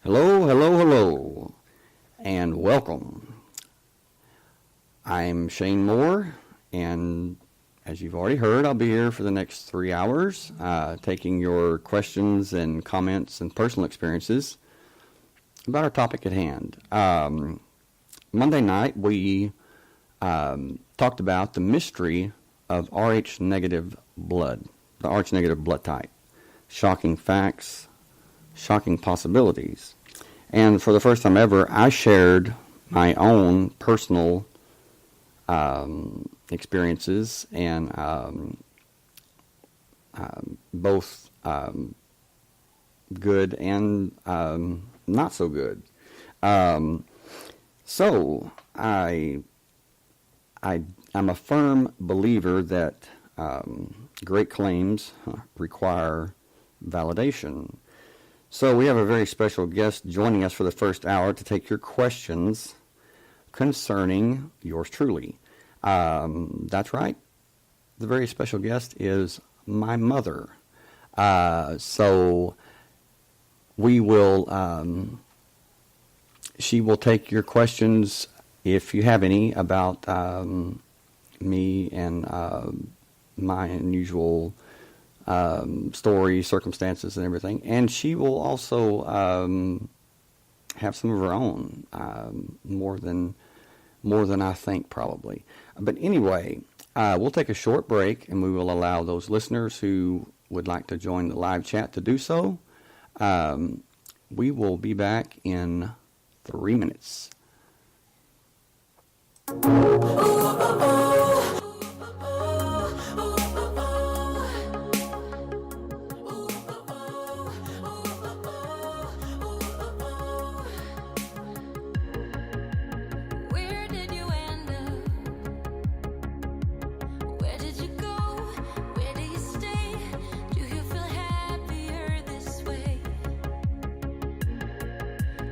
Hello, hello, hello, and welcome. I'm Shane Moore, and as you've already heard, I'll be here for the next 3 hours, taking your questions and comments and personal experiences about our topic at hand. Monday night, we talked about the mystery of Rh negative blood, the Rh negative blood type, shocking facts, shocking possibilities. And for the first time ever, I shared my own personal experiences and both good and not so good. So I'm a firm believer that great claims require validation. So we have a very special guest joining us for the first hour to take your questions concerning yours truly. That's right. The very special guest is my mother. So we will, she will take your questions, if you have any, about me and my unusual stories, circumstances, and everything. And she will also have some of her own, more than I think, probably. But anyway, we'll take a short break, and we will allow those listeners who would like to join the live chat to do so. We will be back in 3 minutes.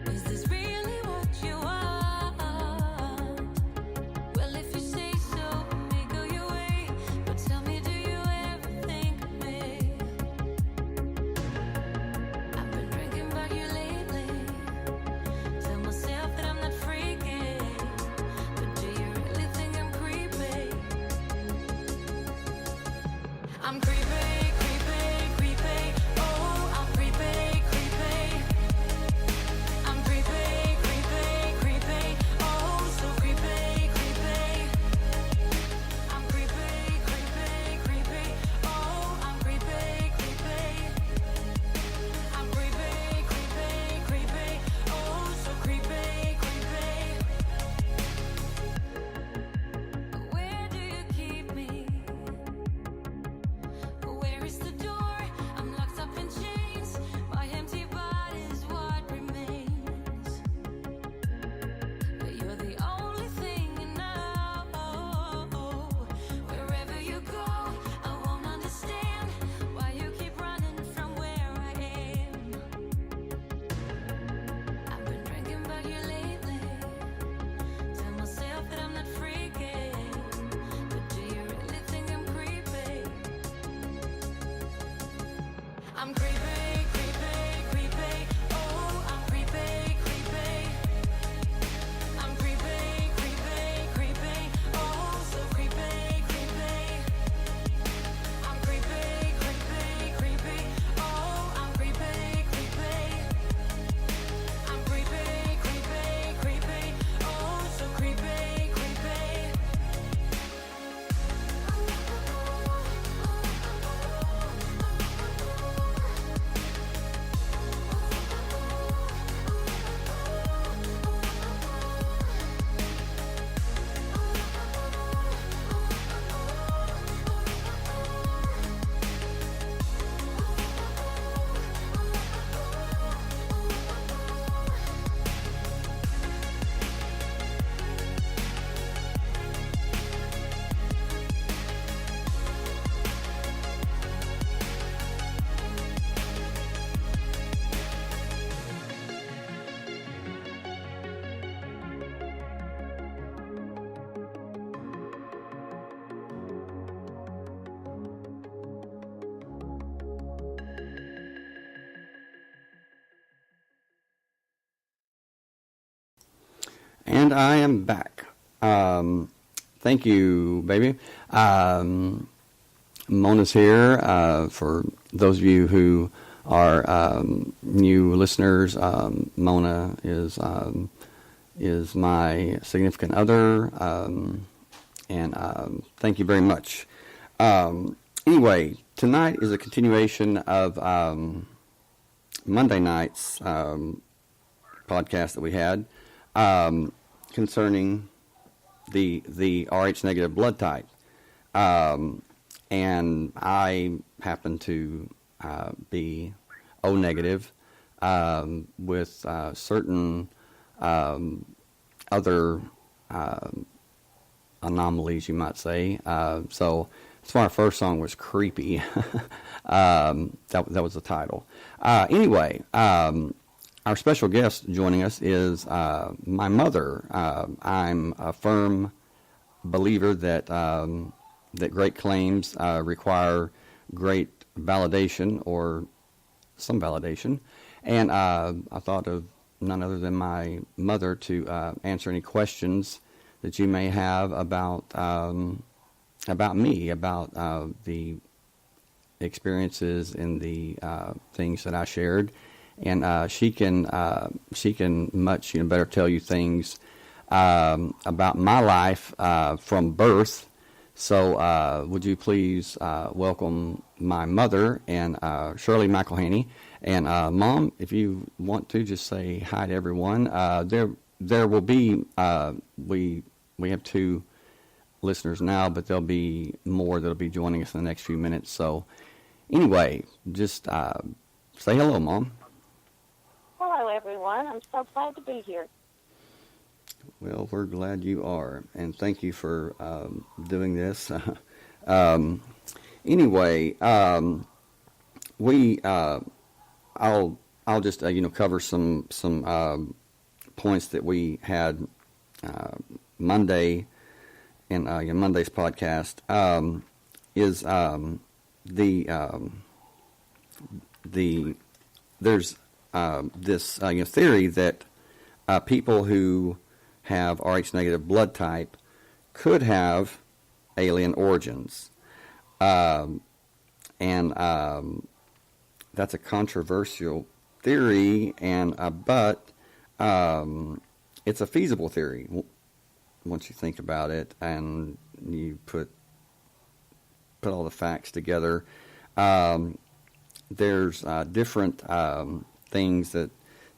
Is this really what you want? Well, if you say so. And I am back. Thank you, baby. Mona's here. For those of you who are new listeners, Mona is my significant other, and thank you very much. Anyway, tonight is a continuation of Monday night's podcast that we had concerning the Rh negative blood type, and I happen to be O negative with certain other anomalies, you might say. So that's why our first song was creepy. That was the title. Anyway, our special guest joining us is my mother. I'm a firm believer that that great claims require great validation or some validation, and I thought of none other than my mother to answer any questions that you may have about me, about the experiences and the things that I shared. And she can much better tell you things about my life from birth. So would you please welcome my mother and Shirley McElhaney. And Mom, if you want to, just say hi to everyone. There will be we have 2 listeners now, but there'll be more that'll be joining us in the next few minutes. So anyway, just say hello, Mom. Hello, everyone. I'm so glad to be here. Well, we're glad you are, and thank you for doing this. Anyway, I'll just cover some points that we had Monday in Monday's podcast. Is there's this theory that people who have Rh negative blood type could have alien origins, and that's a controversial theory, and but it's a feasible theory once you think about it and you put all the facts together. There's different things that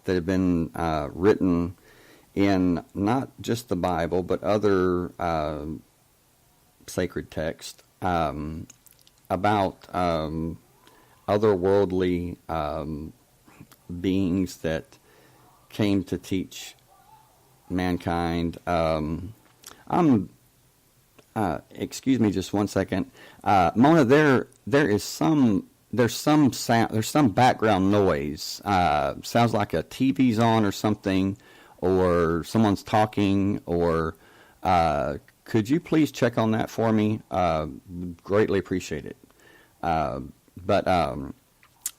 have been written in not just the Bible but other sacred text about otherworldly beings that came to teach mankind. Excuse me just one second. Mona, there's some sound, there's some background noise. Sounds like a TV's on or something, or someone's talking, or could you please check on that for me? Greatly appreciate it. But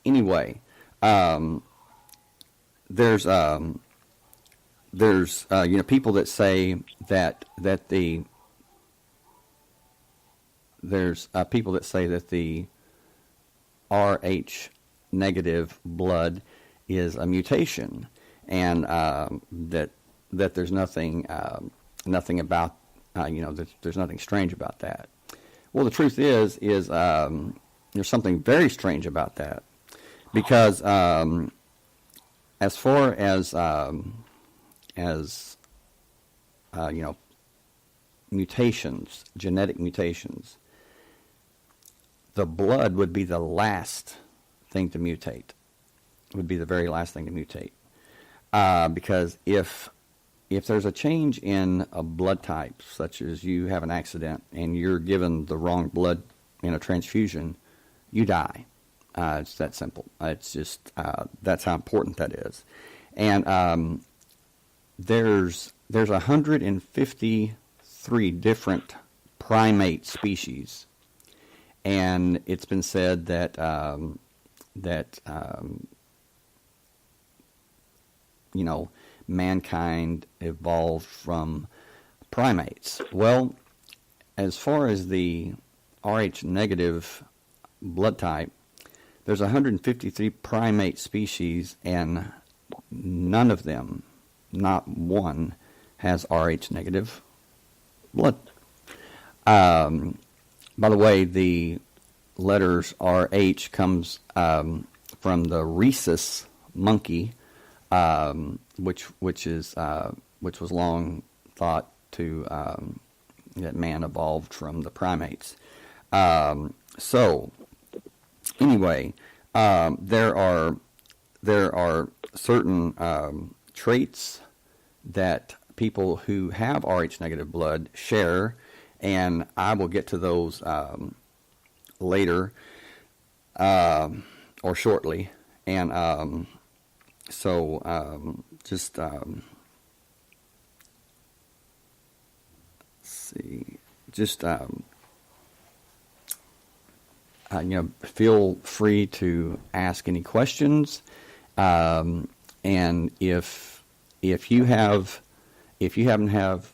anyway, there's people that say that the Rh negative blood is a mutation, and that there's nothing about there's nothing strange about that. Well, the truth is there's something very strange about that, because as far as mutations, genetic mutations, the blood would be the last thing to mutate. It would be the very last thing to mutate, because if there's a change in a blood type, such as you have an accident and you're given the wrong blood in a transfusion, you die. It's that simple. It's just that's how important that is. And there's 153 different primate species, and it's been said that mankind evolved from primates. Well, as far as the Rh negative blood type, there's 153 primate species, and none of them, not one, has Rh negative blood. By the way, the letters RH comes from the rhesus monkey, which was long thought to that man evolved from the primates. So anyway, there are certain traits that people who have Rh negative blood share, and I will get to those later or shortly. And just see, just feel free to ask any questions, and if you happen to have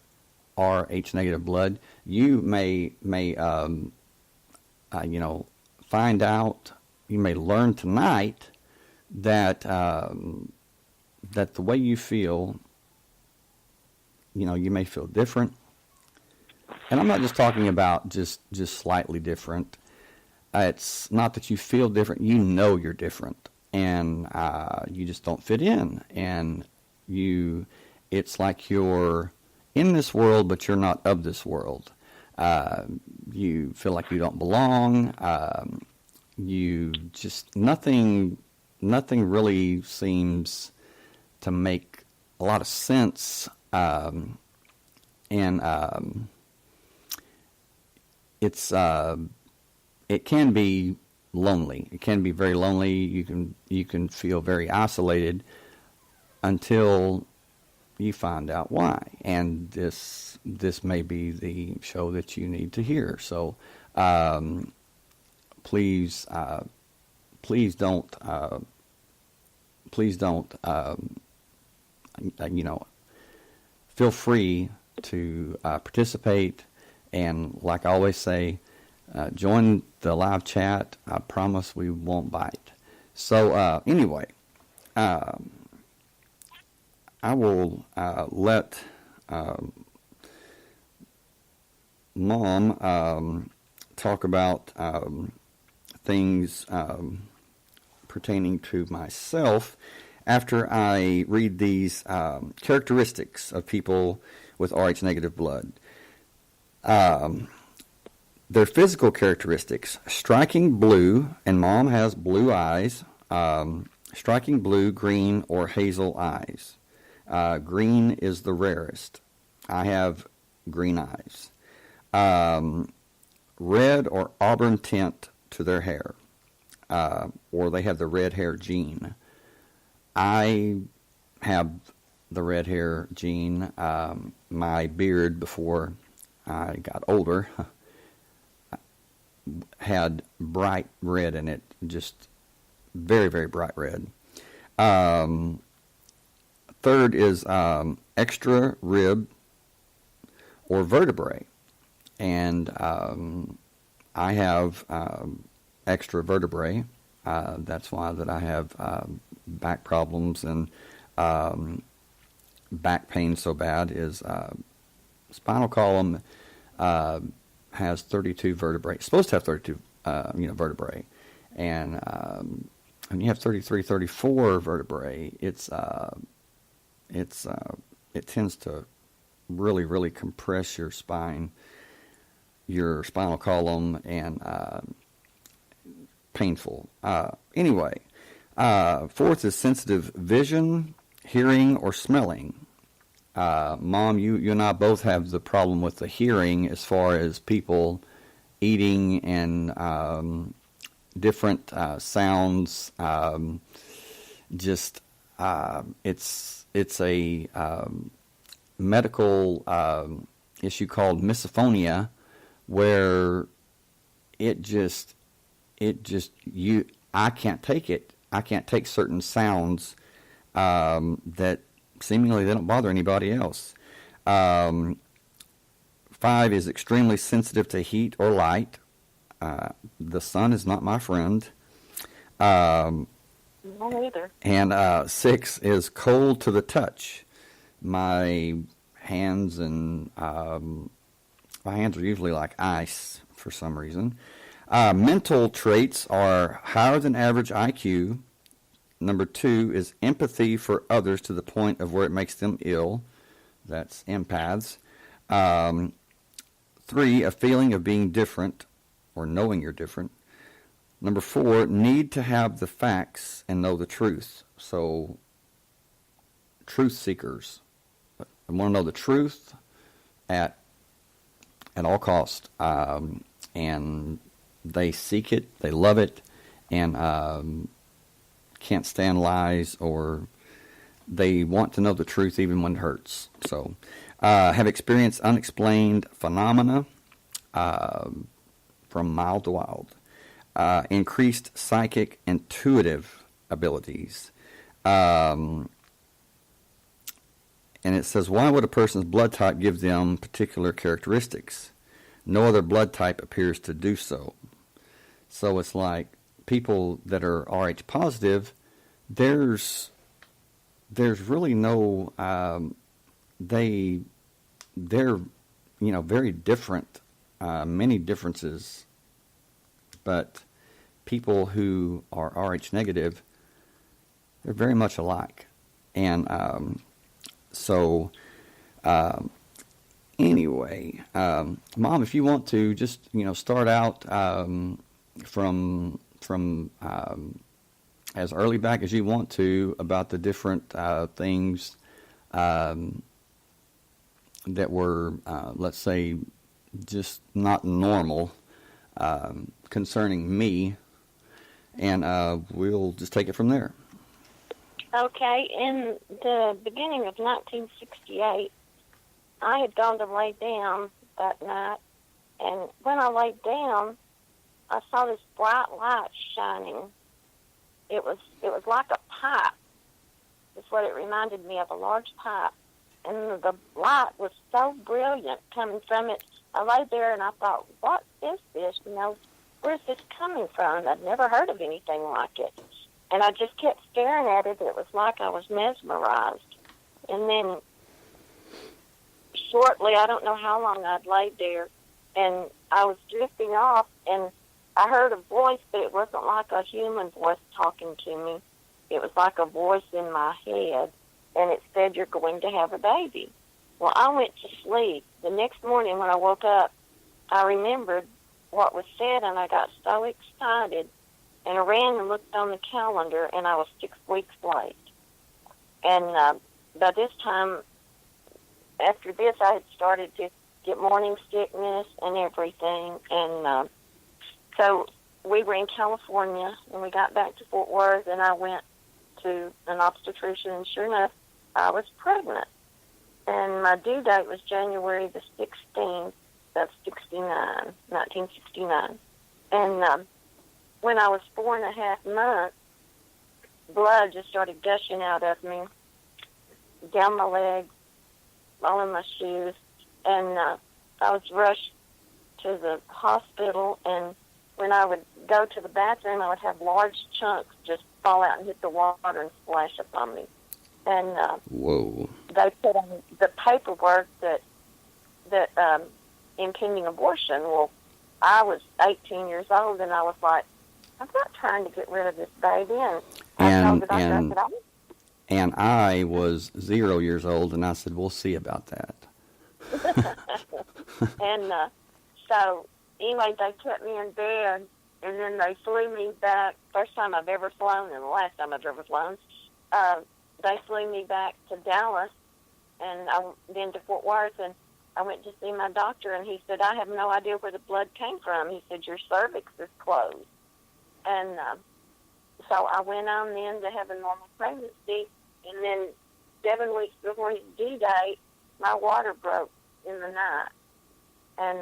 Rh negative blood, you may find out, you may learn tonight that that the way you feel, you may feel different. And I'm not just talking about just slightly different. It's not that you feel different, you're different, and you just don't fit in, and it's like you're in this world, but you're not of this world. You feel like you don't belong. You just, nothing really seems to make a lot of sense, and it can be lonely. It can be very lonely. You can feel very isolated until you find out why. And this may be the show that you need to hear. So please don't feel free to participate. And like I always say, join the live chat. I promise we won't bite. So anyway, I will let Mom talk about things pertaining to myself after I read these characteristics of people with Rh negative blood. Their physical characteristics: striking blue, and Mom has blue eyes, striking blue, green, or hazel eyes. Green is the rarest. I have green eyes. Red or auburn tint to their hair, or they have the red hair gene. I have the red hair gene. My beard, before I got older, had bright red in it, just very, very bright red. Third is extra rib or vertebrae, and I have extra vertebrae. That's why that I have back problems and back pain so bad. Is spinal column has 32 vertebrae. It's supposed to have 32 vertebrae, and when you have 33, 34 vertebrae, it tends to really, really compress your spine, your spinal column, and painful. Anyway, fourth is sensitive vision, hearing, or smelling. Mom, you and I both have the problem with the hearing as far as people eating and different sounds. It's a medical issue called misophonia, where I can't take it. I can't take certain sounds that seemingly they don't bother anybody else. 5 is extremely sensitive to heat or light. The sun is not my friend. No, either. And 6 is cold to the touch. My hands my hands are usually like ice for some reason. Mental traits are higher than average IQ. Number 2 is empathy for others to the point of where it makes them ill. That's empaths. 3, a feeling of being different or knowing you're different. Number 4, need to have the facts and know the truth. So, truth seekers. I want to know the truth at all cost. And they seek it, they love it, and can't stand lies, or they want to know the truth even when it hurts. So, have experienced unexplained phenomena from mild to wild. Increased psychic intuitive abilities. And it says, why would a person's blood type give them particular characteristics? No other blood type appears to do so. So it's like people that are Rh positive, there's really no, they're very different, many differences. But people who are Rh negative, they're very much alike. And anyway, Mom, if you want to just start out from as early back as you want to about the different things that were, let's say, just not normal concerning me, and we'll just take it from there. Okay, in the beginning of 1968, I had gone to lay down that night, and when I laid down, I saw this bright light shining. It was like a pipe. That's what it reminded me of, a large pipe. And the light was so brilliant coming from it. I lay there and I thought, what is this? Where's this coming from? I'd never heard of anything like it. And I just kept staring at it. It was like I was mesmerized. And then shortly, I don't know how long I'd laid there, and I was drifting off, and I heard a voice, but it wasn't like a human voice talking to me. It was like a voice in my head, and it said, you're going to have a baby. Well, I went to sleep. The next morning when I woke up, I remembered what was said, and I got so excited. And I ran and looked on the calendar, and I was 6 weeks late. And by this time, after this, I had started to get morning sickness and everything. And so we were in California, and we got back to Fort Worth, and I went to an obstetrician, and sure enough, I was pregnant. And my due date was January the 16th of 1969. And when I was 4.5 months, blood just started gushing out of me, down my legs, all in my shoes, and I was rushed to the hospital, and when I would go to the bathroom, I would have large chunks just fall out and hit the water and splash up on me. And whoa! They put on the paperwork that impending abortion. Well, I was 18 years old, and I was like, I'm not trying to get rid of this baby. And I told the doctor, and I was 0 years old, and I said, we'll see about that. And so, anyway, they put me in bed, and then they flew me back. First time I've ever flown, and the last time I've ever flown. They flew me back to Dallas, and then to Fort Worth, and I went to see my doctor, and he said, I have no idea where the blood came from. He said, your cervix is closed. And so I went on then to have a normal pregnancy, and then 7 weeks before his due date, my water broke in the night. And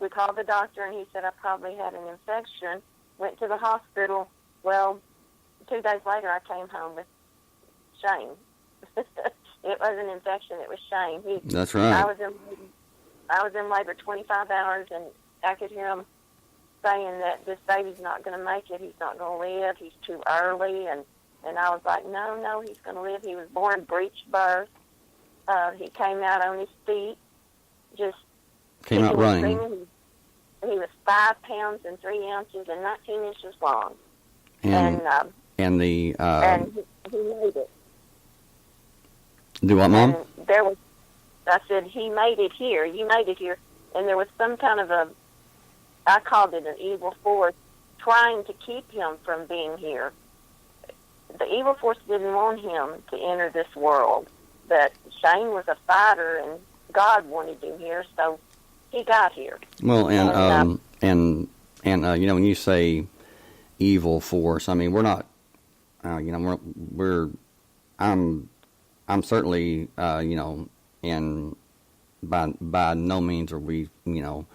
we called the doctor, and he said I probably had an infection. Went to the hospital. Well, 2 days later, I came home with Shane. It wasn't infection; it was shame. That's right. I was in labor 25 hours, and I could hear him saying that this baby's not going to make it. He's not going to live. He's too early, and I was like, no, he's going to live. He was born breech birth. He came out on his feet, just came out running. He was 5 pounds and 3 ounces and 19 inches long, and he he made it. Do what, Mom? And I said, he made it here. You made it here, and there was some kind of I called it an evil force trying to keep him from being here. The evil force didn't want him to enter this world, but Shane was a fighter, and God wanted him here, so he got here. Well, and you know, when you say evil force, I mean, we're not, you know, I'm certainly, you know, and by no means are we, you know,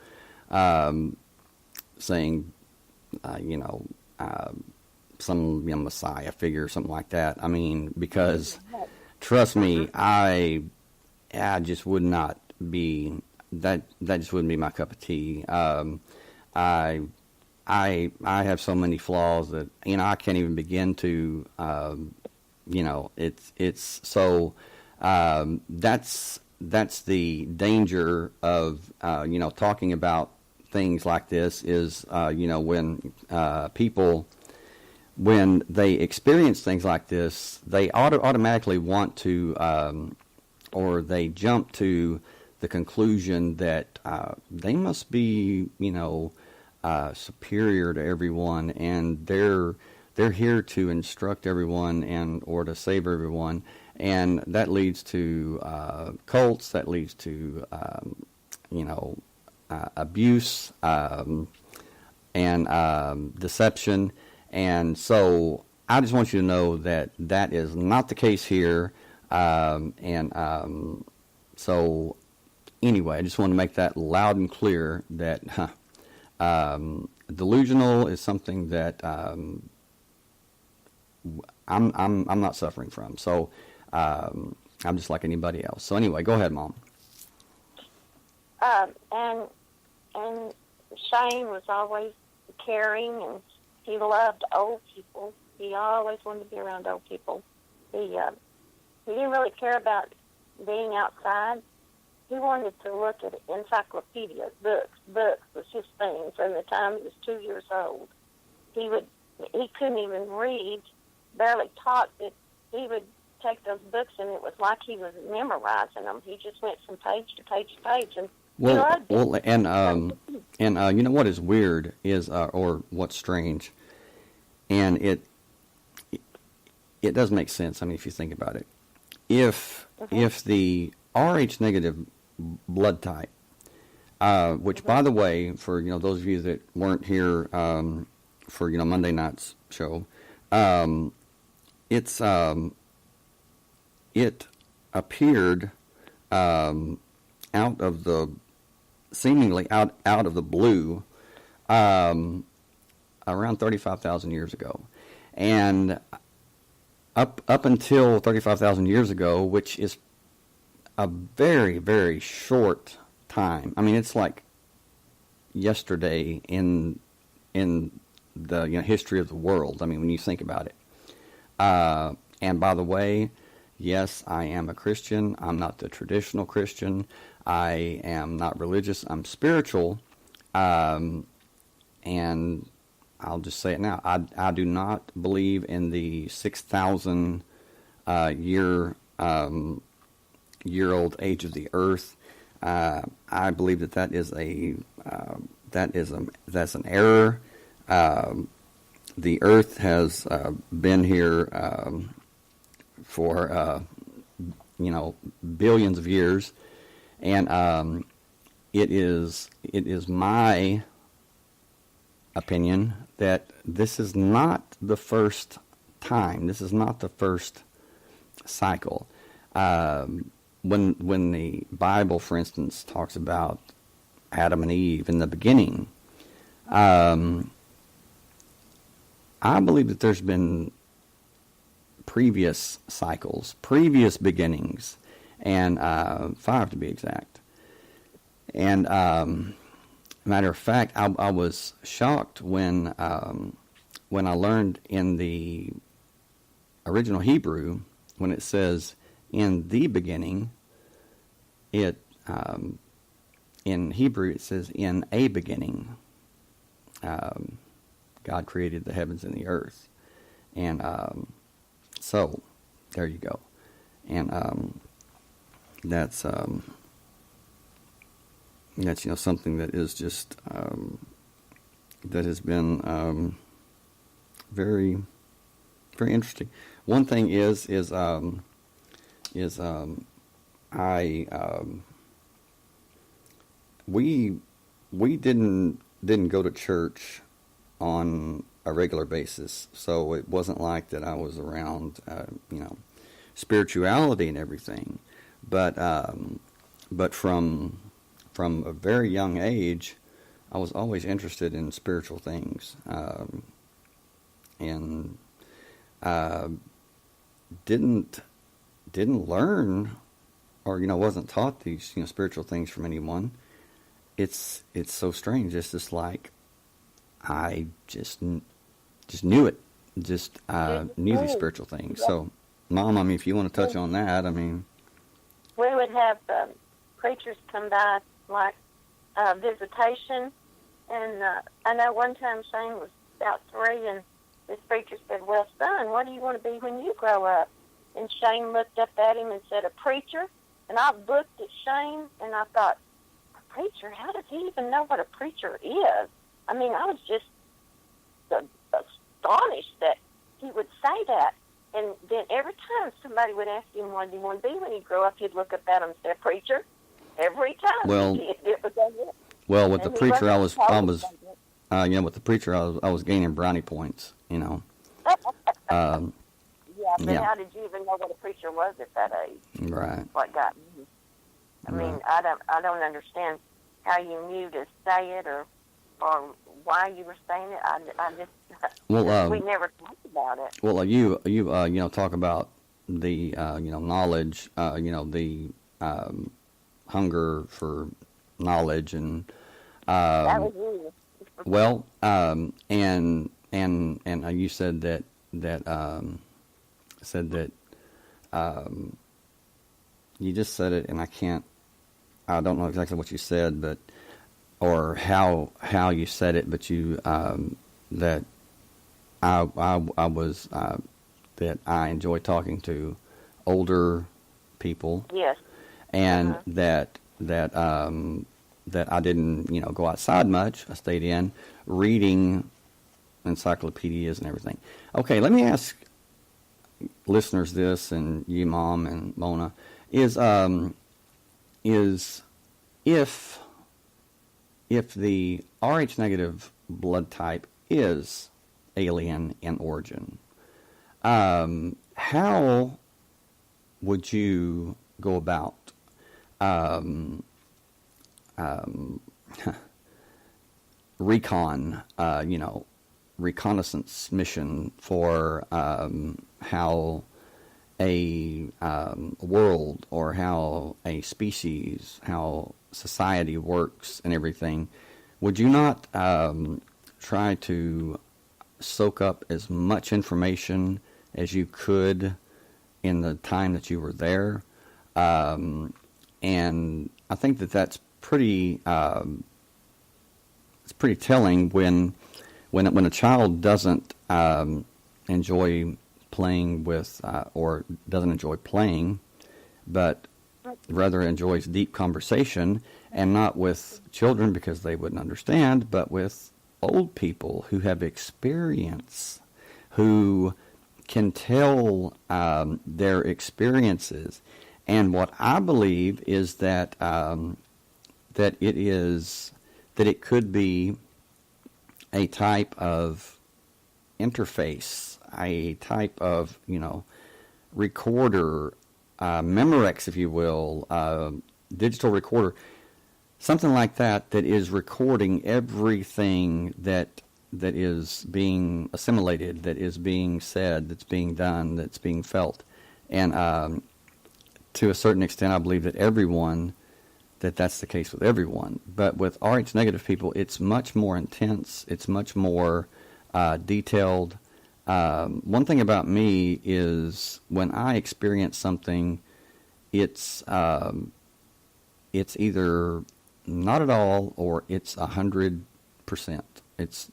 saying, you know, some Messiah figure or something like that. I mean, because trust me, I just would not be that. That just wouldn't be my cup of tea. I have so many flaws that, you know, I can't even begin to. You know, it's so. That's the danger of you know, talking about things like this is, you know, when people, when they experience things like this, they automatically want to, or they jump to the conclusion that they must be, you know, superior to everyone, and they're here to instruct everyone and or to save everyone, and that leads to cults. That leads to you know, abuse and deception. And so I just want you to know that that is not the case here. So anyway, I just want to make that loud and clear that delusional is something that I'm not suffering from. So I'm just like anybody else. So anyway, go ahead, Mom. And Shane was always caring, and he loved old people. He always wanted to be around old people. He didn't really care about being outside. He wanted to look at encyclopedias, books was his thing from the time he was 2 years old. He couldn't even read, barely talk, but he would take those books, and it was like he was memorizing them. He just went from page to page to page, and he loved it. You know what is weird is, or what's strange, and it does make sense. I mean, if you think about it, if the Rh negative blood type, which by the way, for you know those of you that weren't here for you know Monday night's show, it appeared seemingly out of the blue around 35,000 years ago, and up until 35,000 years ago, which is a very, very short time. I mean, it's like yesterday in the you know, history of the world. I mean, when you think about it. And by the way, yes, I am a Christian. I'm not the traditional Christian. I am not religious. I'm spiritual. And I'll just say it now. I do not believe in the 6,000 year-old age of the earth. I believe that is that's an error. The earth has been here for you know, billions of years, and it is my opinion that this is not the first time. This is not the first cycle. When the Bible, for instance, talks about Adam and Eve in the beginning, I believe that there's been previous cycles, previous beginnings, and 5 to be exact. And matter of fact, I was shocked when I learned in the original Hebrew, when it says in the beginning, it in Hebrew it says in a beginning. God created the heavens and the earth, and so there you go. And that's something that is just that has been very, very interesting. One thing is we didn't go to church on a regular basis, so it wasn't like that I was around spirituality and everything, but from a very young age, I was always interested in spiritual things, and didn't learn, or wasn't taught these spiritual things from anyone. It's so strange. It's just like I just knew it. Just knew these spiritual things. So, Mom, I mean, if you want to touch on that, I mean, we would have preachers come by, like visitation, and I know one time Shane was about 3, and this preacher said, "Well, son, what do you want to be when you grow up?" And Shane looked up at him and said, "A preacher." And I looked at Shane, and I thought, "A preacher? How does he even know what a preacher is?" I mean, I was just astonished that he would say that. And then every time somebody would ask him, "What do you want to be when you grow up?" he'd look up at him and say, "A preacher." Every time. Well, it was like it. Well, with the preacher, I was with the preacher, I was gaining brownie points, Yeah, but how did you even know what a preacher was at that age? Right. What got me? I mean, I don't understand how you knew to say it or why you were saying it. I just we never talked about it. Well, you talk about the knowledge, the hunger for knowledge, and that was you. Well, and you said that you just said it, and I don't know exactly what you said, but or how you said it, but you that I was that I enjoy talking to older people. Yes. And that I didn't go outside much. I stayed in reading encyclopedias and everything. Okay, let me ask listeners this, and you, Mom, and Mona, is if the Rh negative blood type is alien in origin, how would you go about reconnaissance mission for how a world, or how a species, how society works and everything? Would you not try to soak up as much information as you could in the time that you were there? And I think that's pretty it's pretty telling when a child doesn't enjoy playing with or doesn't enjoy playing, but rather enjoys deep conversation, and not with children because they wouldn't understand, but with old people who have experience, who can tell their experiences. And what I believe is that it could be a type of interface, a type of recorder, Memorex, if you will, digital recorder, something like that is recording everything that that is being assimilated, that is being said, that's being done, that's being felt. And to a certain extent, I believe that that's the case with everyone. But with Rh negative people, it's much more intense. It's much more detailed. One thing about me is when I experience something, it's either not at all or it's 100%.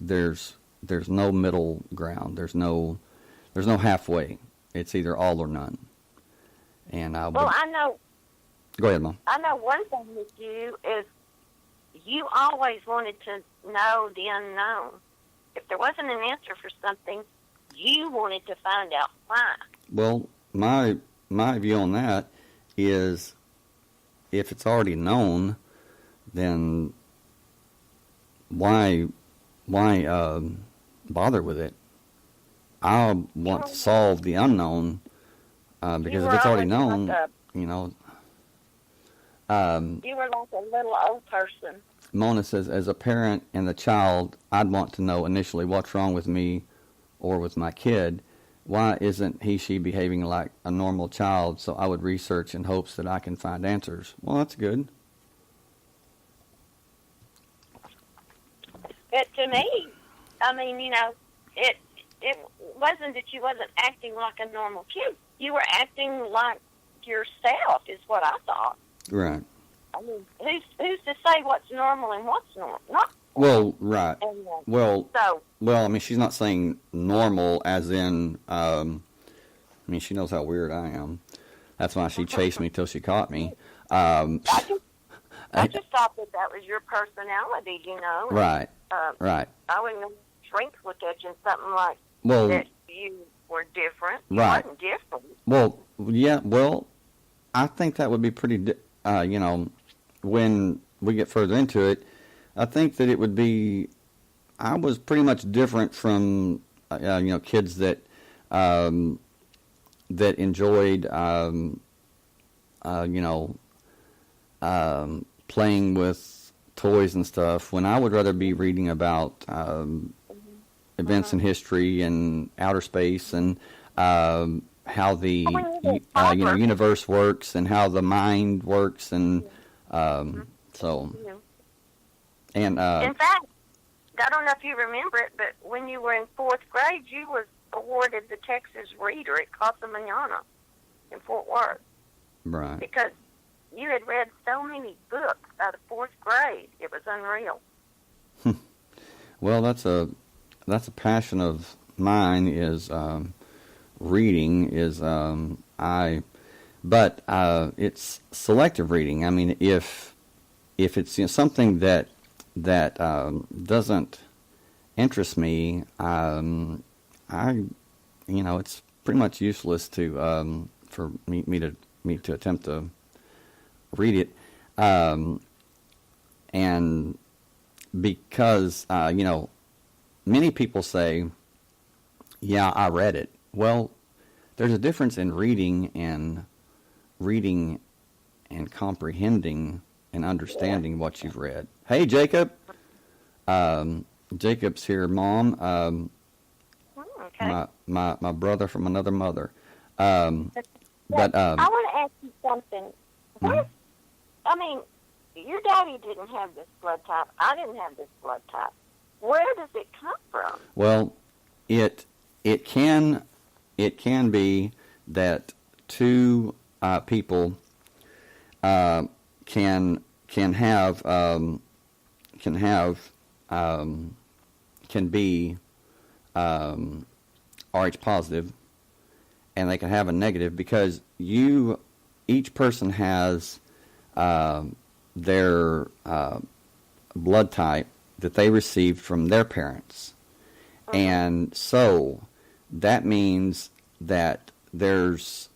There's no middle ground. There's no halfway. It's either all or none. And I know. Go ahead, Mom. I know one thing with you is you always wanted to know the unknown. If there wasn't an answer for something, you wanted to find out why. Well, my view on that is if it's already known, then why bother with it? I want to solve the unknown because if it's already known, you know. You were like a little old person. Mona says, as a parent and the child, I'd want to know initially what's wrong with me or with my kid. Why isn't he, she behaving like a normal child? So I would research in hopes that I can find answers. Well, that's good. But to me, I mean, you know, it wasn't that you wasn't acting like a normal kid. You were acting like yourself, is what I thought. Right. I mean, who's to say what's normal and what's not? Well, right. And, well, I mean, she's not saying normal as in, I mean, she knows how weird I am. That's why she chased me till she caught me. I just thought that was your personality, you know. Right, right. I wouldn't shrink with it and something like that you were different. You right. wasn't different. Well, yeah, well, I think that would be pretty, you know, when we get further into it, I think that it would be, I was pretty much different from, you know, kids that that enjoyed, you know, playing with toys and stuff, when I would rather be reading about events in history and outer space and how the you know, universe works and how the mind works and so. And in fact, I don't know if you remember it, but when you were in 4th grade, you was awarded the Texas Reader at Casa Manana in Fort Worth. Right. Because you had read so many books out of 4th grade, it was unreal. Well, that's a passion of mine is reading is but it's selective reading. I mean, if it's, you know, something that doesn't interest me, you know, it's pretty much useless to for me to attempt to read it, and because you know, many people say, yeah, I read it. Well, there's a difference in reading and comprehending and understanding what you've read. Hey, Jacob. Jacob's here, Mom. Okay. My brother from another mother. But I want to ask you something. What? I mean, your daddy didn't have this blood type. I didn't have this blood type. Where does it come from? Well, it can be that two people can be Rh positive, and they can have a negative because each person has their blood type that they received from their parents. And so that means that there's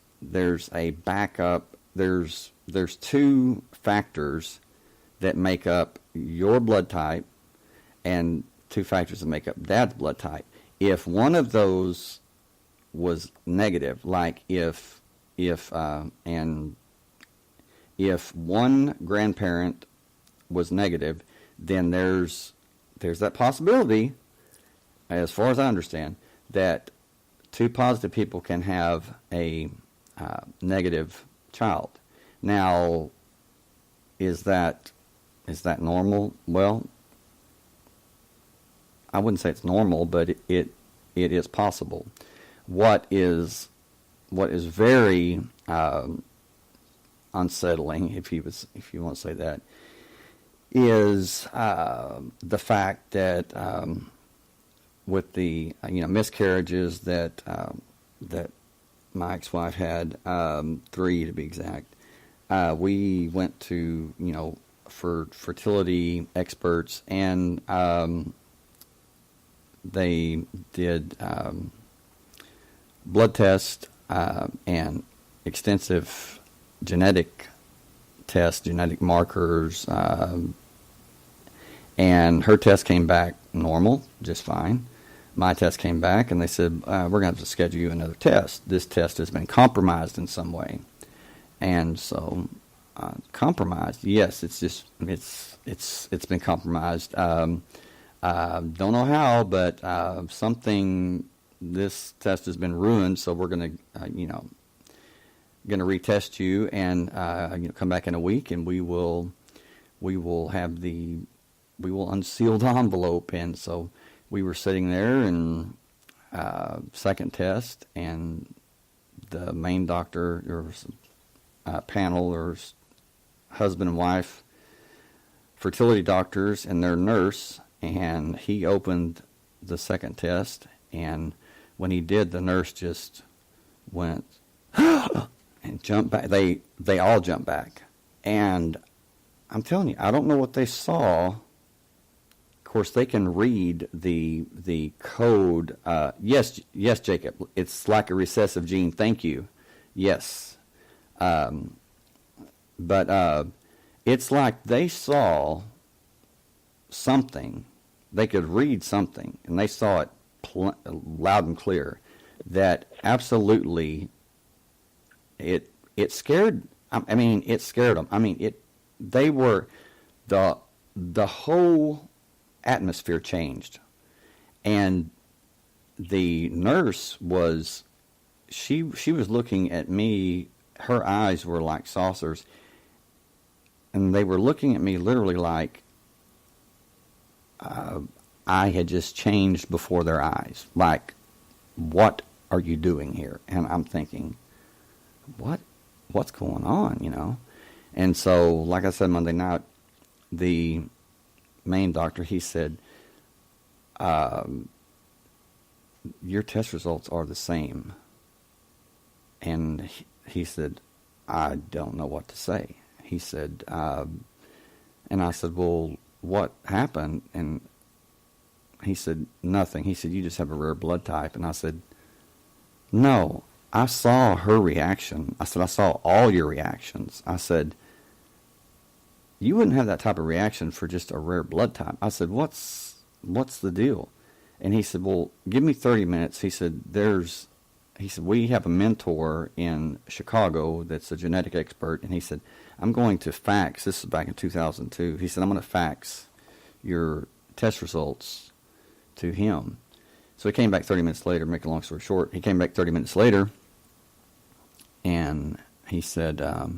a backup, there's two factors that make up your blood type and two factors that make up Dad's blood type. If one of those was negative, like if one grandparent was negative, then there's that possibility as far as I understand, that two positive people can have a negative child. Now, is that normal? Well, I wouldn't say it's normal, but it is possible. What is very unsettling, if you want to say that, is the fact that with the miscarriages that my ex-wife had, 3 to be exact. We went to for fertility experts, and they did blood tests and extensive genetic tests, genetic markers, and her test came back normal, just fine. My test came back, and they said, we're going to have to schedule you another test. This test has been compromised in some way. And so, compromised, yes, it's been compromised. Don't know how, but this test has been ruined, so we're going to, going to retest you, and come back in a week, and we will unseal the envelope. And so we were sitting there, and second test, and the main doctor, or panel, or husband and wife fertility doctors and their nurse, and he opened the second test, and when he did, the nurse just went and jumped back. They all jumped back, and I'm telling you, I don't know what they saw. Of course, they can read the code. Yes, Jacob. It's like a recessive gene. Thank you. Yes. But it's like they saw something. They could read something, and they saw it loud and clear. That absolutely, it scared. I mean, it scared them. I mean, they were the whole atmosphere changed, and the nurse was she was looking at me. Her eyes were like saucers, and they were looking at me literally like I had just changed before their eyes. Like, what are you doing here? And I'm thinking, what's going on, And so, like I said, Monday night, the main doctor, he said, your test results are the same. And he said, I don't know what to say. He said, and I said, well, what happened? And he said, nothing. He said, you just have a rare blood type. And I said, no, I saw her reaction. I said, I saw all your reactions. I said, you wouldn't have that type of reaction for just a rare blood type. I said, what's the deal? And he said, well, give me 30 minutes. He said, we have a mentor in Chicago that's a genetic expert. And he said, I'm going to fax, this is back in 2002. He said, I'm going to fax your test results to him. So he came back 30 minutes later, make a long story short. He came back 30 minutes later, and he said, I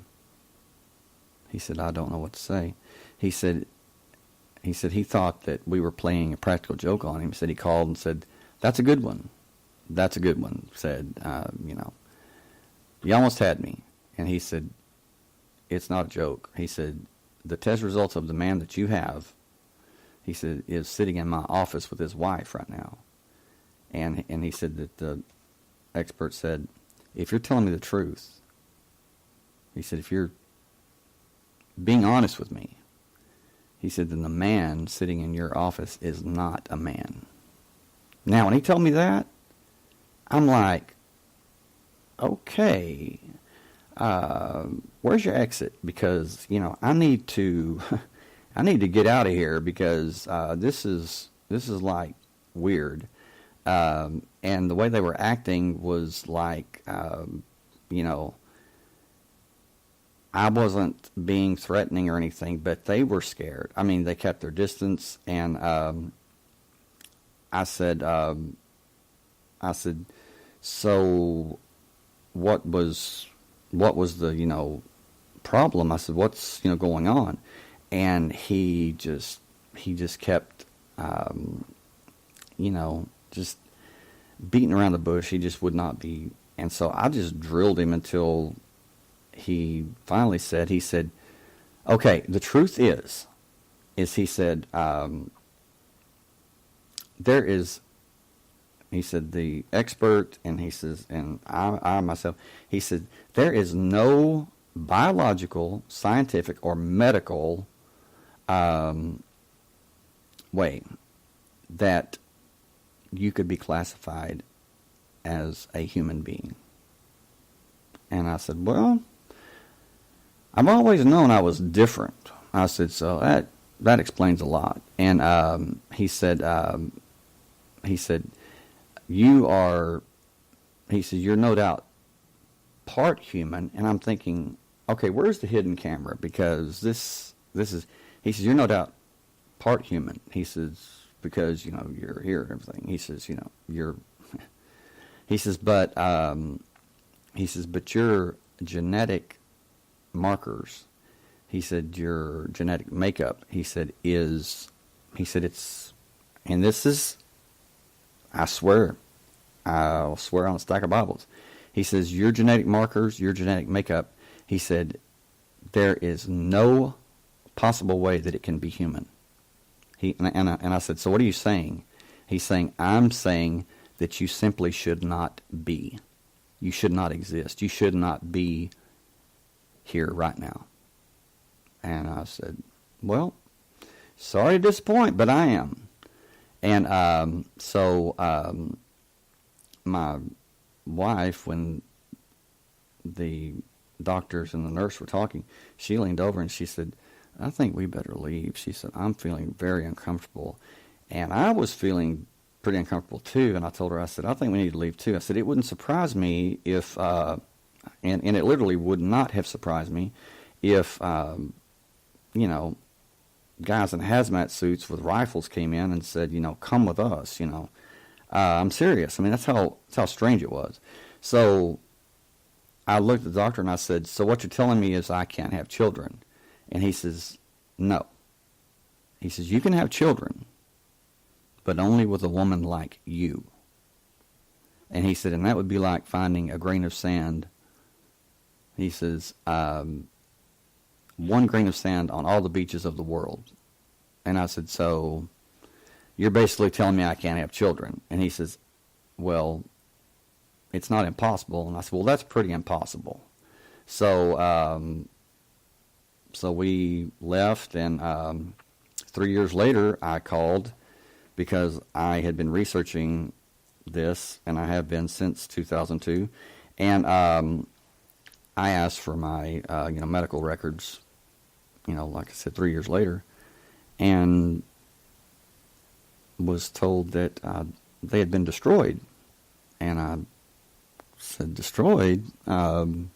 don't know what to say. He said he thought that we were playing a practical joke on him. He said he called and said, that's a good one. That's a good one. Said, you almost had me. And he said, it's not a joke. He said, the test results of the man that you have, he said, is sitting in my office with his wife right now. And he said that the expert said, if you're telling me the truth, he said, if you're being honest with me, he said, then the man sitting in your office is not a man. Now, when he told me that, I'm like, okay, where's your exit? Because, I need to get out of here, because this is like weird. And the way they were acting was like, I wasn't being threatening or anything, but they were scared. I mean, they kept their distance, and I said, I said, so what was the problem? I said, what's going on? And he just kept just beating around the bush. He just would not be. And so I just drilled him until he finally said, okay, the truth is he said, there is, he said, the expert, and he says, and I myself, he said, there is no biological, scientific, or medical way that you could be classified as a human being. And I said, well, I've always known I was different. I said, so that explains a lot. And he said, you're no doubt part human. And I'm thinking, okay, where's the hidden camera? Because this is, he says, you're no doubt part human. He says, because, you're here and everything. He says, he says, but your genetic markers, he said, your genetic makeup, he said, it's, and this is, I'll swear on a stack of Bibles. He says, your genetic markers, your genetic makeup, he said, there is no possible way that it can be human. And I said, so what are you saying? He's saying, I'm saying that you simply should not be. You should not exist. You should not be here right now. And I said, well, sorry to disappoint, but I am. And so my wife, when the doctors and the nurse were talking, she leaned over and she said, I think we better leave. She said, I'm feeling very uncomfortable. And I was feeling pretty uncomfortable too. And I told her, I said, I think we need to leave too. I said, it wouldn't surprise me if, and it literally would not have surprised me if, guys in hazmat suits with rifles came in and said, come with us, I'm serious. I mean, that's how strange it was. So I looked at the doctor and I said, so what you're telling me is I can't have children. And he says, no. He says, you can have children, but only with a woman like you. And he said, and that would be like finding a grain of sand. He says, one grain of sand on all the beaches of the world. And I said, so you're basically telling me I can't have children. And he says, well, it's not impossible. And I said, well, that's pretty impossible. So we left, and 3 years later I called because I had been researching this, and I have been since 2002, and I asked for my medical records, like I said, 3 years later, and was told that they had been destroyed. And I said, destroyed? Don't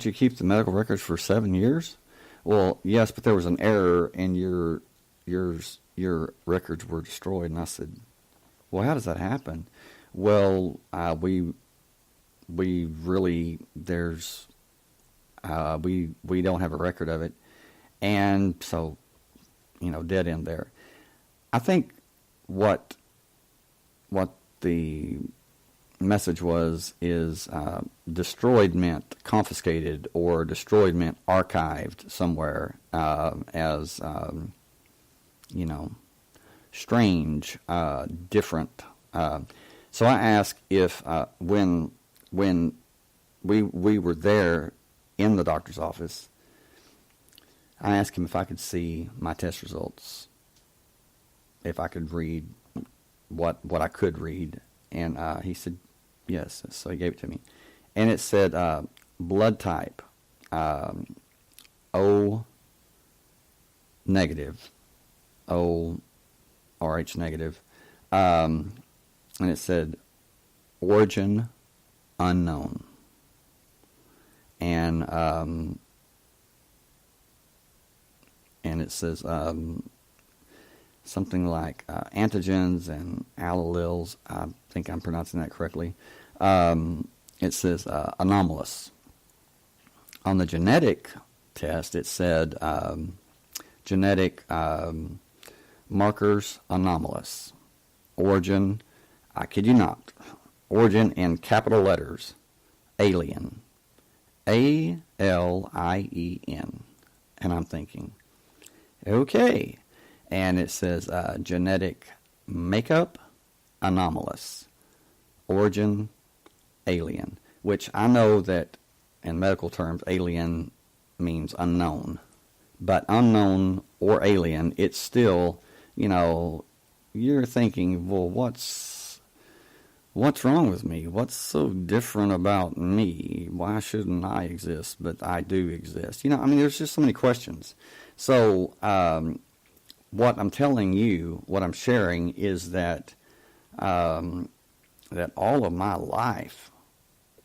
you keep the medical records for 7 years? Well, yes, but there was an error and your records were destroyed. And I said, well, how does that happen? Well, we really, we don't have a record of it. And so, dead end there. I think what the message is destroyed meant confiscated, or destroyed meant archived somewhere as strange, different. So I asked if when we were there in the doctor's office, I asked him if I could see my test results, if I could read what I could read, and he said yes. So he gave it to me, and it said blood type O negative, O Rh negative, and it said origin unknown, and it says something like antigens and alleles. I think I'm pronouncing that correctly. It says anomalous. On the genetic test, it said genetic markers anomalous. Origin, I kid you not, origin in capital letters, alien. A-L-I-E-N. And I'm thinking, okay. And it says genetic makeup, anomalous. Origin, alien. Which I know that in medical terms, alien means unknown. But unknown or alien, it's still, you're thinking, well, what's wrong with me? What's so different about me? Why shouldn't I exist? But I do exist. There's just so many questions. So, what I'm telling you, what I'm sharing is that that all of my life,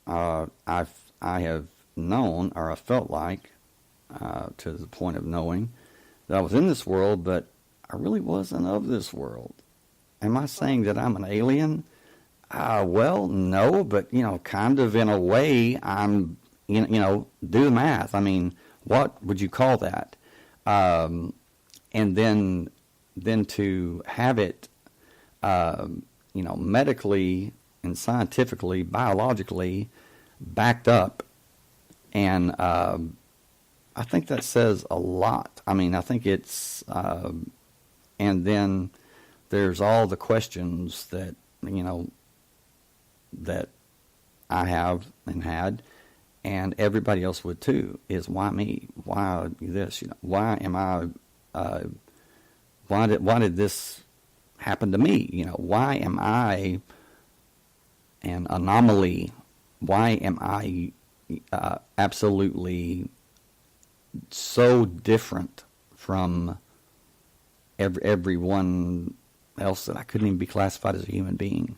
I have known, or I felt like, to the point of knowing, that I was in this world, but I really wasn't of this world. Am I saying that I'm an alien? Well, no, but, kind of in a way, I'm, do the math. I mean, what would you call that? And then to have it, medically and scientifically, biologically backed up, and I think that says a lot. I mean, I think it's, and then there's all the questions that, that I have and had, and everybody else would too, is why me? Why this? Why am I, why did this happen to me? Why am I an anomaly? Why am I absolutely so different from everyone else that I couldn't even be classified as a human being?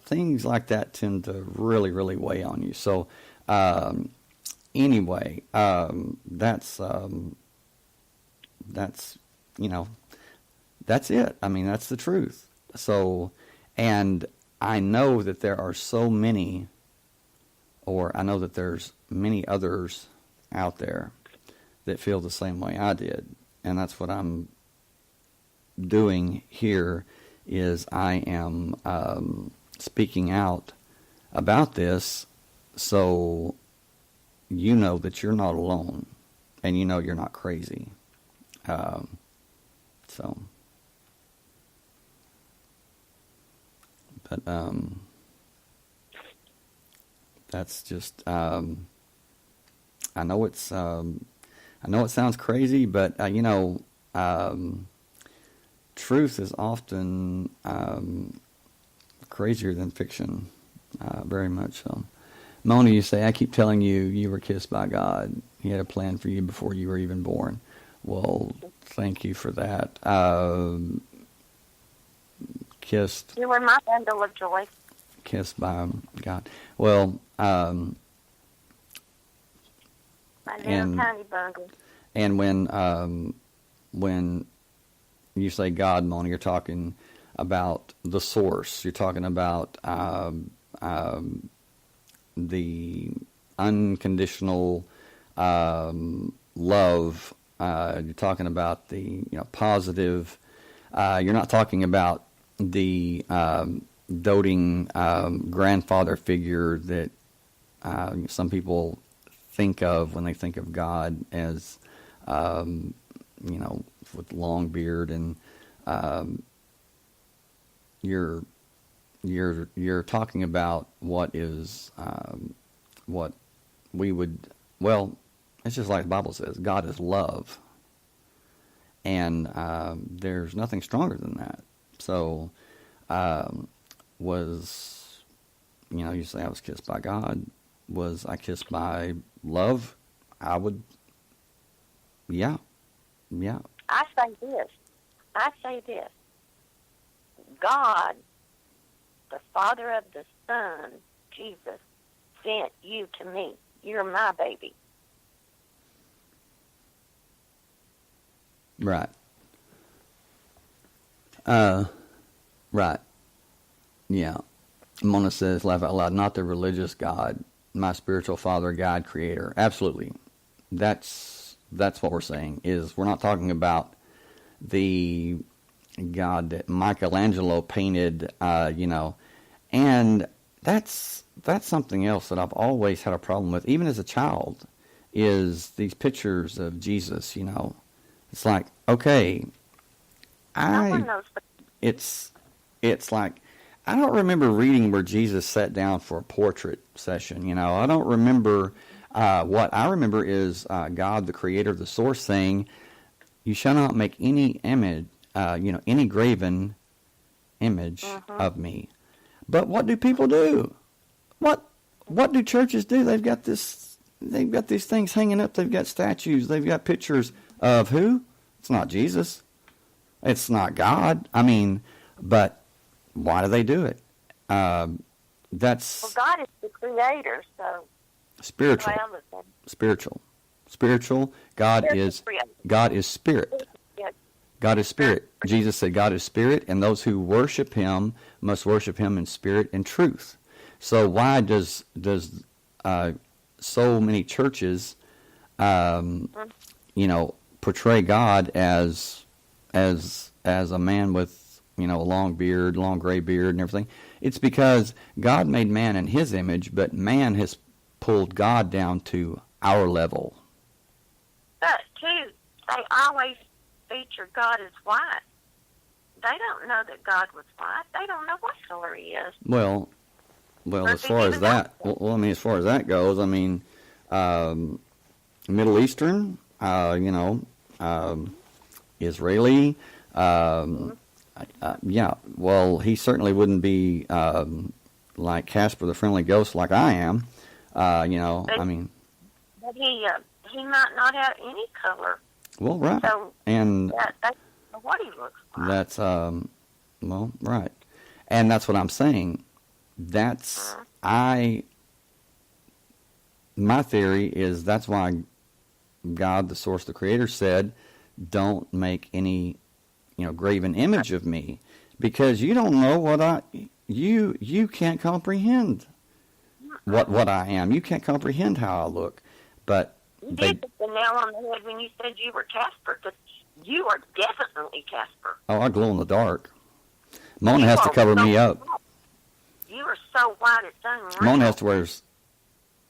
Things like that tend to really, really weigh on you. So, anyway, that's it. I mean, that's the truth. So, and I know that there are so many, or I know that there's many others out there that feel the same way I did. And that's what I'm doing here, is I am speaking out about this, so you know that you're not alone, and you're not crazy. But that's just, I know it sounds crazy, but truth is often crazier than fiction, very much so. Mona, you say, I keep telling you, you were kissed by God. He had a plan for you before you were even born. Well, thank you for that. Kissed. You were my bundle of joy. Kissed by God. Well, my little tiny bundle. And when you say God, Mona, you're talking about the source. You're talking about the unconditional love. You're talking about the positive. You're not talking about the doting grandfather figure that some people think of when they think of God as with long beard, and you're talking about what is what we would, well, it's just like the Bible says, God is love, and there's nothing stronger than that. So you say I was kissed by God. Was I kissed by love? I would, yeah. I say this. God, the Father of the Son, Jesus, sent you to me. You're my baby. Right. Right. Yeah. Mona says, laugh out loud, not the religious God, my spiritual father, God, creator. Absolutely. That's what we're saying, is we're not talking about the God that Michelangelo painted, and that's something else that I've always had a problem with, even as a child, is these pictures of Jesus, It's like, okay, it's like, I don't remember reading where Jesus sat down for a portrait session, I don't remember, what I remember is God, the creator, the source, saying, you shall not make any image, any graven image of me. But what do people do? What do churches do? They've got these things hanging up. They've got statues. They've got pictures of who? It's not Jesus. It's not God. I mean, but why do they do it? Well, God is the creator, so spiritual. God is spirit. God is spirit. Jesus said God is spirit, and those who worship him must worship him in spirit and truth. So why does so many churches, portray God as a man with, a long beard, long gray beard and everything? It's because God made man in his image, but man has pulled God down to our level. But, too, they always feature God as white. They don't know that God was white. They don't know what color he is. Well, as far as that, as far as that goes, Middle Eastern, Israeli, he certainly wouldn't be like Casper the Friendly Ghost like I am, But he might not have any color. Well, right. So and that's what he looks like. That's, right. And that's what I'm saying. My theory is that's why God, the source, the creator, said, don't make any, graven image of me, because you don't know you can't comprehend what I am. You can't comprehend how I look. But you did hit the nail on the head when you said you were Casper, because you are definitely Casper. Oh, I glow in the dark. Mona has to cover me up. You are so white it's unreal. Mona has to wear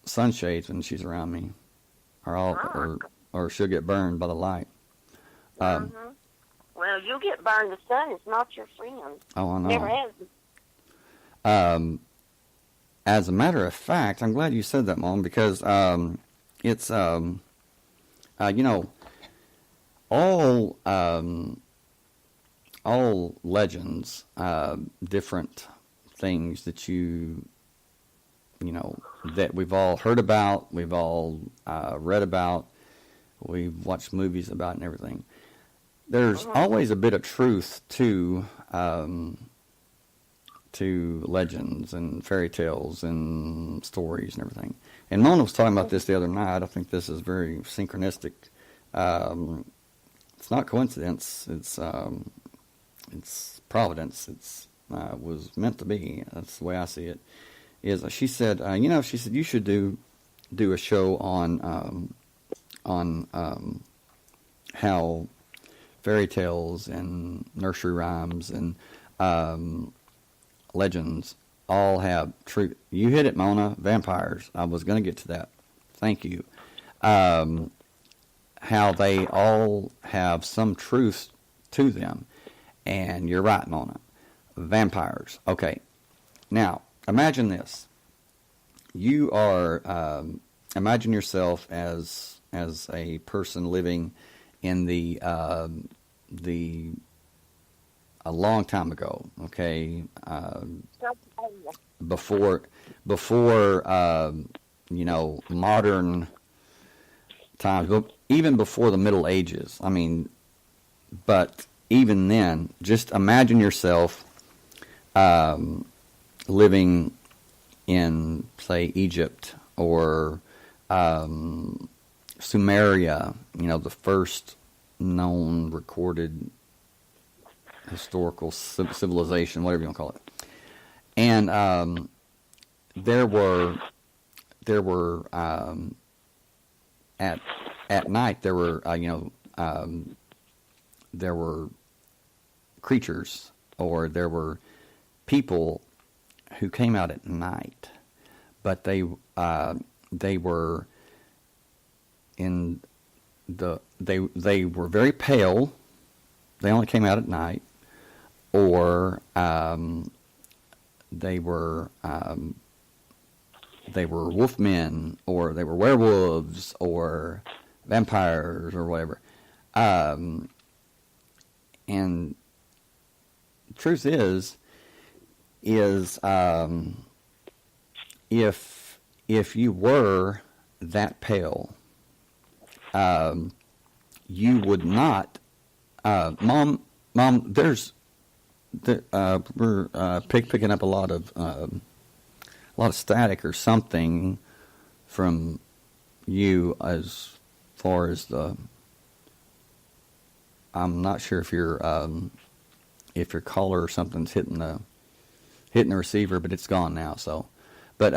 sunshades when she's around me, or she'll get burned by the light. Well, you'll get burned. The sun is not your friend. Oh, I know. Never has been. As a matter of fact, I'm glad you said that, Mom, because it's all legends, different things that that we've all heard about, we've all read about, we've watched movies about and everything. There's always a bit of truth to legends and fairy tales and stories and everything. And Mona was talking about this the other night. I think this is very synchronistic. It's not coincidence. It's providence. It's was meant to be. That's the way I see it. She said, you should do a show on how fairy tales and nursery rhymes and legends all have truth. You hit it, Mona. Vampires. I was going to get to that. Thank you. How they all have some truth to them. And you're right, Mona. Vampires. Okay. Now, imagine this. You are, imagine yourself as a person living in a long time ago, okay? Before modern times, but even before the Middle Ages. But even then, just imagine yourself living in, say, Egypt or Sumeria, the first known recorded historical civilization, whatever you want to call it. And there were at night there were there were creatures, or there were people who came out at night, but they were in they were very pale. They only came out at night, or they were wolfmen, or they were werewolves, or vampires, or whatever. And the truth is if you were that pale, you would not. Mom, there's we're picking up a lot of static or something from you as far as the. I'm not sure if your collar or something's hitting the receiver, but it's gone now. So, but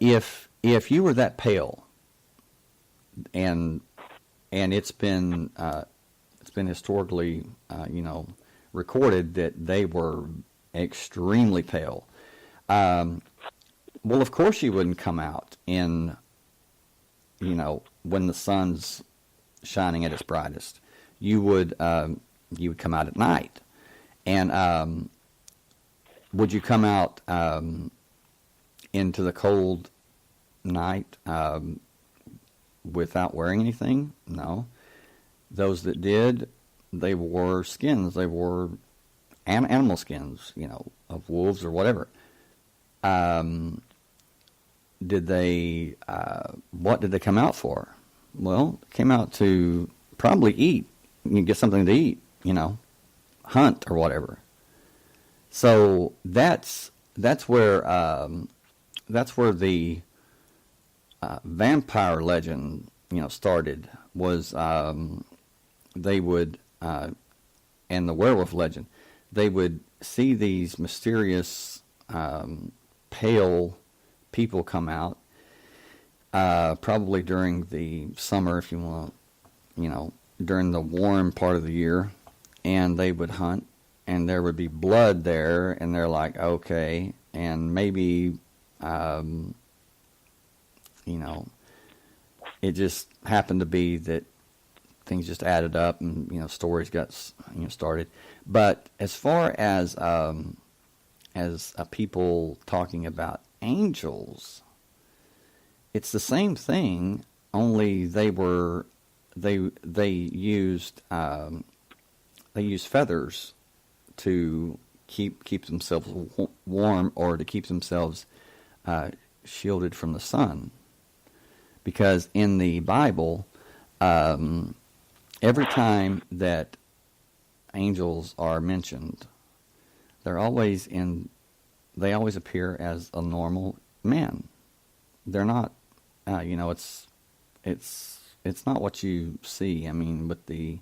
if you were that pale, and it's been historically recorded that they were extremely pale. Well, of course you wouldn't come out in when the sun's shining at its brightest. You would come out at night, and would you come out into the cold night without wearing anything? No. Those that did, they wore skins. They wore animal skins, of wolves or whatever. Did they? What did they come out for? Well, they came out to probably eat. You get something to eat, hunt or whatever. So that's where the vampire legend, started. Was they would and the werewolf legend, they would see these mysterious pale people come out, probably during the summer, if you want, during the warm part of the year, and they would hunt, and there would be blood there, and they're like, okay, and maybe, it just happened to be that things just added up, and stories got started. But as far as people talking about angels, it's the same thing. Only they used feathers to keep themselves warm, or to keep themselves shielded from the sun. Because in the Bible, every time that angels are mentioned, they always appear as a normal man. They're not, it's not what you see. I mean, with the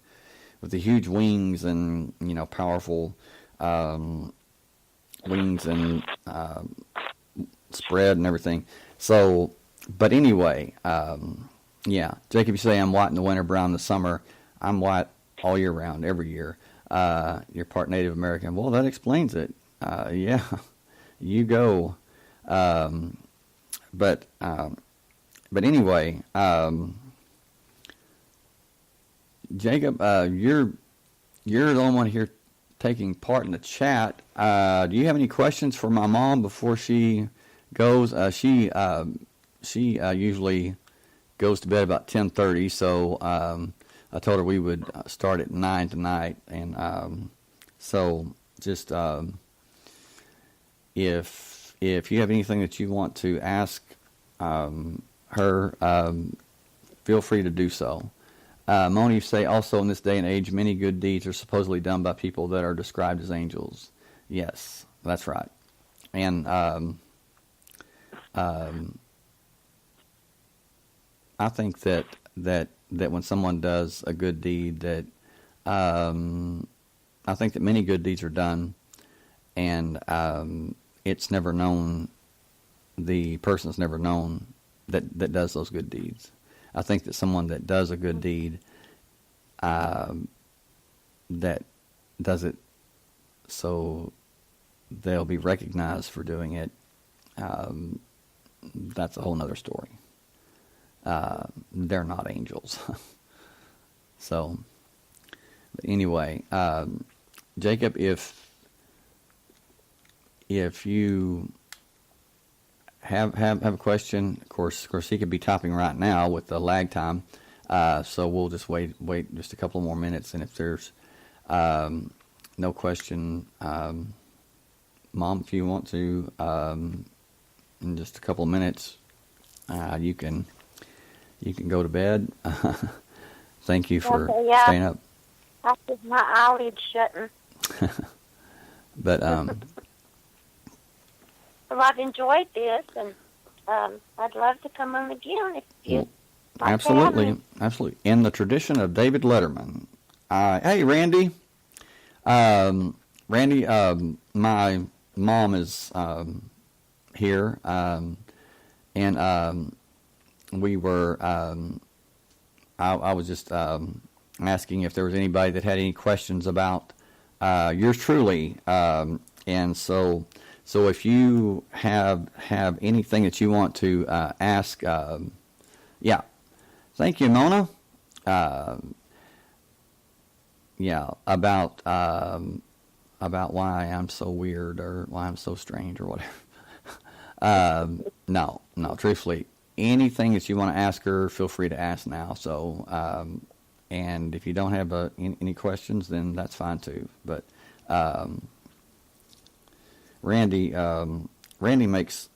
huge wings and powerful wings and spread and everything. So, but anyway, yeah. Jacob, you say I'm white in the winter, brown in the summer. I'm white all year round, every year. You're part Native American. Well, that explains it. Yeah, you go. But anyway, Jacob, you're the only one here taking part in the chat. Do you have any questions for my mom before she goes? She usually goes to bed about 10:30, so I told her we would start at 9 tonight, and so just if you have anything that you want to ask her, feel free to do so. Moni, you say also in this day and age, many good deeds are supposedly done by people that are described as angels. Yes, that's right. And I think that when someone does a good deed, that that many good deeds are done, and it's never known. The person's never known that does those good deeds. I think that someone that does a good deed, that does it so they'll be recognized for doing it, that's a whole nother story. They're not angels. So, but anyway, Jacob, if you have a question, of course he could be typing right now with the lag time. So we'll just wait just a couple more minutes, and if there's no question, Mom, if you want to, in just a couple of minutes, you can go to bed. Thank you for staying up. I have my eyelids shutting. But well, I've enjoyed this, and I'd love to come on again if you. Absolutely. In the tradition of David Letterman. Hey, Randy. Randy, my mom is here, and we were. I was just asking if there was anybody that had any questions about yours truly, and so if you have anything that you want to ask, yeah. Thank you, Mona. Yeah, about why I'm so weird or why I'm so strange or whatever. No, truthfully, anything that you want to ask her, feel free to ask now. So, and if you don't have any questions, then that's fine too. But Randy makes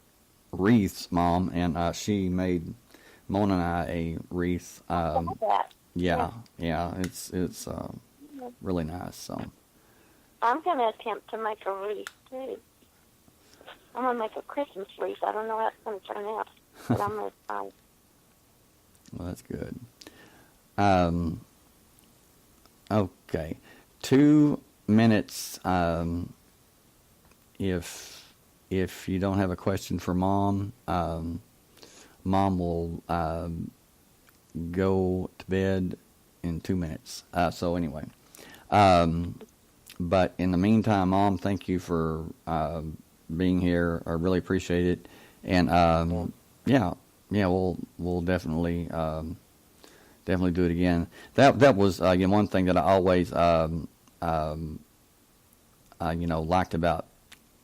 wreaths, Mom, and she made Mona and I a wreath. Yeah, it's really nice. So I'm going to attempt to make a wreath too. I'm going to make a Christmas wreath. I don't know how it's going to turn out, but I'm going to try. Well, that's good. Okay, 2 minutes. If you don't have a question for Mom, Mom will go to bed in 2 minutes. So anyway, but in the meantime, Mom, thank you for being here. I really appreciate it. And yeah, we'll definitely do it again. That was again one thing that I always liked about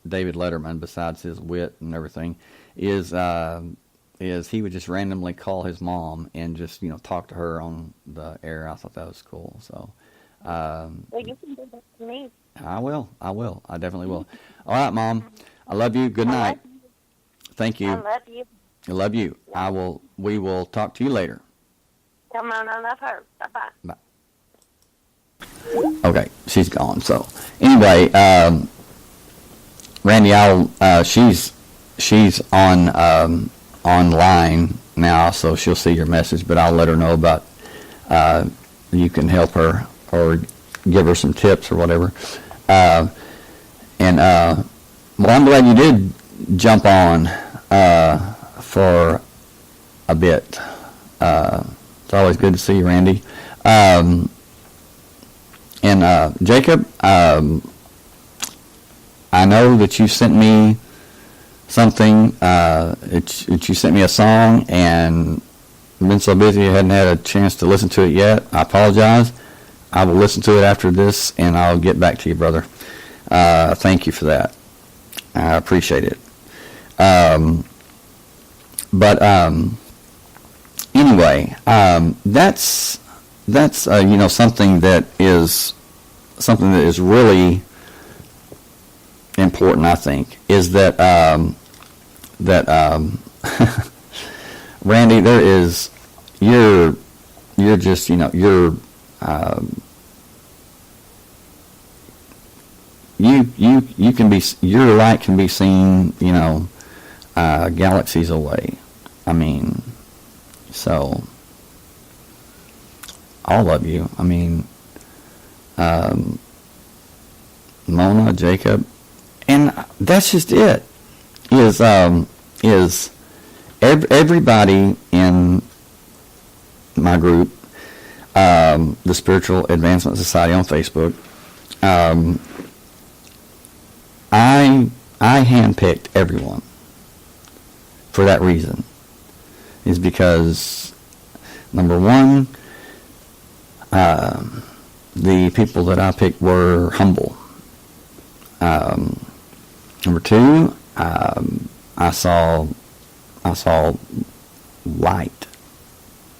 David Letterman, besides his wit and everything, is he would just randomly call his mom and just talk to her on the air. I thought that was cool. So well, you can do that to me. I will. I definitely will. All right, Mom. I love you. Good night. Thank you. I love you. I love you. We will talk to you later. Come on, I love her. Bye-bye. Bye. Okay, she's gone. So anyway, Randy, she's on online now, so she'll see your message. But I'll let her know about you can help her or give her some tips or whatever. Well, I'm glad you did jump on for a bit. It's always good to see you, Randy. Jacob, I know that you sent me something. You sent me a song, and I've been so busy I hadn't had a chance to listen to it yet. I apologize. I will listen to it after this, and I'll get back to you, brother. Thank you for that. I appreciate it. Anyway, that's something that is really important. I think is that Randy, there is you're just you can be, your light can be seen galaxies away. I mean, so all of you. I mean, Mona, Jacob, and that's just it. Is everybody in my group, the Spiritual Advancement Society on Facebook, I handpicked everyone for that reason. Is because, number one, the people that I picked were humble. Number two, I saw light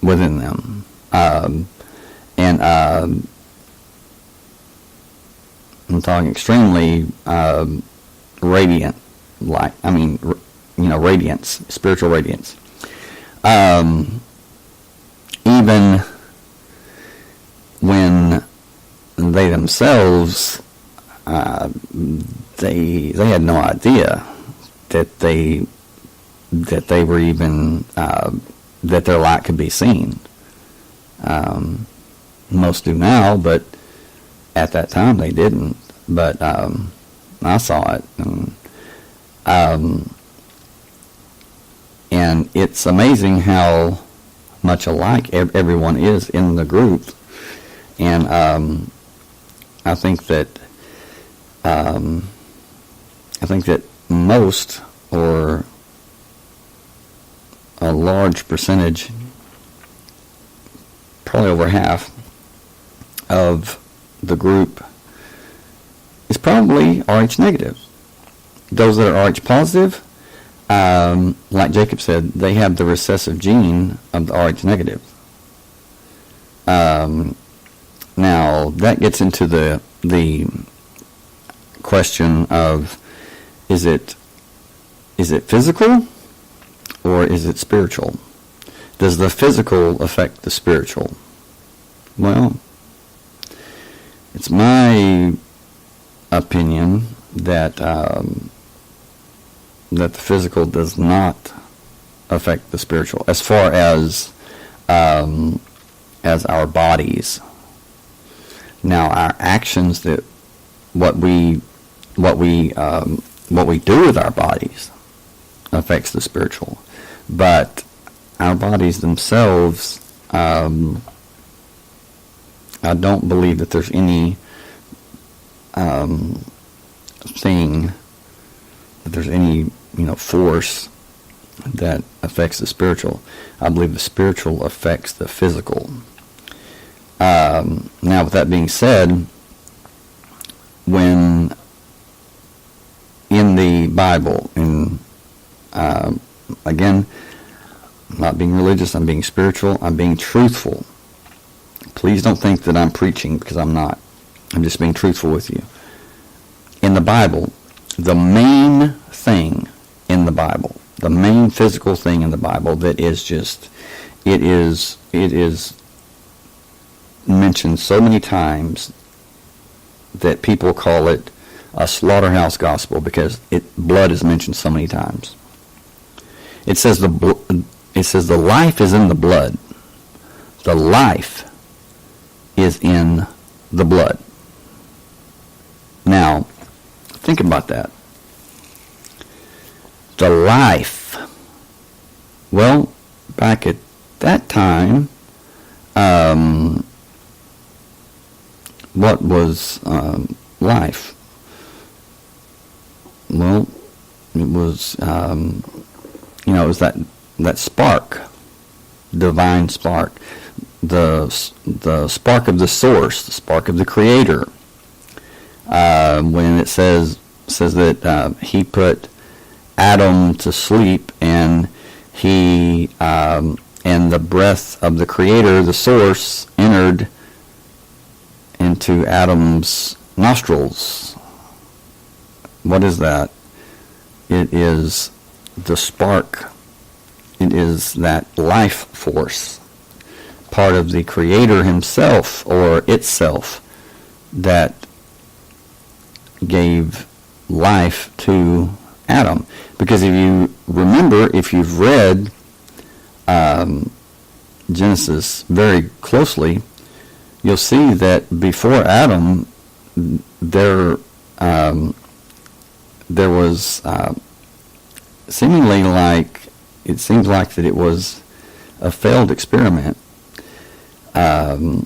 within them, and I'm talking extremely radiant light. I mean, radiance, spiritual radiance. Even when they themselves, they had no idea that they were even that their light could be seen. Most do now, but at that time they didn't. But I saw it, and it's amazing how much alike everyone is in the group. And I think that most, or a large percentage, probably over half of the group is probably RH negative. Those that are RH positive, like Jacob said, they have the recessive gene of the RH negative. Now that gets into the question of is it physical or is it spiritual? Does the physical affect the spiritual? Well, it's my opinion that that the physical does not affect the spiritual, as far as our bodies. Now, our actions, that what we do with our bodies affects the spiritual, but our bodies themselves, I don't believe that there's any force that affects the spiritual. I believe the spiritual affects the physical. Now, with that being said, when in the Bible, again, I'm not being religious, I'm being spiritual, I'm being truthful. Please don't think that I'm preaching, because I'm not. I'm just being truthful with you. In the Bible, the main thing in the Bible, the main physical thing in the Bible that is just, it is mentioned so many times that people call it a slaughterhouse gospel, because blood is mentioned so many times. It says the life is in the blood. The life is in the blood. Now, think about that. The life. Well, back at that time, what was life? Well, it was, it was that spark, divine spark, the spark of the source, the spark of the Creator. When it says that he put Adam to sleep, and and the breath of the Creator, the source, entered into Adam's nostrils. What is that? It is the spark. It is that life force, part of the Creator himself, or itself, that gave life to Adam. Because if you remember, if you've read Genesis very closely, you'll see that before Adam, there there was seemingly like, it seems like that it was a failed experiment. Man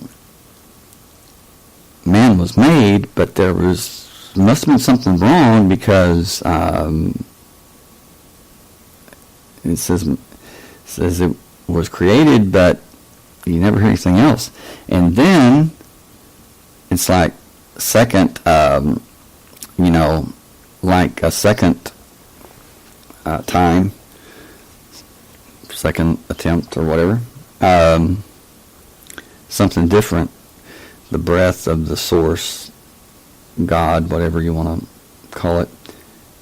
was made, but there must have been something wrong, because it says it was created, but you never hear anything else. And then it's like second, like a second time, second attempt or whatever, something different. The breath of the source, God, whatever you want to call it,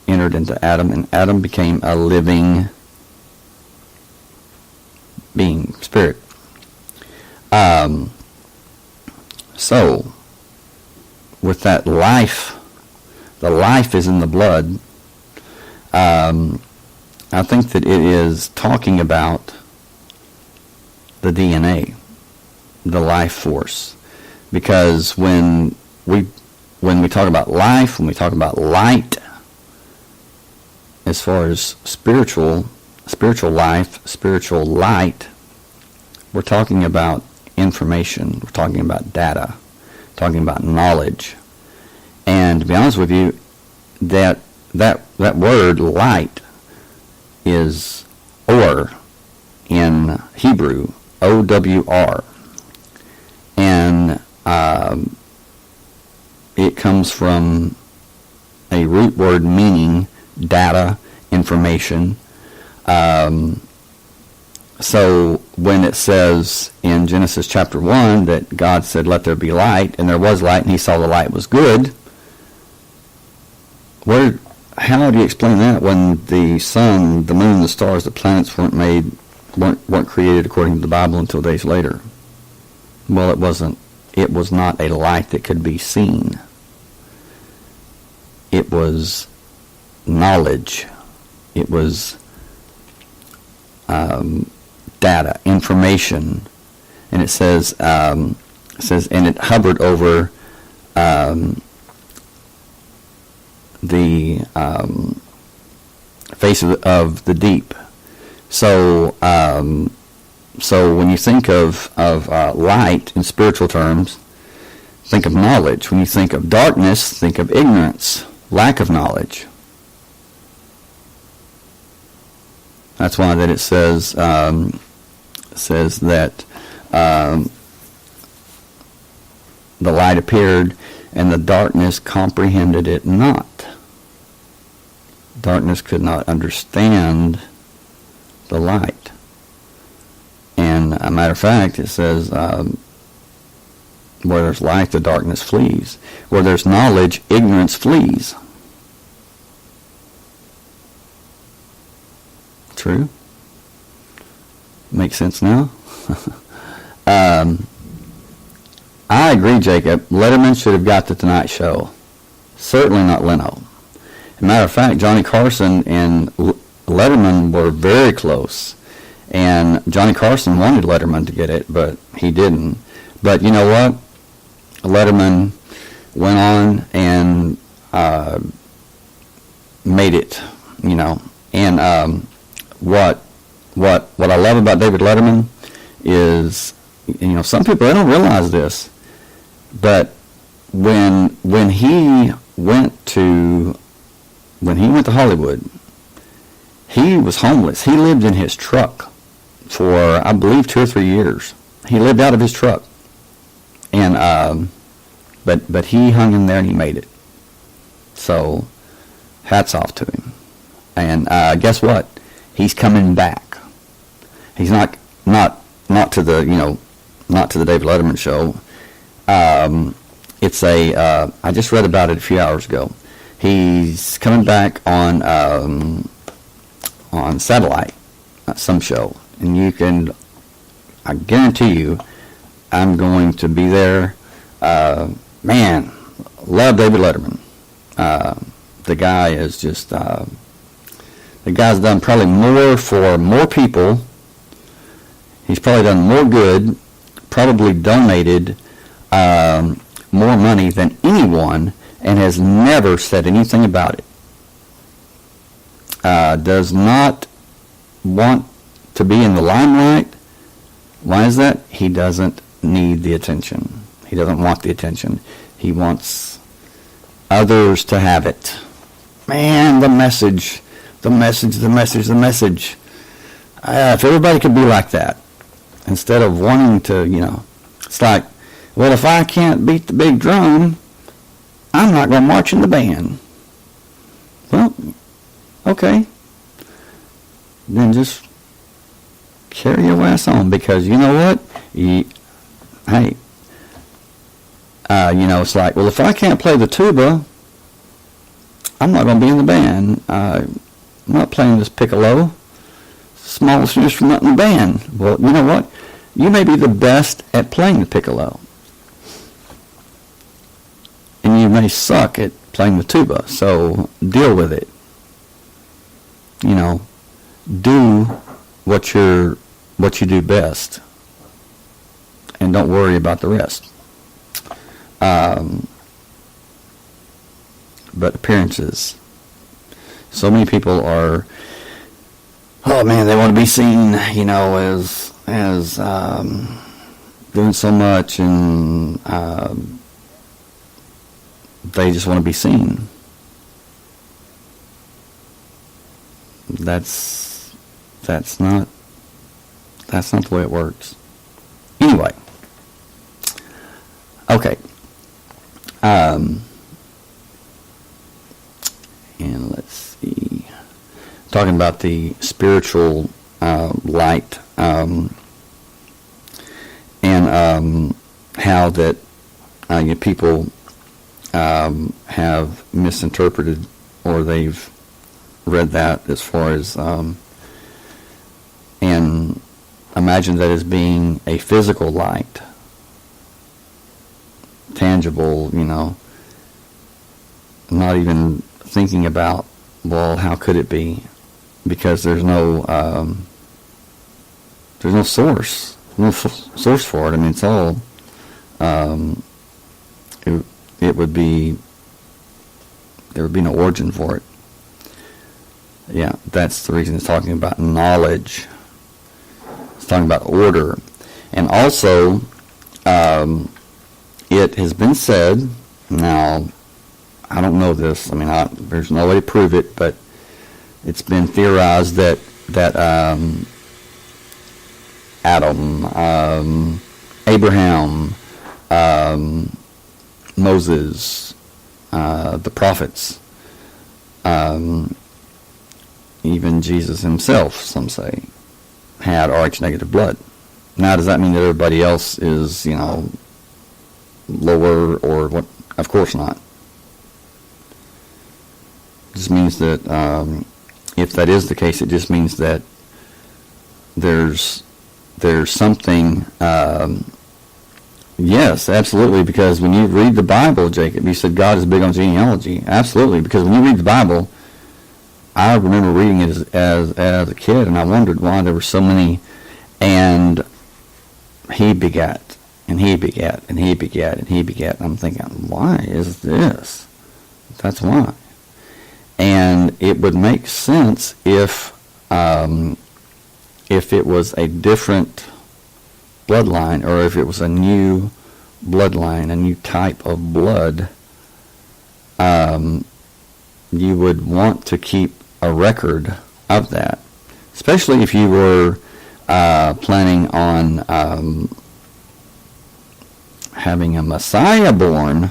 entered into Adam, and Adam became a living being, spirit. So, with that life, the life is in the blood. I think that it is talking about the DNA, the life force, because when we talk about life, when we talk about light, as far as spiritual life, spiritual light, we're talking about information, we're talking about data, talking about knowledge. And to be honest with you, that word light is or in Hebrew, O-W-R. And it comes from a root word meaning data, information. So when it says in Genesis chapter 1 that God said, "Let there be light," and there was light, and he saw the light was good, how do you explain that when the sun, the moon, the stars, the planets weren't created according to the Bible until days later? Well, it was not a light that could be seen. It was knowledge. It was data, information. And it says, and it hovered over the face of the deep. So when you think of light in spiritual terms, think of knowledge. When you think of darkness, think of ignorance, lack of knowledge. That's why that it says that the light appeared, and the darkness comprehended it not. Darkness could not understand the light. And a matter of fact, it says, where there's light, the darkness flees. Where there's knowledge, ignorance flees. True? Makes sense now? I agree, Jacob. Letterman should have got the Tonight Show. Certainly not Leno. As a matter of fact, Johnny Carson and Letterman were very close. And Johnny Carson wanted Letterman to get it, but he didn't. But you know what? Letterman went on and made it, And what I love about David Letterman is, some people, they don't realize this, but when he went to Hollywood, he was homeless. He lived in his truck for, I believe, 2 or 3 years. He lived out of his truck, and but he hung in there and he made it. So, hats off to him. And guess what? He's coming back. He's not to the not to the David Letterman show. It's I just read about it a few hours ago. He's coming back on satellite, some show, and I guarantee you, I'm going to be there. Man, love David Letterman. The guy is just, the guy's done probably more for more people. He's probably done more good, probably donated more money than anyone and has never said anything about it. Does not want to be in the limelight. Why is that? He doesn't need the attention. He doesn't want the attention. He wants others to have it. Man, the message. If everybody could be like that, instead of wanting to, it's like, well, if I can't beat the big drum, I'm not going to march in the band. Well, okay. Then just carry your ass on, because you know what? It's like, well, if I can't play the tuba, I'm not going to be in the band. I'm not playing this piccolo. Smallest instrument in the band. Well, you know what? You may be the best at playing the piccolo, and you may suck at playing the tuba. So deal with it. Do what you do best, and don't worry about the rest. But appearances. So many people are, oh man, they want to be seen, as doing so much, and they just want to be seen. That's not the way it works. Anyway, okay. And let's see. Talking about the spiritual light, and how that people have misinterpreted, or they've read that as far as and imagine that as being a physical light, tangible, not even thinking about, well, how could it be? Because there's no source for it. I mean, it's all it would be, there would be no origin for it. Yeah, that's the reason it's talking about knowledge. It's talking about order. And also, it has been said, now, I don't know this, there's no way to prove it, but it's been theorized that Adam, Abraham, Moses, the prophets, even Jesus himself, some say, had Rh negative blood. Now, does that mean that everybody else is, lower or what? Of course not. It just means that if that is the case, it just means that there's something. Yes, absolutely. Because when you read the Bible, Jacob, you said God is big on genealogy. Absolutely, because when you read the Bible, I remember reading it as a kid, and I wondered why there were so many. And he begat, and he begat, and he begat, and he begat. And I'm thinking, why is this? That's why. And it would make sense if it was a different bloodline, or if it was a new bloodline, a new type of blood. You would want to keep a record of that, especially if you were planning on having a Messiah born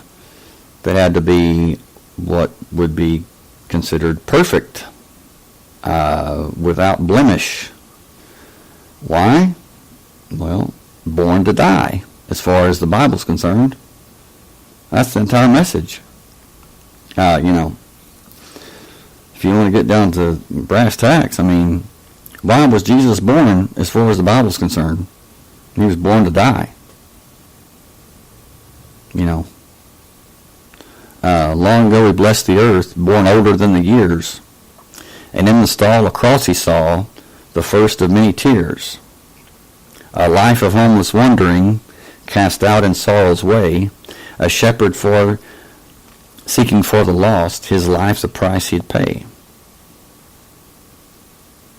that had to be what would be considered perfect, without blemish. Why? Well, born to die, as far as the Bible's concerned. That's the entire message. If you want to get down to brass tacks, why was Jesus born as far as the Bible's concerned? He was born to die. Long ago he blessed the earth, born older than the years. And in the stall a cross he saw, the first of many tears. A life of homeless wandering, cast out in sorrow's way, a shepherd for seeking for the lost, his life's the price he'd pay.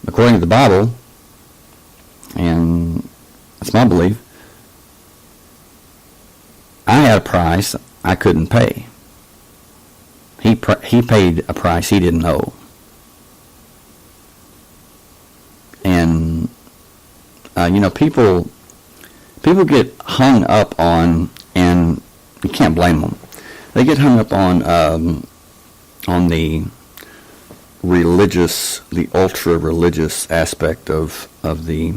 According to the Bible, and that's my belief, I had a price I couldn't pay. He paid a price he didn't owe. And people get hung up on, and you can't blame them. They get hung up on the religious, the ultra religious aspect of the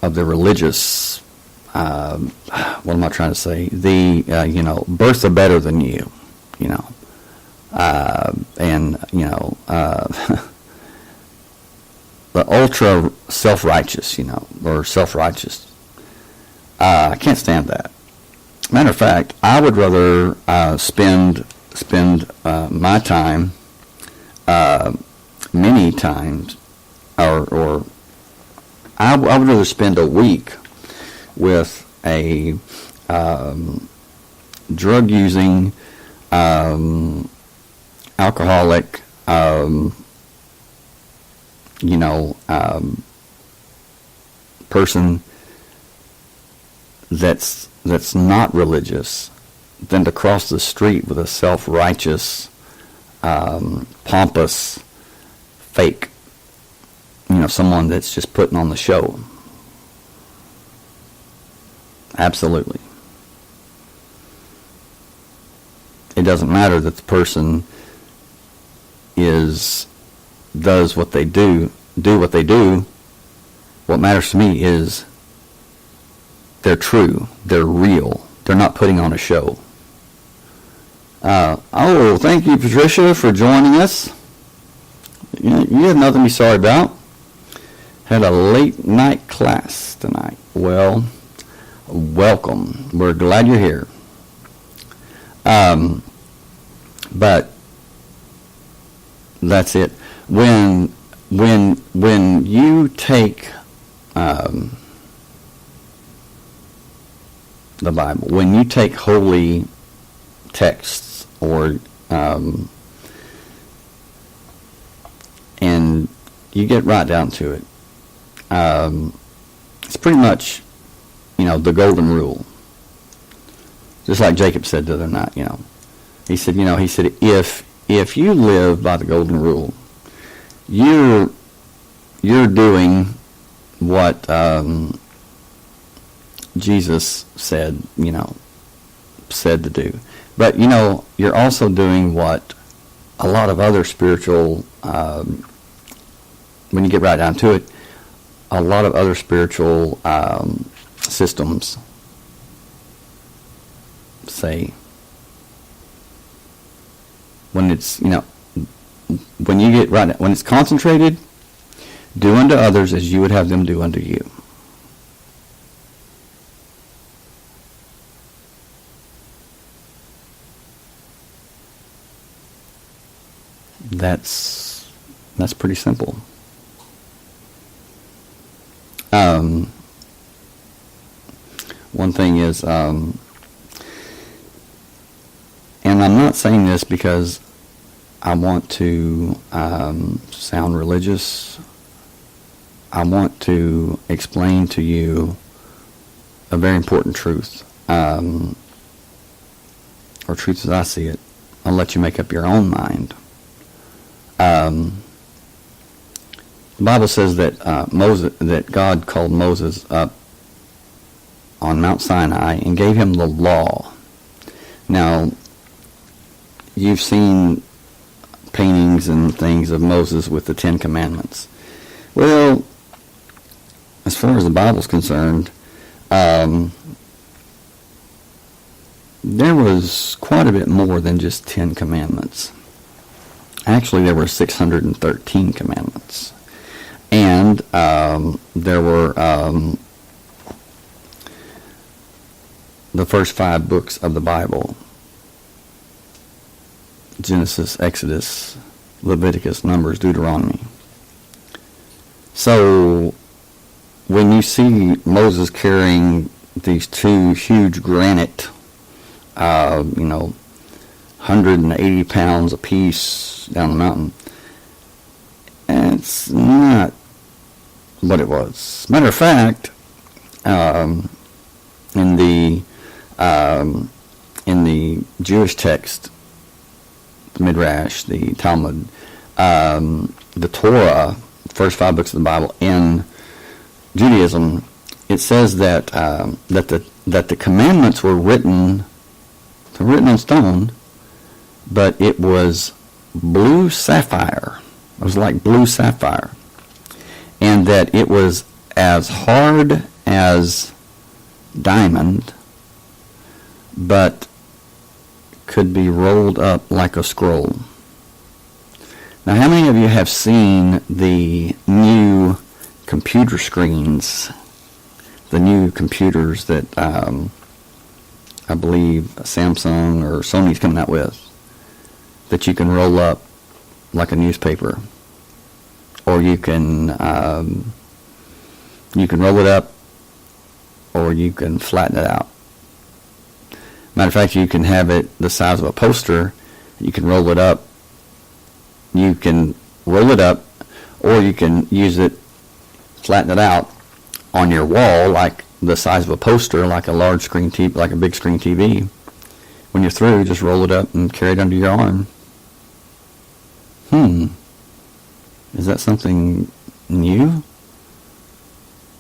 religious. What am I trying to say? The birth of better than you, and the ultra self-righteous, or self-righteous. I can't stand that. Matter of fact, I would rather spend my time many times, or I would rather spend a week with a drug-using, alcoholic, person that's not religious than to cross the street with a self-righteous, pompous, fake, someone that's just putting on the show. Absolutely. It doesn't matter that the person does what they do what they do. What matters to me is they're true, they're real, they're not putting on a show. Thank you, Patricia, for joining us. You have nothing to be sorry about. Had a late night class tonight. Well, welcome. We're glad you're here. But that's it. When you take the Bible, when you take holy texts, or and you get right down to it, it's pretty much the golden rule. Just like Jacob said the other night, he said if you live by the golden rule, you're doing what Jesus said to do. But you're also doing what a lot of other spiritual, when you get right down to it, a lot of other spiritual systems say. When it's when you get right, when it's concentrated, do unto others as you would have them do unto you. That's pretty simple. One thing is, and I'm not saying this because I want to sound religious. I want to explain to you a very important truth, or truth as I see it. I'll let you make up your own mind. The Bible says that that God called Moses up on Mount Sinai and gave him the law. Now, you've seen paintings and things of Moses with the Ten Commandments. Well, as far as the Bible's concerned, there was quite a bit more than just 10 commandments. Actually, there were 613 commandments. And there were the first 5 books of the Bible: Genesis, Exodus, Leviticus, Numbers, Deuteronomy. So when you see Moses carrying these two huge granite, 180 pounds apiece down the mountain. And it's not what it was. Matter of fact, in the Jewish text, the Midrash, the Talmud, the Torah, the first 5 books of the Bible in Judaism, it says that that the commandments were written on stone, but it was blue sapphire. It was like blue sapphire, and that it was as hard as diamond, but could be rolled up like a scroll. Now, how many of you have seen the new computer screens, the new computers that I believe Samsung or Sony's coming out with, that you can roll up like a newspaper, or you can roll it up, or you can flatten it out. Matter of fact, you can have it the size of a poster. You can roll it up. You can roll it up, or you can use it, flatten it out on your wall like the size of a poster, like a large screen TV, like a big screen TV. When you're through, just roll it up and carry it under your arm. Is that something new?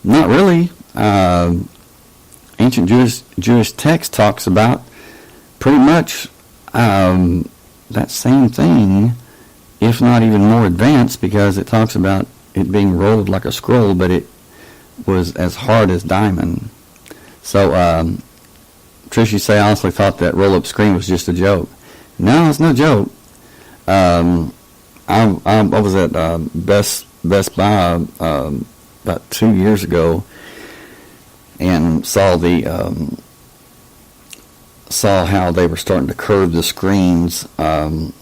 Not really. Ancient Jewish text talks about pretty much that same thing, if not even more advanced, because it talks about it being rolled like a scroll, but it was as hard as diamond. So, Trish, you say, I honestly thought that roll-up screen was just a joke. No, it's no joke. I was at Best Buy about 2 years ago, and saw how they were starting to curve the screens on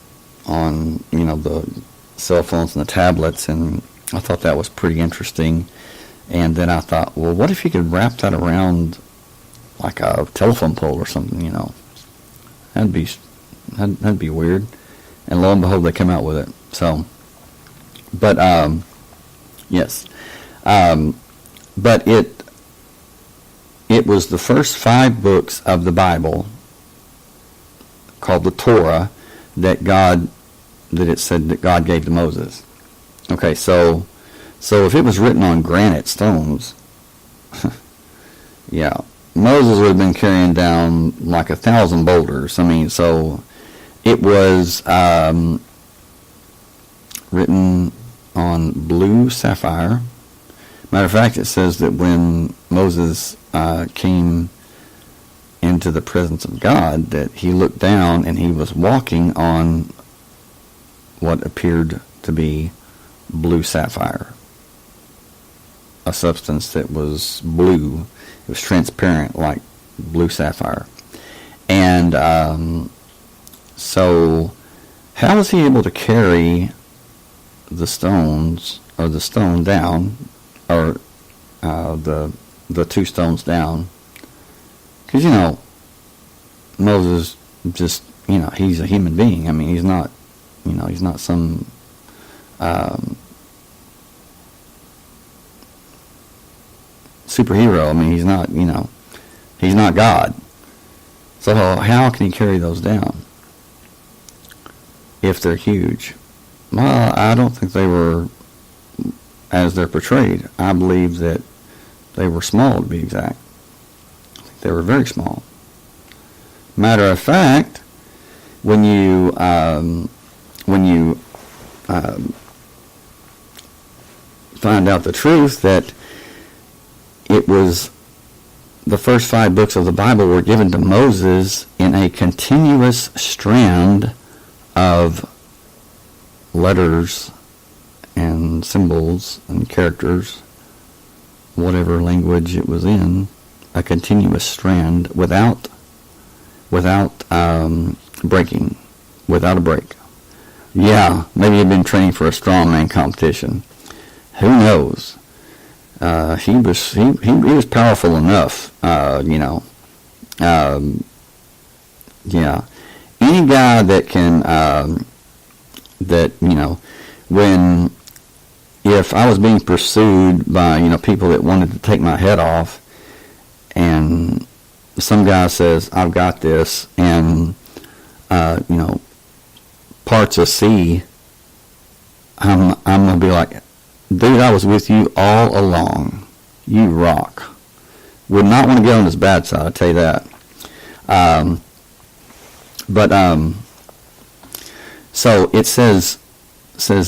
the cell phones and the tablets, and I thought that was pretty interesting. And then I thought, well, what if you could wrap that around like a telephone pole or something? That'd be weird. And lo and behold, they came out with it. So, but yes, but it was the first 5 books of the Bible, called the Torah, that it said that God gave to Moses. Okay, so if it was written on granite stones, yeah, Moses would have been carrying down like 1,000 boulders. I mean, so it was written on blue sapphire. Matter of fact, it says that when Moses came into the presence of God, that he looked down and he was walking on what appeared to be blue sapphire, a substance that was blue. It was transparent like blue sapphire. And so how was he able to carry the stones, or the stone down, or the 2 stones down? Because, Moses just, he's a human being. I mean, he's not some superhero. I mean, he's not God. So how can he carry those down if they're huge? Well, I don't think they were as they're portrayed. I believe that they were small, to be exact. I think they were very small. Matter of fact, when you find out the truth that it was the first 5 books of the Bible were given to Moses in a continuous strand of letters and symbols and characters, whatever language it was in, a continuous strand without breaking, without a break. Yeah, maybe you've been training for a strongman competition. Who knows? he was powerful enough, yeah. Any guy that can, when, if I was being pursued by, people that wanted to take my head off, and some guy says, I've got this, and, parts a sea, I'm going to be like, dude, I was with you all along. You rock. Would not want to get on his bad side, I'll tell you that. So it says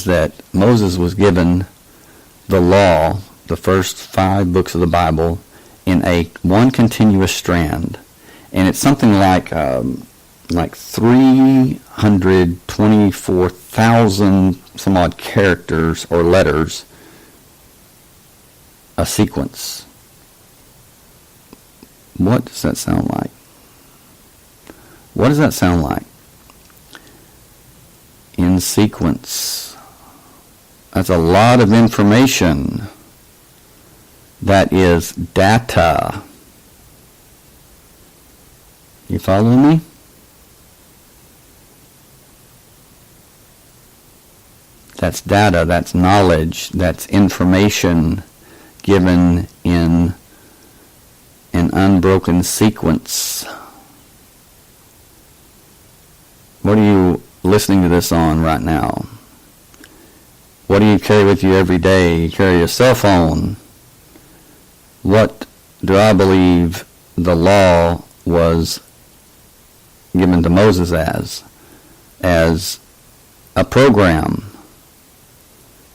that Moses was given the law, the first 5 books of the Bible, in one continuous strand, and it's something like 324,000 some odd characters or letters a sequence. What does that sound like? What does that sound like? In sequence. That's a lot of information. That is data. You follow me? That's data, that's knowledge, that's information given in an unbroken sequence. What are you listening to this on right now? What do you carry with you every day? You carry a cell phone. What do I believe the law was given to Moses as a program?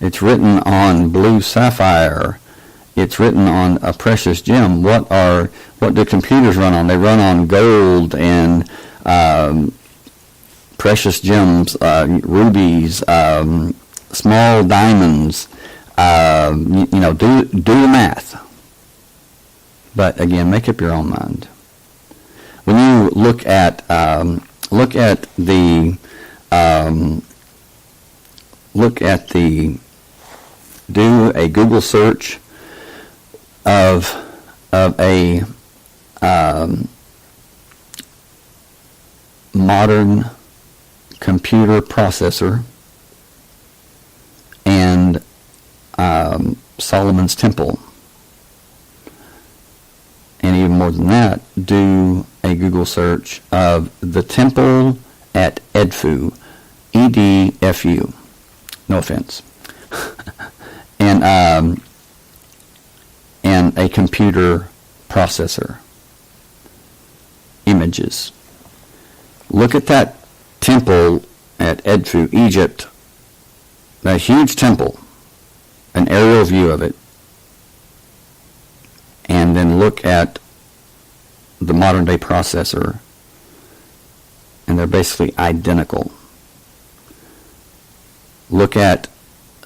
It's written on blue sapphire. It's written on a precious gem. What do computers run on? They run on gold and precious gems, rubies, small diamonds. Do the math. But again, make up your own mind. When you look at do a Google search of a modern computer processor and Solomon's Temple. And even more than that, do a Google search of the temple at Edfu, EDFU. No offense. and a computer processor. Images. Look at that temple at Edfu, Egypt. That huge temple. An aerial view of it. And then look at the modern day processor, and they're basically identical. Look at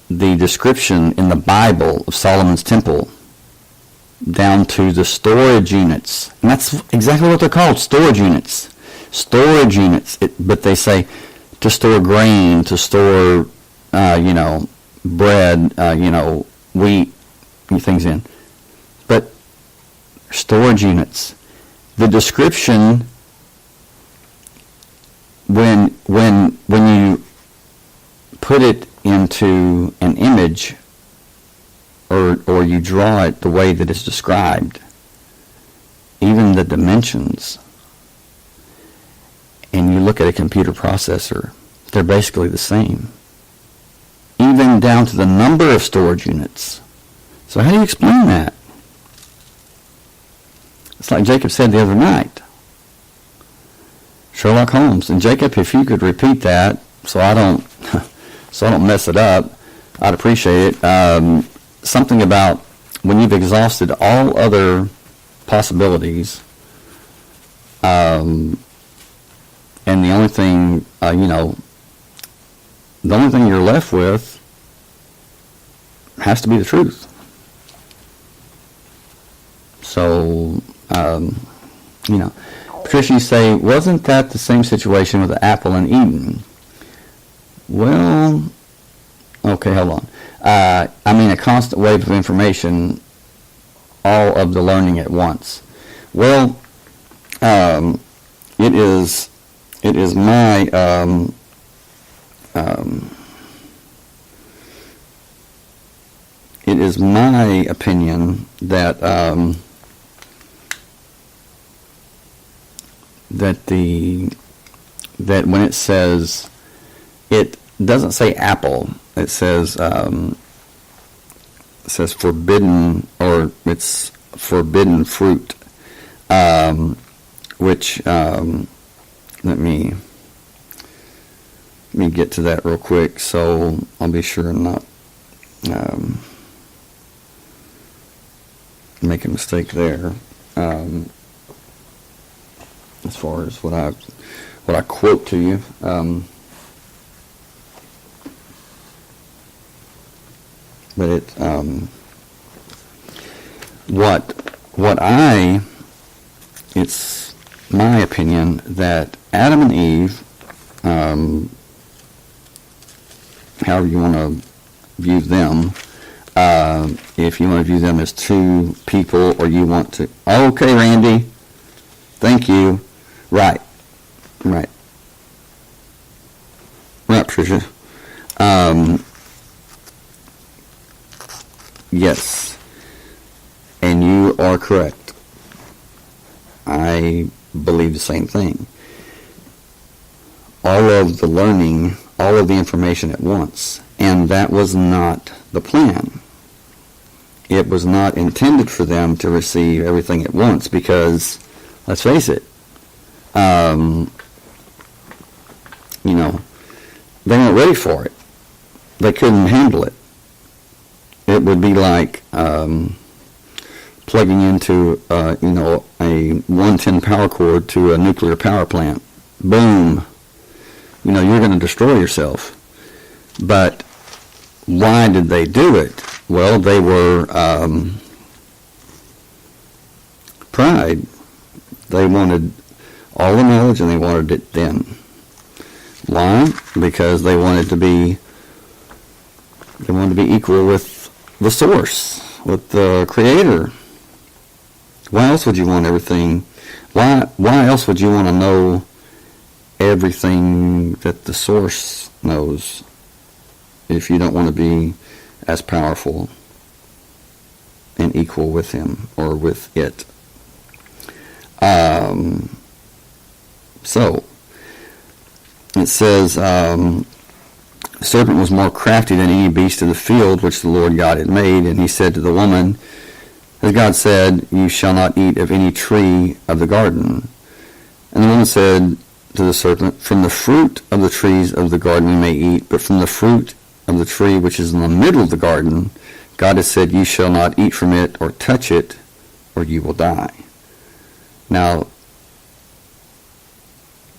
the description in the Bible of Solomon's Temple, down to the storage units. And that's exactly what they're called, storage units. Storage units, but they say to store grain, to store, bread, wheat, things in. But storage units. The description, when you put it into an image or you draw it the way that it's described, even the dimensions, and you look at a computer processor, they're basically the same. Even down to the number of storage units. So how do you explain that? It's like Jacob said the other night. Sherlock Holmes. And Jacob, if you could repeat that so I don't mess it up, I'd appreciate it. Something about when you've exhausted all other possibilities, and the only thing, the only thing you're left with has to be the truth. So, Patricia, you say, wasn't that the same situation with the apple in Eden? Well, okay, hold on. A constant wave of information all of the learning at once. Well, it is my it is my opinion that that when it says, it doesn't say apple. It says forbidden, or it's forbidden fruit, which let me get to that real quick, so I'll be sure and not make a mistake there. As far as what I quote to you, but it it's my opinion that Adam and Eve, however you want to view them, if you want to view them as two people, or you want to, okay, Randy, thank you, right, Patricia, yes, and you are correct. I believe the same thing. All of the learning, all of the information at once, and that was not the plan. It was not intended for them to receive everything at once, because, let's face it, they weren't ready for it. They couldn't handle it. It would be like plugging into, a 110 power cord to a nuclear power plant. Boom. You're going to destroy yourself. But why did they do it? Well, they were pride. They wanted all the knowledge, and they wanted it then. Why? Because they wanted to be equal with the source, with the creator. Why else would you want everything? Why else would you want to know everything that the source knows, if you don't want to be as powerful and equal with him or with it? So it says, the serpent was more crafty than any beast of the field which the Lord God had made, and he said to the woman, as God said, you shall not eat of any tree of the garden. And the woman said to the serpent, from the fruit of the trees of the garden we may eat, but from the fruit of the tree which is in the middle of the garden, God has said, you shall not eat from it or touch it, or you will die. Now,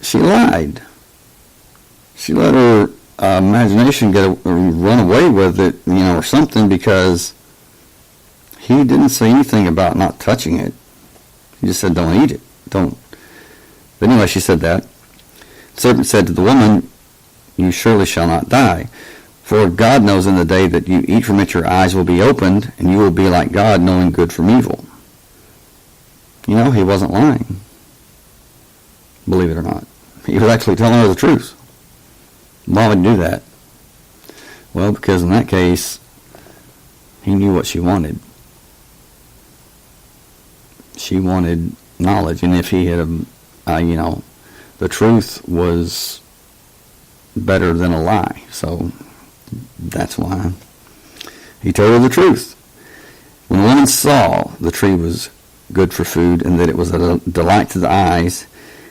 she lied. She let her imagination run away with it, or something, because he didn't say anything about not touching it. He just said, don't eat it. Don't. But anyway, she said that. The serpent said to the woman, you surely shall not die. For God knows in the day that you eat from it, your eyes will be opened, and you will be like God, knowing good from evil. He wasn't lying. Believe it or not. He was actually telling her the truth. Why would he do that? Well, because in that case, he knew what she wanted. She wanted knowledge, and if he had, the truth was better than a lie. So that's why he told her the truth. When the woman saw the tree was good for food, and that it was a delight to the eyes,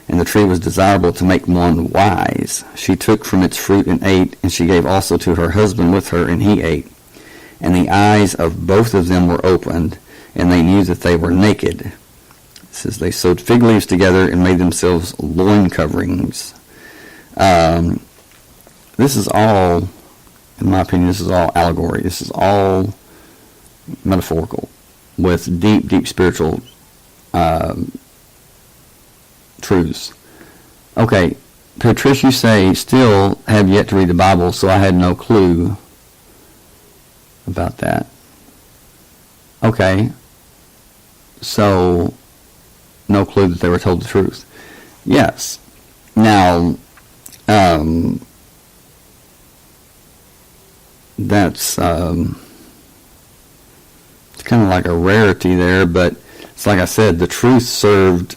and the tree was desirable to make one wise, she took from its fruit and ate, and she gave also to her husband with her, and he ate. And the eyes of both of them were opened, and they knew that they were naked. It says they sewed fig leaves together and made themselves loin coverings. This is all, in my opinion, this is all allegory. This is all metaphorical, with deep, deep spiritual truths. Okay, Patricia, you say still have yet to read the Bible, so I had no clue about that. Okay, So, no clue that they were told the truth. Yes. Now, that's it's kind of like a rarity there, but it's like I said, the truth served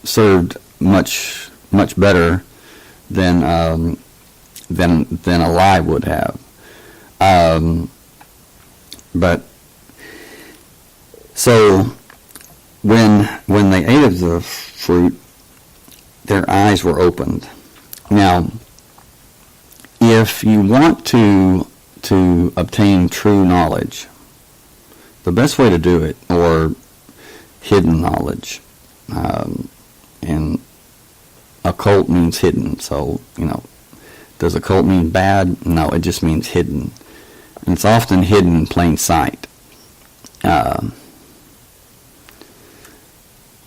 served much better than a lie would have. But so when they ate of the fruit, their eyes were opened. Now, if you want to obtain true knowledge, the best way to do it, or hidden knowledge, and occult means hidden, so, does occult mean bad? No, it just means hidden. And it's often hidden in plain sight.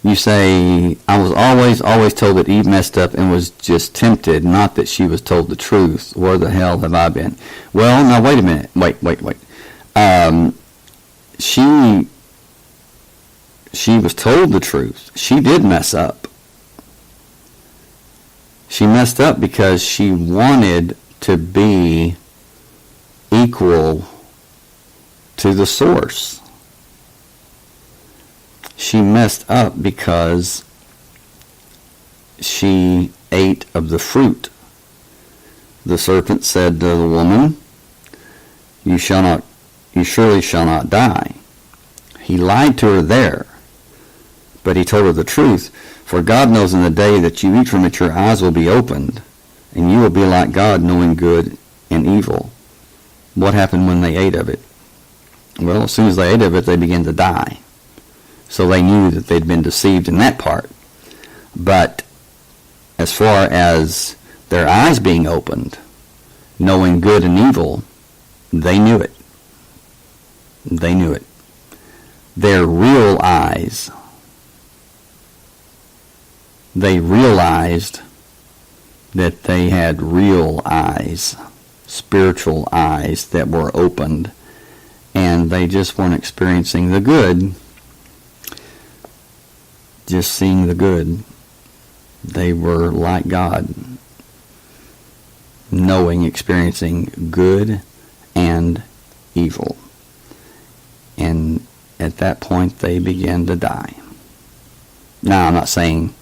You say, I was always told that Eve messed up and was just tempted, not that she was told the truth. Where the hell have I been? Well, now, wait a minute. Wait. She was told the truth. She did mess up. She messed up because she wanted to be equal to the source. She messed up because she ate of the fruit. The serpent said to the woman, you surely shall not die. He lied to her there, but he told her the truth. For God knows in the day that you eat from it, your eyes will be opened, and you will be like God, knowing good and evil. What happened when they ate of it? Well, as soon as they ate of it, they began to die. So they knew that they'd been deceived in that part. But as far as their eyes being opened, knowing good and evil, they knew it. They knew it. Their real eyes, they realized that they had real eyes, spiritual eyes that were opened, and they just weren't experiencing the good, just seeing the good. They were like God, knowing, experiencing good and evil. And at that point, they began to die. Now, I'm not saying,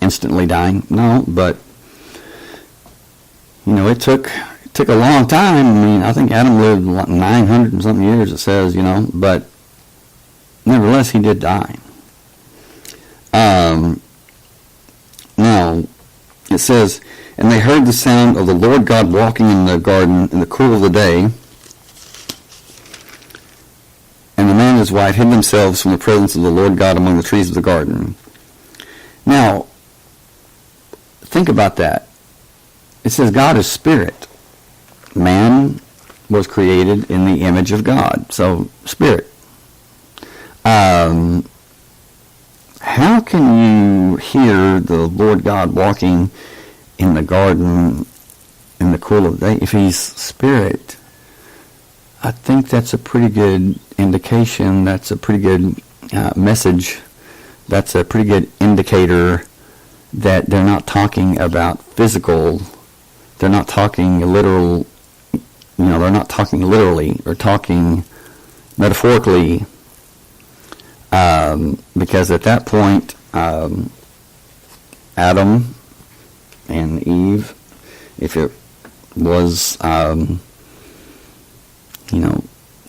instantly dying. No, but, it took a long time. I mean, I think Adam lived like 900 and something years, it says, but nevertheless, he did die. Now, it says, and they heard the sound of the Lord God walking in the garden in the cool of the day, and the man and his wife hid themselves from the presence of the Lord God among the trees of the garden. Now, think about that. It says God is spirit. Man was created in the image of God, so spirit. How can you hear the Lord God walking in the garden in the cool of the day if he's spirit? I think that's a pretty good indication. That's a pretty good message. That's a pretty good indicator that they're not talking about physical. They're not talking literal. They're not talking literally. They're talking metaphorically. Because at that point, Adam and Eve, if it was,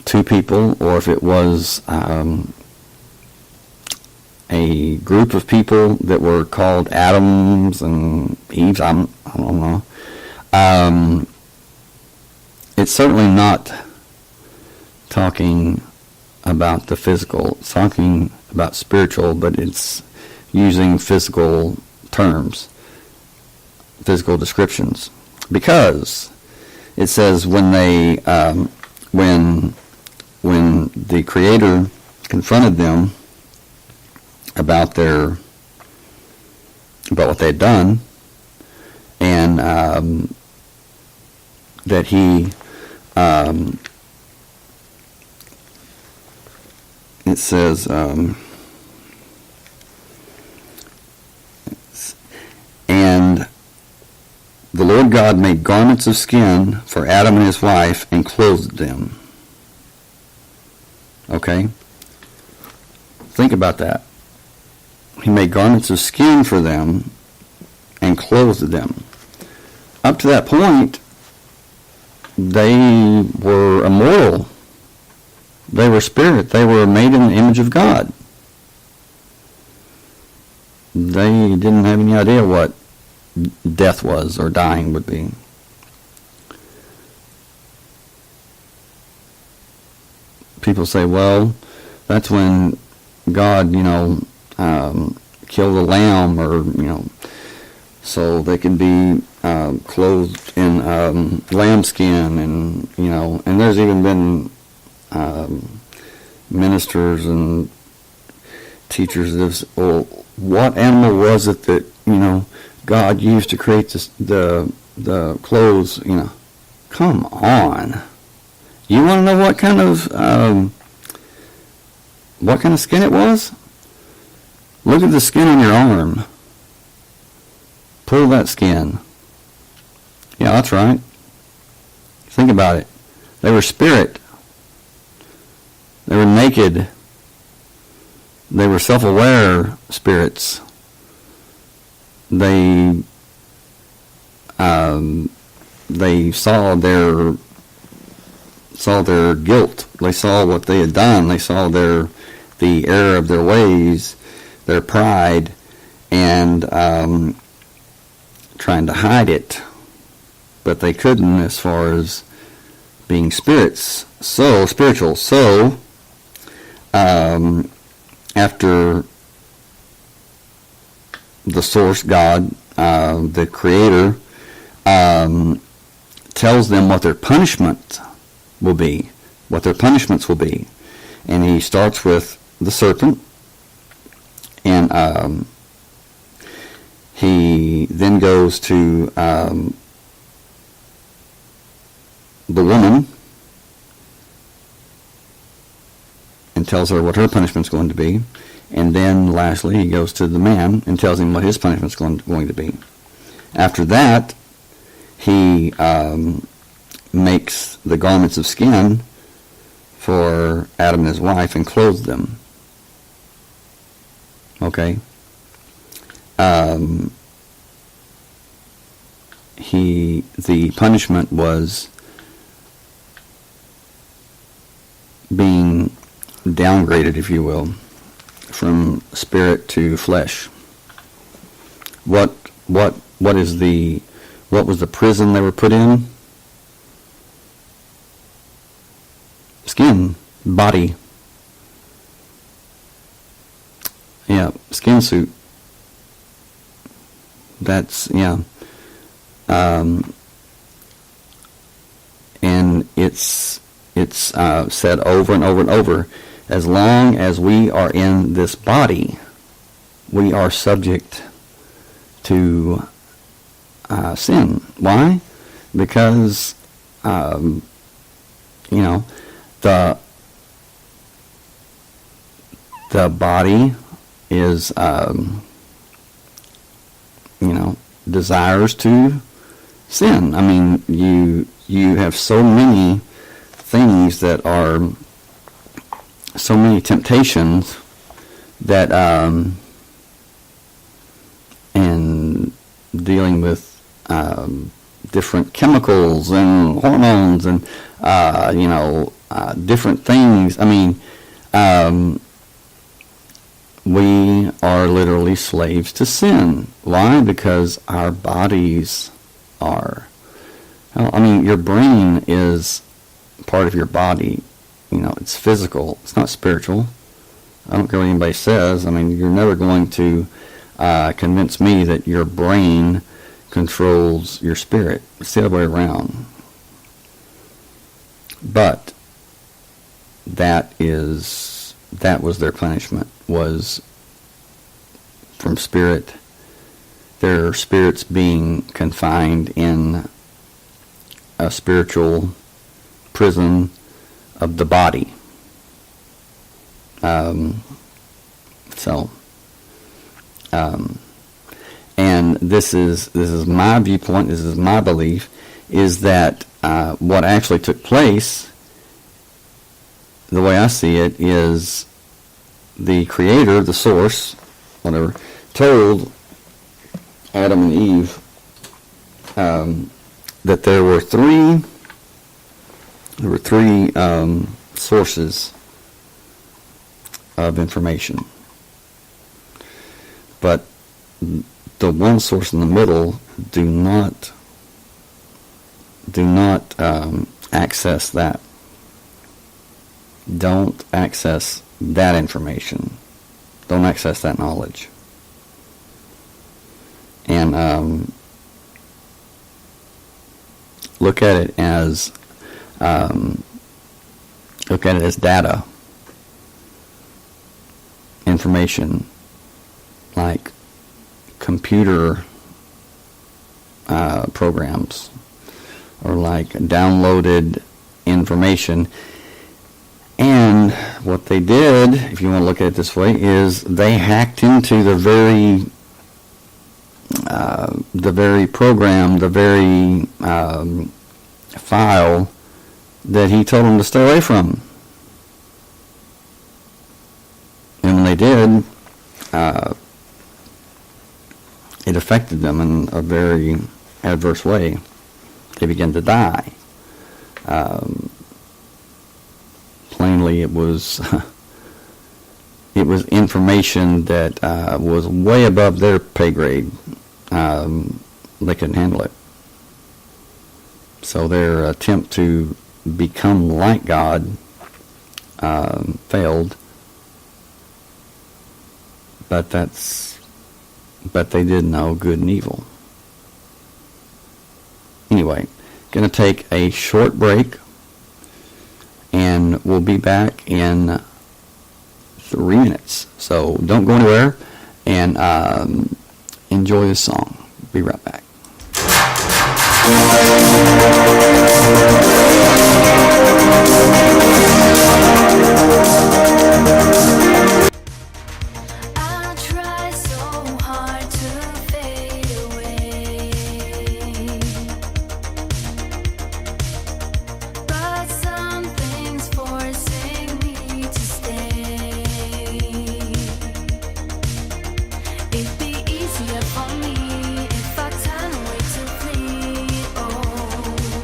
two people, or if it was a group of people that were called Adams and Eves, I don't know. It's certainly not talking about the physical. It's talking about spiritual, but it's using physical terms, physical descriptions, because it says when they when the Creator confronted them about what they had done, and that he it says, and the Lord God made garments of skin for Adam and his wife and clothed them. Okay? Think about that. He made garments of skin for them and clothed them. Up to that point, they were immortal. They were spirit. They were made in the image of God. They didn't have any idea what death was or dying would be. People say, well, that's when God, killed a lamb, or, so they can be clothed in lambskin, and there's even been ministers and teachers that have, well, what animal was it that, God used to create the clothes, Come on. You want to know what kind of skin it was? Look at the skin on your arm. Pull that skin. Yeah, that's right. Think about it. They were spirit. They were naked. They were self-aware spirits. They saw their guilt. They saw what they had done. They saw the error of their ways, their pride, and trying to hide it. But they couldn't, as far as being spirits. So spiritual. So after the source, God, the Creator, tells them what their punishment will be, what their punishments will be. And he starts with the serpent, and he then goes to the woman and tells her what her punishment's going to be. And then lastly he goes to the man and tells him what his punishment's going to be. After that, he makes the garments of skin for Adam and his wife and clothes them. Okay? The punishment was being downgraded, if you will, from spirit to flesh. What was the prison they were put in? Skin, body. Yeah, skin suit. That's, yeah. And it's said over and over and over, as long as we are in this body, we are subject to sin. Why? Because, the body is, desires to sin. I mean, you have so many things that are, so many temptations that, and dealing with different chemicals and hormones and different things. I mean, we are literally slaves to sin. Why? Because our bodies are. Well, I mean, your brain is part of your body. It's physical. It's not spiritual. I don't care what anybody says. I mean, you're never going to convince me that your brain controls your spirit. It's the other way around. But that was their punishment, was from spirit, their spirits being confined in a spiritual prison of the body. So, and this is my viewpoint. This is my belief. Is that what actually took place? The way I see it is the Creator, the Source, whatever, told Adam and Eve that there were three sources of information, but the one source in the middle do not access that. Don't access that information. Don't access that knowledge. And look at it as data, information, like computer programs, or like downloaded information. And what they did, if you want to look at it this way, is they hacked into the very program, the very file that he told them to stay away from. And when they did, it affected them in a very adverse way. They began to die. Plainly, it was information that was way above their pay grade. They couldn't handle it. So their attempt to become like God failed. But they did know good and evil. Anyway, going to take a short break, and we'll be back in 3 minutes. So don't go anywhere, and enjoy this song. Be right back. It'd be easier for me if I turn away to flee. Oh.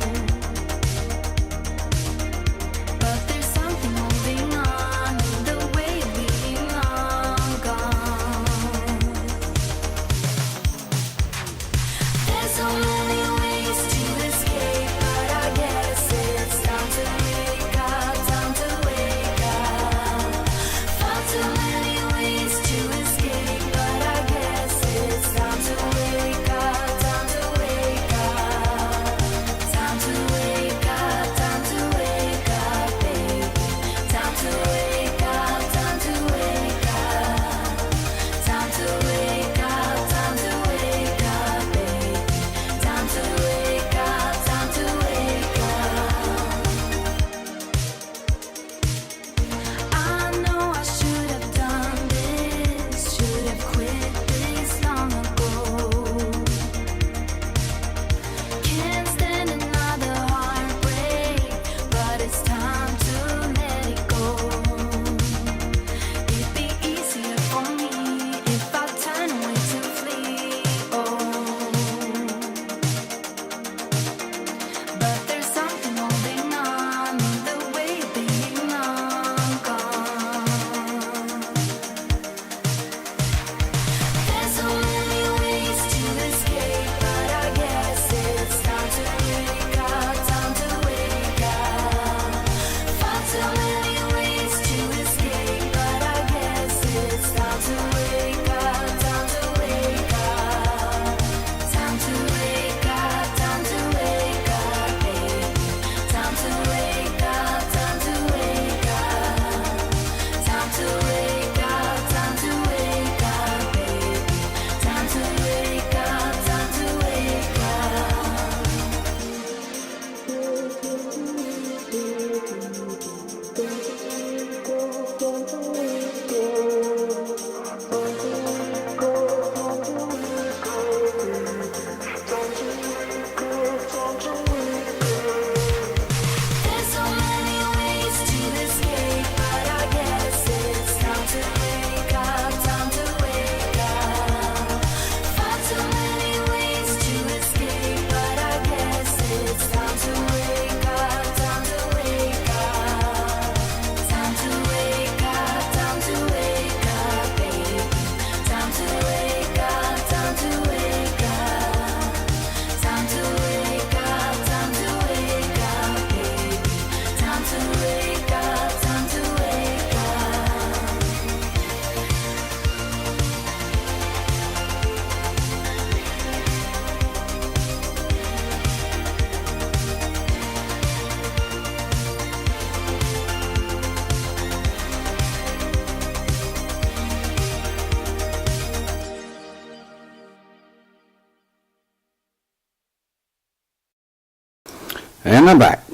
And I'm back.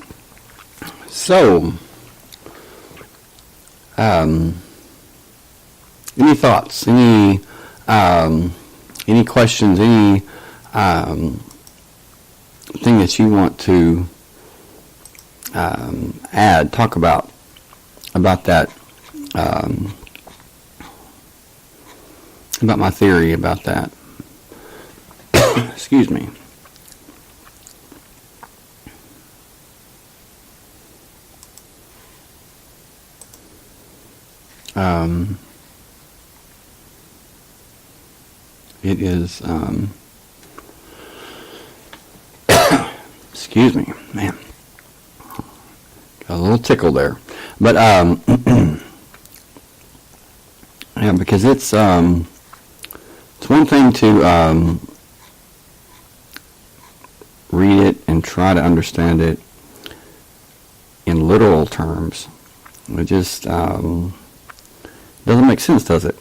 So, any thoughts? Any questions? Any thing that you want to add? Talk about that. About my theory about that. Excuse me. It is, excuse me, man, got a little tickle there, but, yeah, because it's one thing to, read it and try to understand it in literal terms. It just, doesn't make sense, does it?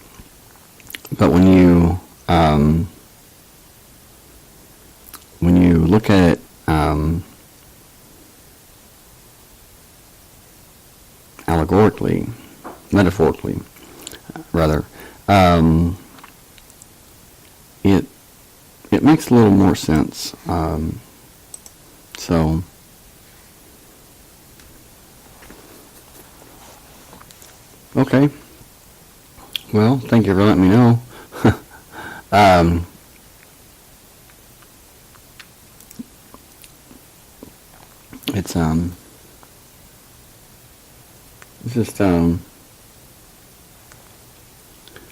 But when you look at it allegorically, metaphorically, rather, it makes a little more sense. So. Okay. Well, thank you for letting me know.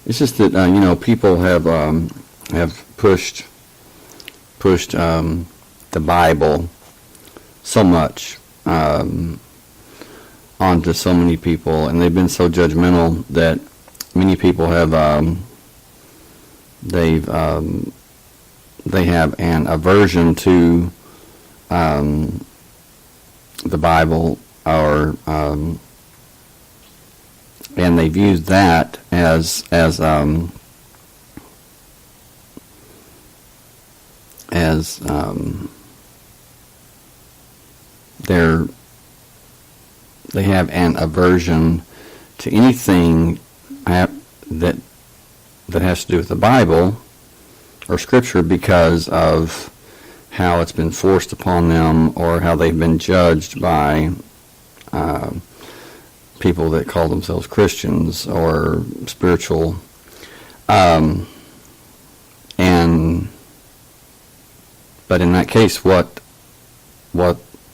It's just that people have pushed the Bible so much onto so many people, and they've been so judgmental that many people have they have an aversion to the Bible, or and they've used that as they have an aversion to anything that has to do with the Bible or Scripture because of how it's been forced upon them, or how they've been judged by people that call themselves Christians or spiritual, but in that case, what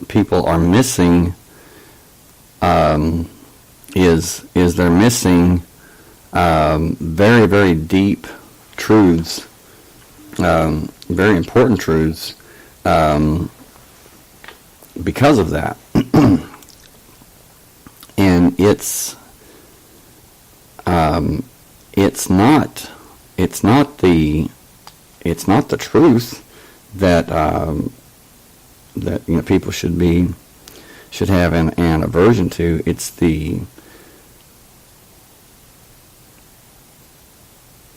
people are missing is they're missing very, very deep truths, very important truths, because of that. And it's not the truth that people should have an aversion to. It's the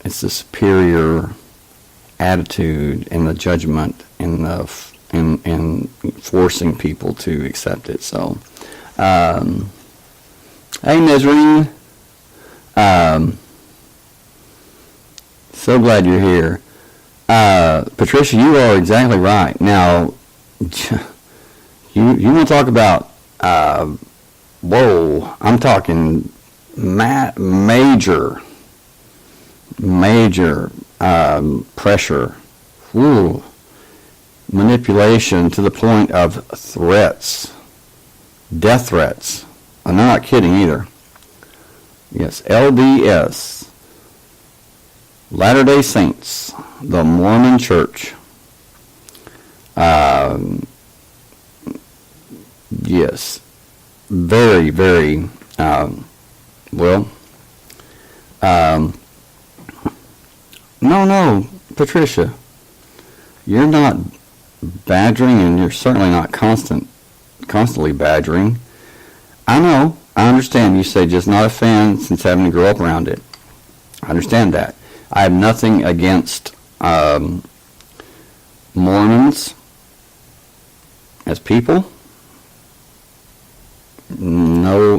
superior attitude and the judgment and and forcing people to accept it. So, hey, Nazreen, so glad you're here. Patricia, you are exactly right. Now, you want to talk about, whoa, I'm talking major pressure, woo, manipulation to the point of threats, death threats. I'm not kidding either. Yes, LDS, Latter-day Saints, the Mormon Church. Yes, very, very, no, Patricia, you're not badgering, and you're certainly not constantly badgering. I know, I understand you say just not a fan since having to grow up around it. I understand that. I have nothing against Mormons as people.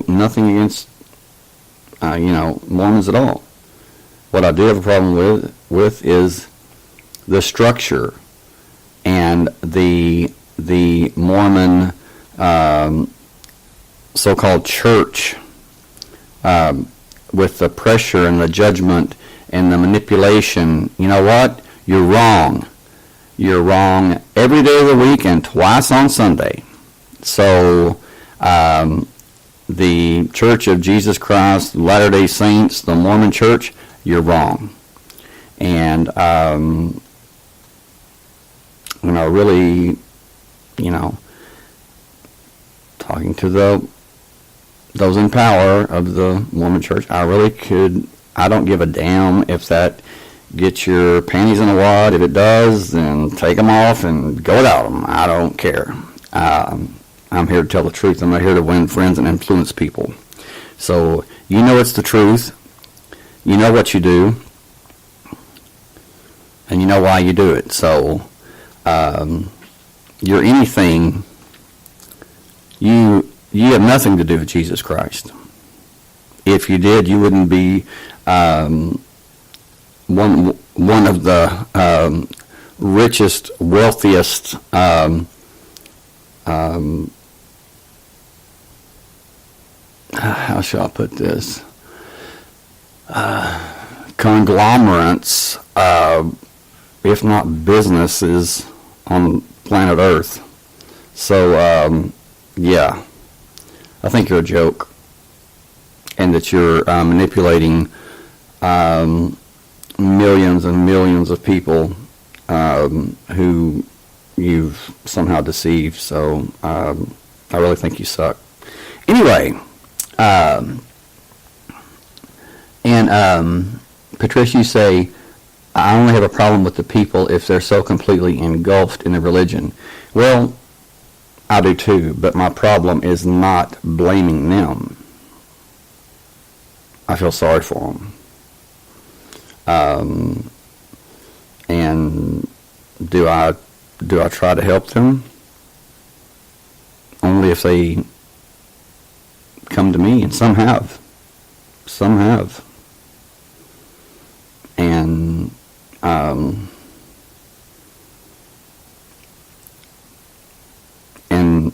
nothing against Mormons at all. What I do have a problem with is the structure and the Mormon so-called church, with the pressure and the judgment and the manipulation. You know what? You're wrong. You're wrong every day of the week and twice on Sunday. So the Church of Jesus Christ, Latter-day Saints, the Mormon Church, you're wrong. And really, talking to those in power of the Mormon Church, I don't give a damn if that gets your panties in a wad. If it does, then take them off and go without them. I don't care. I'm here to tell the truth. I'm not here to win friends and influence people. So it's the truth. You know what you do, and you know why you do it. So you're anything. You have nothing to do with Jesus Christ. If you did, you wouldn't be one of the richest, wealthiest how shall I put this? Conglomerates, if not businesses, on planet Earth. So, I think you're a joke, and that you're manipulating millions and millions of people who you've somehow deceived. So, I really think you suck. Anyway, Patricia, you say, I only have a problem with the people if they're so completely engulfed in the religion. Well, I do too, but my problem is not blaming them. I feel sorry for them. And do I try to help them? Only if they come to me, and some have. And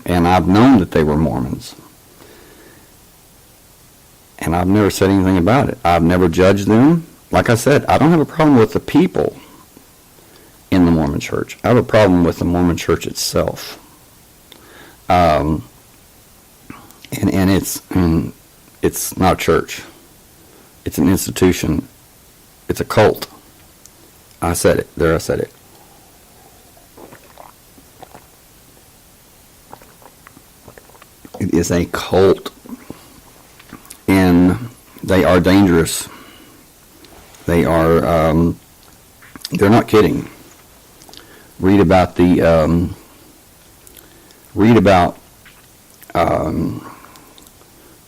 and I've known that they were Mormons, and I've never said anything about it. I've never judged them. Like I said, I don't have a problem with the people in the Mormon Church. I have a problem with the Mormon Church itself. And it's not a church. It's an institution. It's a cult. I said it. There, I said it. It is a cult, and they are dangerous. They are, they're not kidding. Read about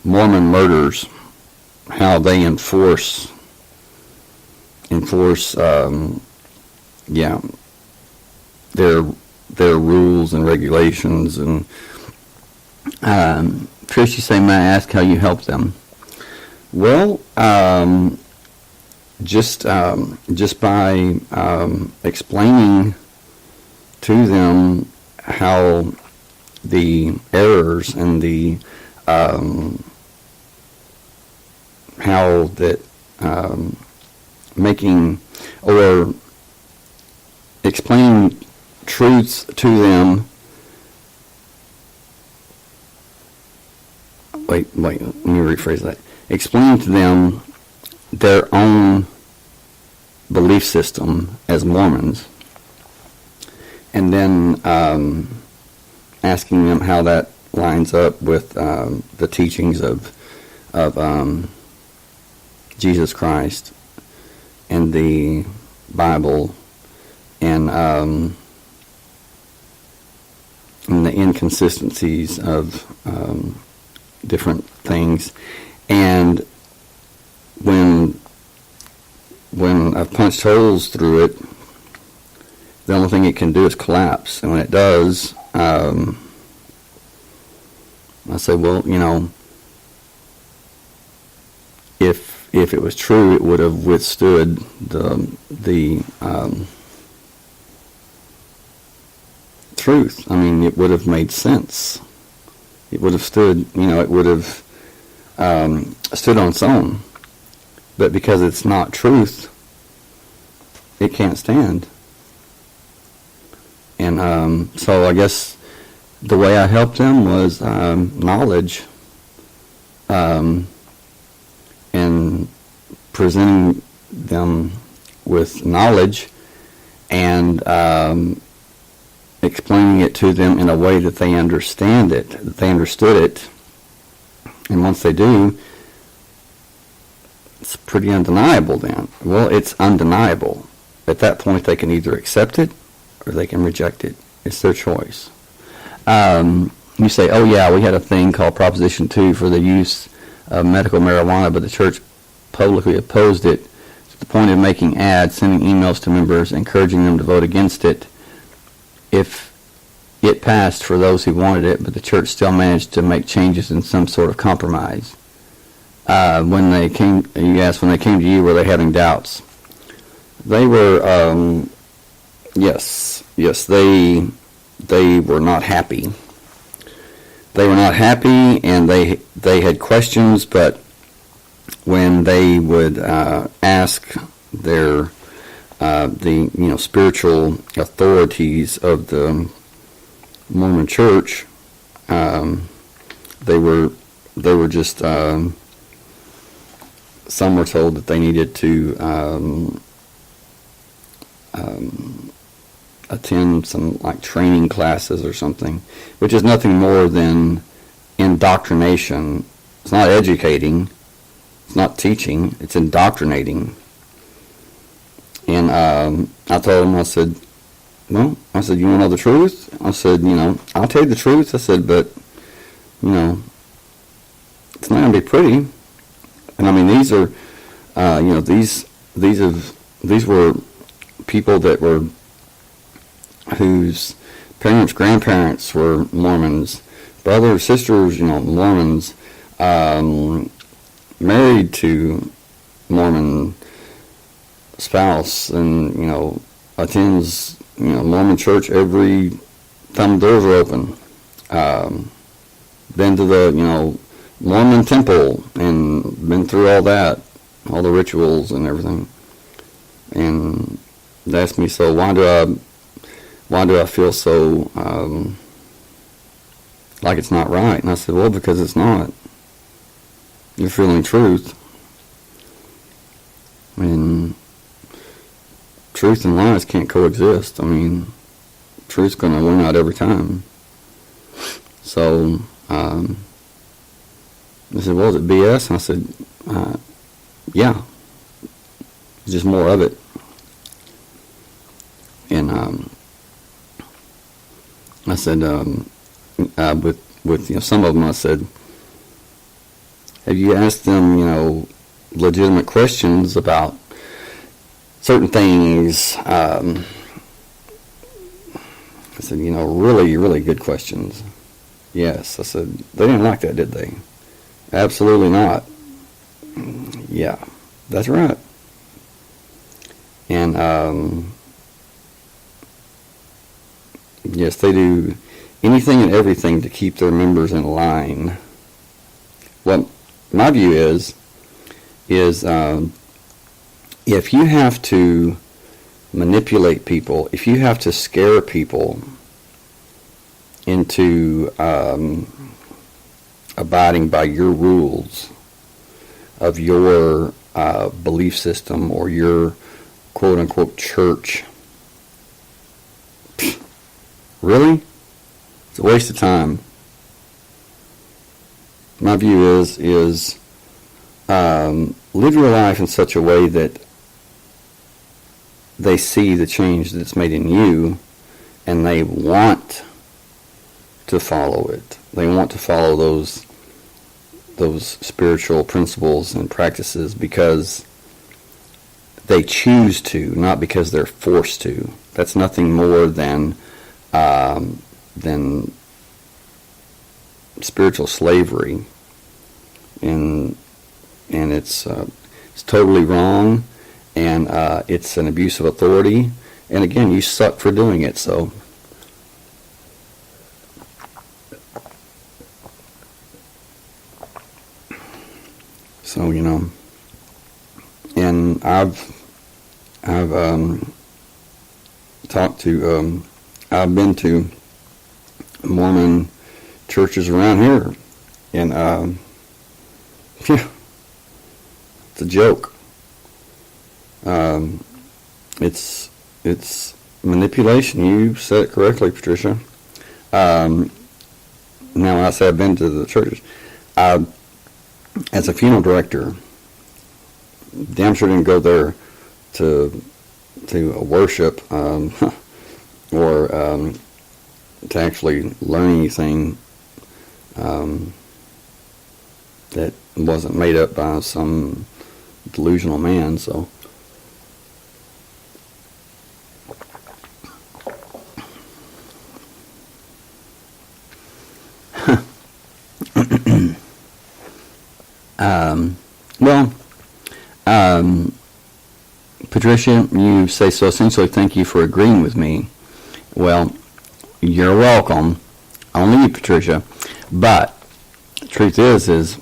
Mormon murders, how they enforce their rules and regulations. And Trish, you say, may I ask how you help them? Well, just by explaining to them how the errors and the how that making or explaining truths to them. Wait, let me rephrase that. Explaining to them their own belief system as Mormons, and then asking them how that lines up with the teachings of Jesus Christ and the Bible, and the inconsistencies of different things. And when I've punched holes through it, the only thing it can do is collapse. And when it does, I say, well, if it was true, it would have withstood the truth. I mean, it would have made sense. It would have stood, it would have stood on its own. But because it's not truth, it can't stand. And so I guess the way I helped them was knowledge, and presenting them with knowledge and explaining it to them in a way that they understood it. And once they do, it's pretty undeniable then. Well, it's undeniable. At that point, they can either accept it or they can reject it. It's their choice. You say, oh yeah, we had a thing called Proposition 2 for the use of medical marijuana, but the church publicly opposed it to the point of making ads, sending emails to members, encouraging them to vote against it if it passed for those who wanted it, but the church still managed to make changes in some sort of compromise. When they came to you, were they having doubts? They were, yes, they were not happy. They were not happy, and they had questions, but when they would ask their the spiritual authorities of the Mormon Church, they were just some were told that they needed to attend some like training classes or something, which is nothing more than indoctrination. It's not educating, it's not teaching, it's indoctrinating. And I told him, I said, you want to know the truth? I said, I'll tell you the truth. I said, but, it's not going to be pretty. And I mean, these are, these were people that were, whose parents, grandparents were Mormons, brothers, sisters, Mormons, married to Mormon spouse, and attends Mormon church every time the doors are open. Been to the Mormon temple and been through all that, all the rituals and everything. And they asked me, so why do I feel so like it's not right? And I said, well, because it's not. You're feeling truth. And truth and lies can't coexist. I mean, truth's going to win out every time. So, they said, well, is it BS? And I said, yeah. It's just more of it. And I said, with some of them, I said, have you asked them, legitimate questions about certain things? I said, really, really good questions. Yes. I said, they didn't like that, did they? Absolutely not. Yeah, that's right. And yes, they do anything and everything to keep their members in line. What my view is if you have to manipulate people, if you have to scare people into abiding by your rules of your belief system or your quote-unquote church, really? It's a waste of time. My view is live your life in such a way that they see the change that's made in you, and they want to follow it. They want to follow those spiritual principles and practices because they choose to, not because they're forced to. That's nothing more than spiritual slavery. And and it's totally wrong, and it's an abuse of authority. And again, you suck for doing it. So you know, and I've talked to I've been to Mormon churches around here, and yeah, it's a joke. It's manipulation. You said it correctly, Patricia. Now, when I say I've been to the churches, as a funeral director, damn sure didn't go there to worship or to actually learn anything that wasn't made up by some delusional man. So Patricia, you say, so essentially thank you for agreeing with me. Well, you're welcome. Only you, Patricia. But the truth is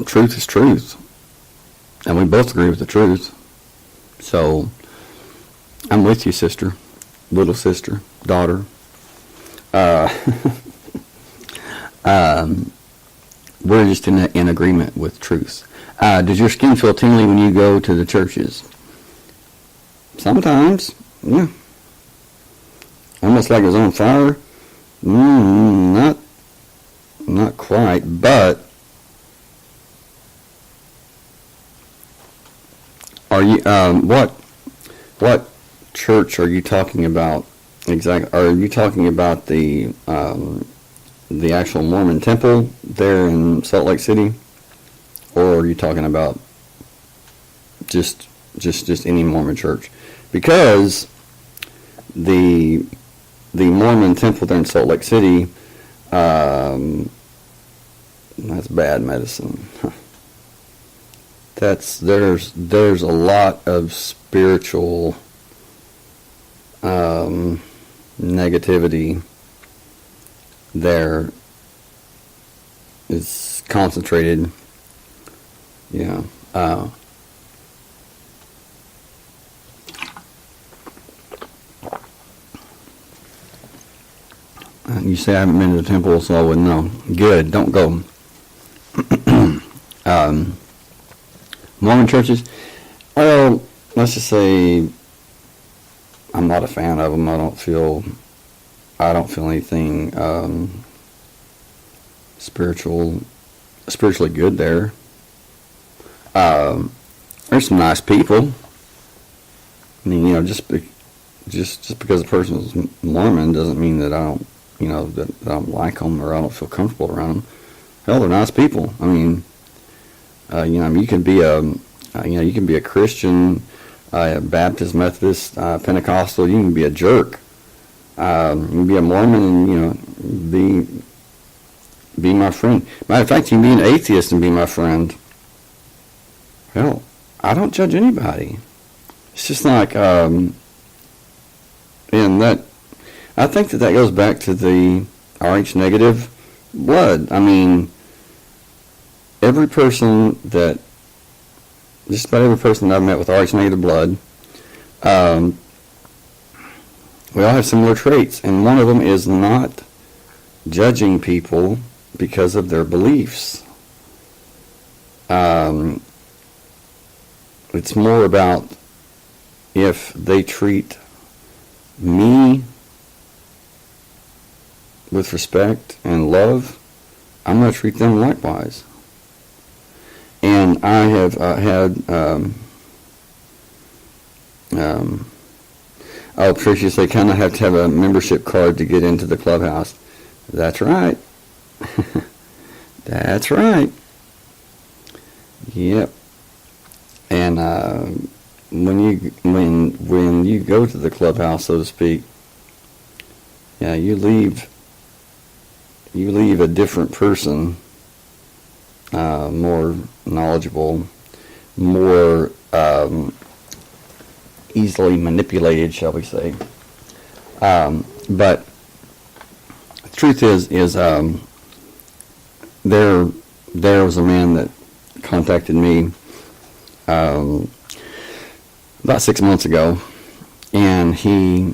truth is truth. And we both agree with the truth. So I'm with you, sister, little sister, daughter. We're just in agreement with truth. Does your skin feel tingly when you go to the churches? Sometimes, yeah. Almost like it's on fire. Not quite, but are you? What church are you talking about exactly? Are you talking about the actual Mormon temple there in Salt Lake City, or are you talking about just any Mormon church? Because the Mormon temple there in Salt Lake City, that's bad medicine. There's a lot of spiritual negativity there. Is concentrated. Yeah. You say I haven't been to the temple, so I wouldn't know. Good, don't go. Mormon churches, well, let's just say I'm not a fan of them. I don't feel anything spiritually good there. There's some nice people. I mean, you know, just because a person is Mormon doesn't mean that I don't, you know, that I don't like them or I don't feel comfortable around them. Hell, they're nice people. I mean, you know, you can be a Christian, Baptist, Methodist, Pentecostal. You can be a jerk. You can be a Mormon and, you know, be my friend. Matter of fact, you can be an atheist and be my friend. Hell, I don't judge anybody. It's just like, and that, I think that goes back to the Rh negative blood. I mean, just about every person that I've met with Rh negative blood, we all have similar traits, and one of them is not judging people because of their beliefs. It's more about if they treat me with respect and love, I'm going to treat them likewise. And I have had, Patricia, they kind of have to have a membership card to get into the clubhouse. That's right. That's right. Yep. And when you go to the clubhouse, so to speak, yeah, you leave a different person more knowledgeable, more easily manipulated, shall we say. But the truth is there was a man that contacted me about 6 months ago, and he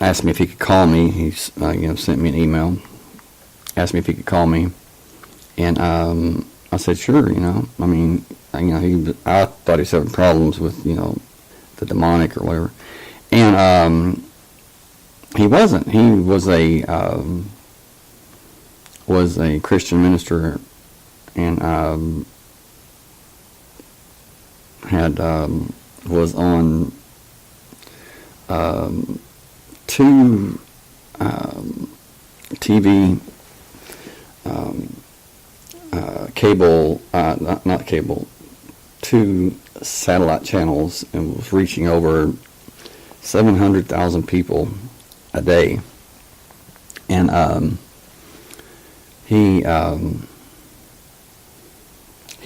asked me if he could call me. He sent me an email, asked me if he could call me, and I said sure. I mean, I thought he was having problems with the demonic or whatever, and he wasn't. He was a Christian minister, and was on two TV cable, not cable, two satellite channels, and was reaching over 700,000 people a day. And he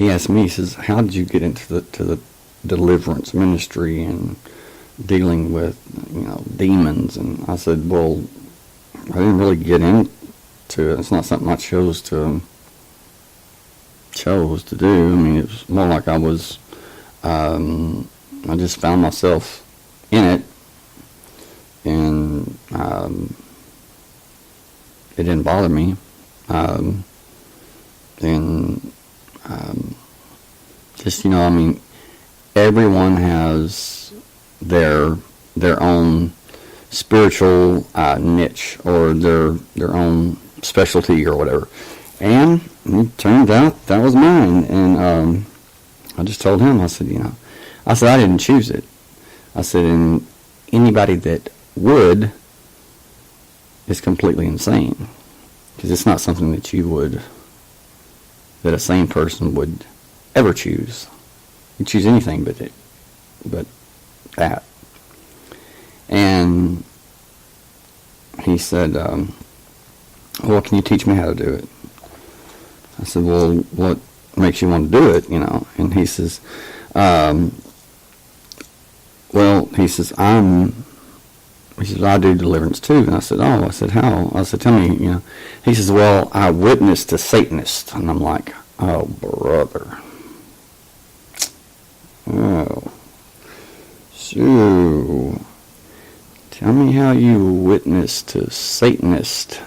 asked me, he says, how did you get into the deliverance ministry and dealing with demons? And I said, well, I didn't really get into it. It's not something I chose to do. I mean, it was more like I just found myself in it, and it didn't bother me. Everyone has their own spiritual niche, or their own specialty or whatever. And it turned out that was mine. And I just told him, I said, I didn't choose it. I said, and anybody that would is completely insane, because it's not something that that a sane person would ever choose. You choose anything but that. And he said, well, can you teach me how to do it? I said, well, what makes you want to do it, And he says, I do deliverance too. And I said, how? I said, tell me, He says, well, I witnessed to Satanists. And I'm like, oh, brother. Oh. So, tell me how you witnessed to Satanists,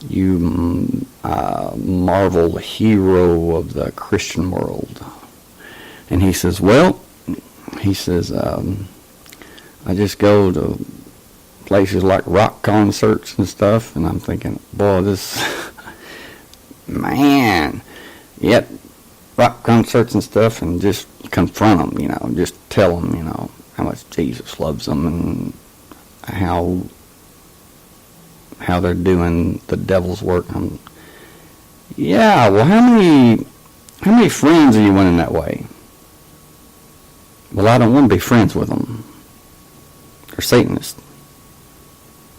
you Marvel hero of the Christian world. And he says, I just go to places like rock concerts and stuff, and I'm thinking, boy, this, man, yep, rock concerts and stuff, and just confront them, just tell them, how much Jesus loves them, and how they're doing the devil's work. Yeah, well, how many friends are you winning that way? Well, I don't want to be friends with them. They're Satanists.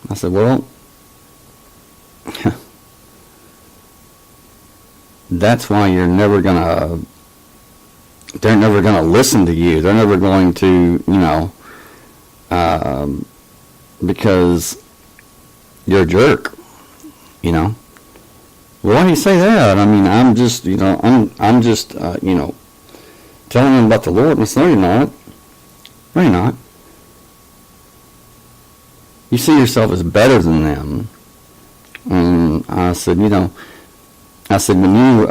I said, well, that's why they're never gonna listen to you. They're never going to, because you're a jerk, Well, why do you say that? I mean, I'm just, I'm just, telling them about the Lord. And I said, no, you're not. No, you're not. You see yourself as better than them. And I said, when you,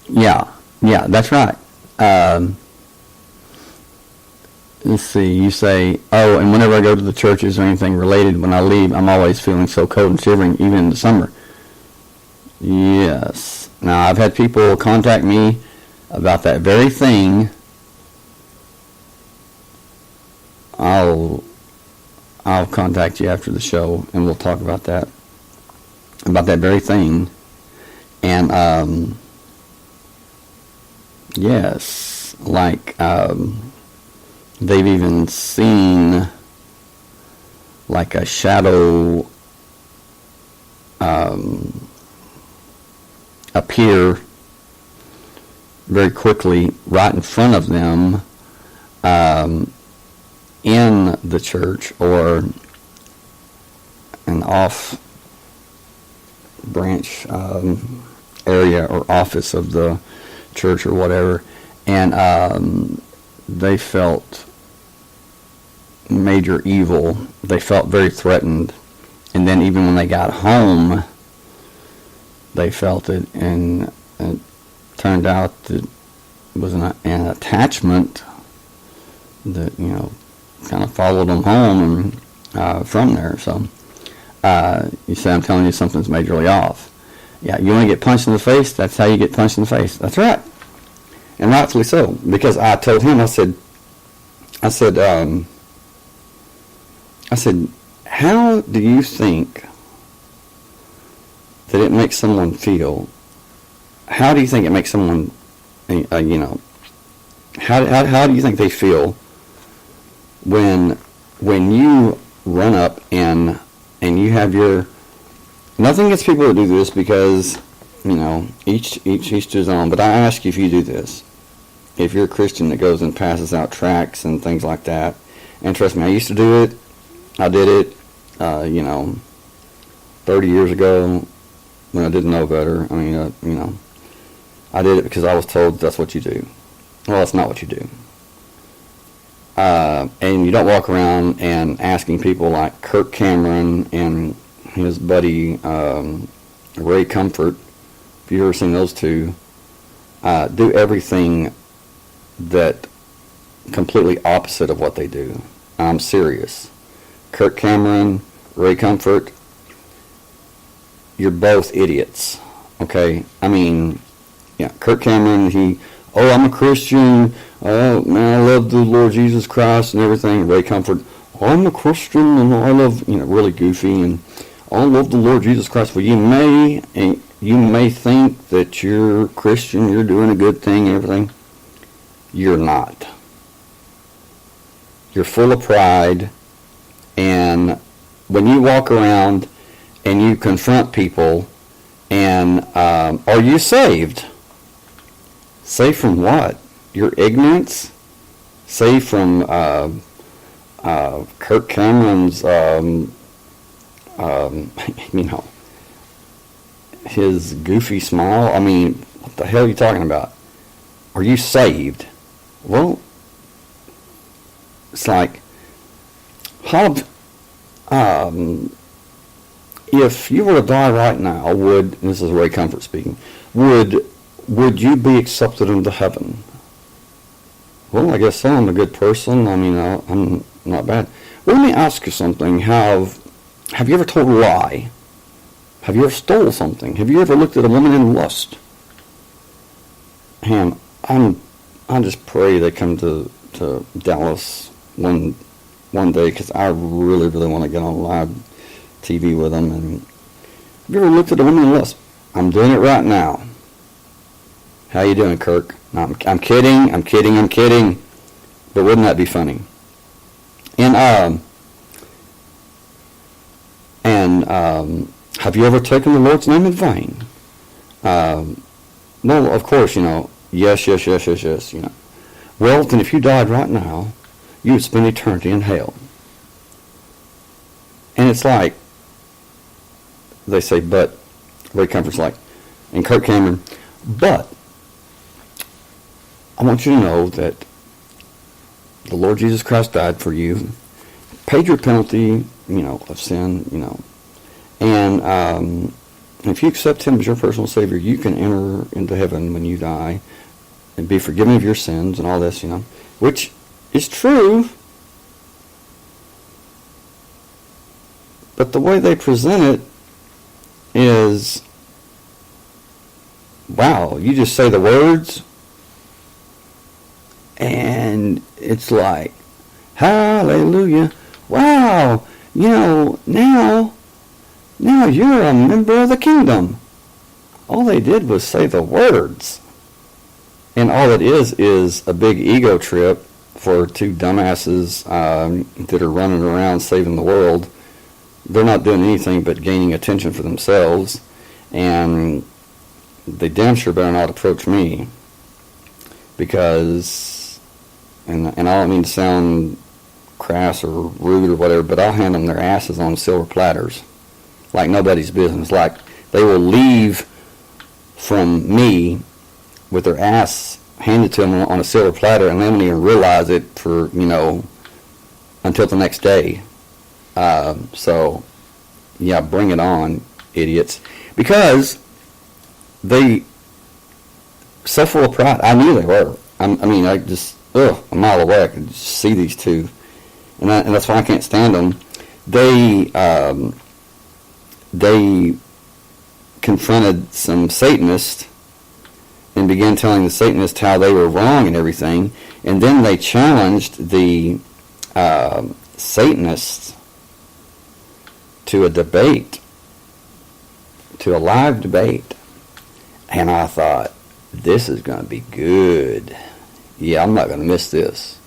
yeah, that's right. Let's see, you say, oh, and whenever I go to the churches or anything related, when I leave, I'm always feeling so cold and shivering, even in the summer. Yes. Now, I've had people contact me about that very thing. I'll contact you after the show, and we'll talk about that very thing. And, yes, like, they've even seen, like, a shadow, appear very quickly right in front of them in the church or an off branch area or office of the church or whatever, and they felt major evil. They felt very threatened, and then even when they got home, they felt it, and it turned out that it was an attachment that kind of followed them home and from there. So you say, I'm telling you something's majorly off. Yeah, you want to get punched in the face? That's how you get punched in the face. That's right. And rightfully so. Because I told him, I said, how do you think that it makes someone feel? How do you think it makes someone, how do you think they feel when you run up and you have your, nothing against people that do this because, each to his own, but I ask you if you do this. If you're a Christian that goes and passes out tracts and things like that, and trust me, I used to do it. I did it, 30 years ago when I didn't know better. I did it because I was told that's what you do. Well, that's not what you do. And you don't walk around and asking people like Kirk Cameron and his buddy Ray Comfort, if you've ever seen those two, do everything that completely opposite of what they do. I'm serious. Kirk Cameron, Ray Comfort, you're both idiots. Okay? Kirk Cameron, I'm a Christian. Oh, man, I love the Lord Jesus Christ and everything. Ray Comfort, I'm a Christian and I love, really goofy, and I love the Lord Jesus Christ. Well, you may think that you're Christian, you're doing a good thing and everything. You're not. You're full of pride, and when you walk around and you confront people and, are you saved? Saved from what? Your ignorance? Saved from Kirk Cameron's, his goofy smile? What the hell are you talking about? Are you saved? Well, it's like, if you were to die right now, this is Ray Comfort speaking, would you be accepted into heaven? Well, I guess so. I'm a good person. I'm not bad. Well, let me ask you something. Have you ever told a lie? Have you ever stole something? Have you ever looked at a woman in lust? And I just pray they come to Dallas one day, because I really, really want to get on live TV with them. And have you ever looked at a woman in lust? I'm doing it right now. How you doing, Kirk? No, I'm kidding. But wouldn't that be funny? And have you ever taken the Lord's name in vain? Well, of course, yes. Well, then if you died right now, you would spend eternity in hell. And it's like, they say, but, Ray Comfort's like, and Kirk Cameron, but, I want you to know that the Lord Jesus Christ died for you, paid your penalty, of sin, and if you accept Him as your personal Savior, you can enter into heaven when you die and be forgiven of your sins and all this, which is true. But the way they present it is, wow, you just say the words, and it's like, hallelujah, wow, now you're a member of the kingdom. All they did was say the words. And all it is a big ego trip for two dumbasses that are running around saving the world. They're not doing anything but gaining attention for themselves. And they damn sure better not approach me, because, and I don't mean to sound crass or rude or whatever, but I'll hand them their asses on silver platters like nobody's business. Like, they will leave from me with their ass handed to them on a silver platter, and they don't even realize it for, until the next day. So, yeah, bring it on, idiots. Because they, so full of pride. I knew they were. I just, a mile away, I could just see these two. And that's why I can't stand them. They confronted some Satanists and began telling the Satanists how they were wrong and everything. And then they challenged the Satanists to a debate, to a live debate. And I thought, this is going to be good. Yeah, I'm not going to miss this.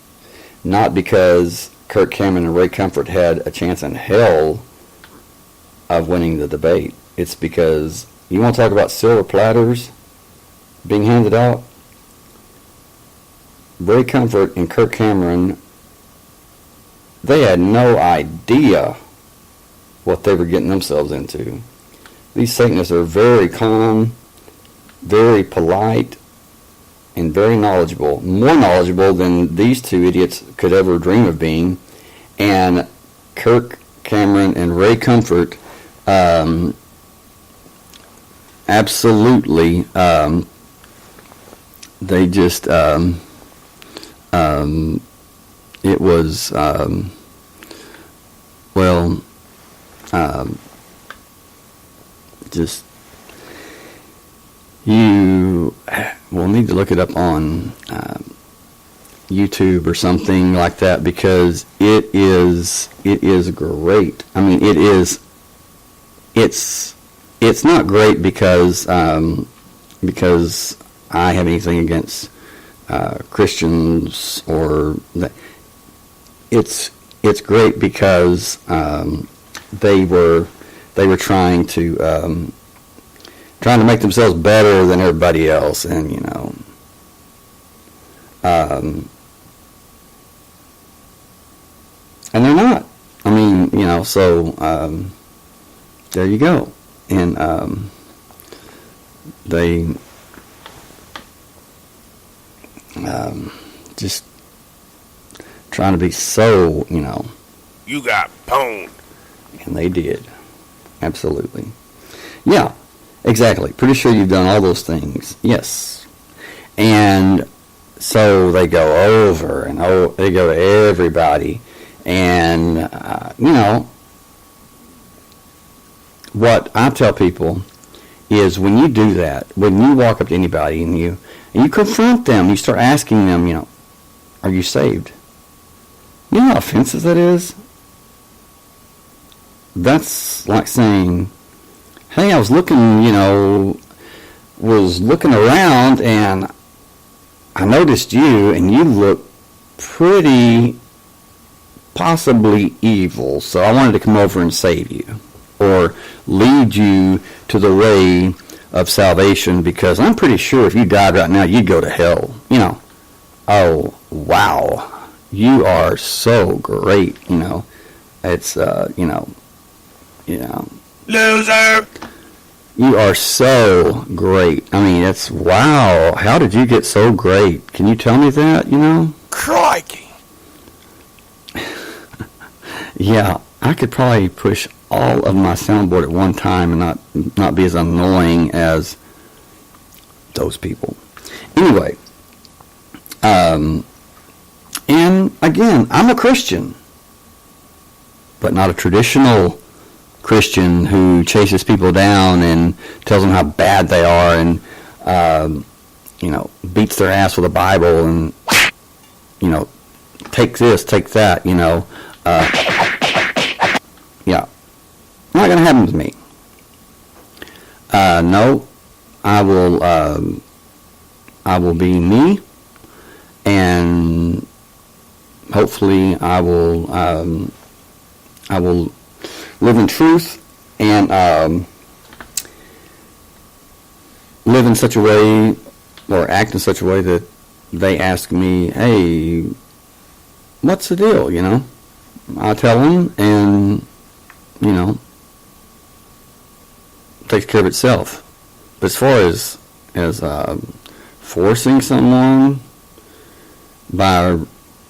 Not because Kirk Cameron and Ray Comfort had a chance in hell of winning the debate. It's because, you want to talk about silver platters being handed out? Ray Comfort and Kirk Cameron, they had no idea what they were getting themselves into. These Satanists are very calm, very polite, and very knowledgeable. More knowledgeable than these two idiots could ever dream of being. And Kirk Cameron and Ray Comfort absolutely, they just, it was, just, you will need to look it up on YouTube or something like that, because it is great. I mean, it's not great because I have anything against Christians or that. It's great because they were trying to make themselves better than everybody else, and and they're not. I mean, so there you go. And they just trying to be so, You got pwned. And they did. Absolutely. Yeah, exactly. Pretty sure you've done all those things. Yes. And so they go over and they go to everybody. And, what I tell people is, when you do that, when you walk up to anybody and you confront them, you start asking them, are you saved? You know how offensive that is? That's like saying, hey, I was looking around and I noticed you, and you look pretty possibly evil, so I wanted to come over and save you, or lead you to the way of salvation, because I'm pretty sure if you died right now, you'd go to hell. Oh, wow, you are so great, it's, Loser. You are so great. I mean, it's, wow, how did you get so great? Can you tell me that, Crikey. Yeah, I could probably push all of my soundboard at one time and not be as annoying as those people. Anyway, and again, I'm a Christian, but not a traditional Christian who chases people down and tells them how bad they are and, beats their ass with a Bible and, take this, take that, yeah. Not going to happen to me. No, I will be me, and hopefully I will live in truth and live in such a way or act in such a way that they ask me, hey, what's the deal, you know? I tell them, and, you know, it takes care of itself. But as far as forcing someone by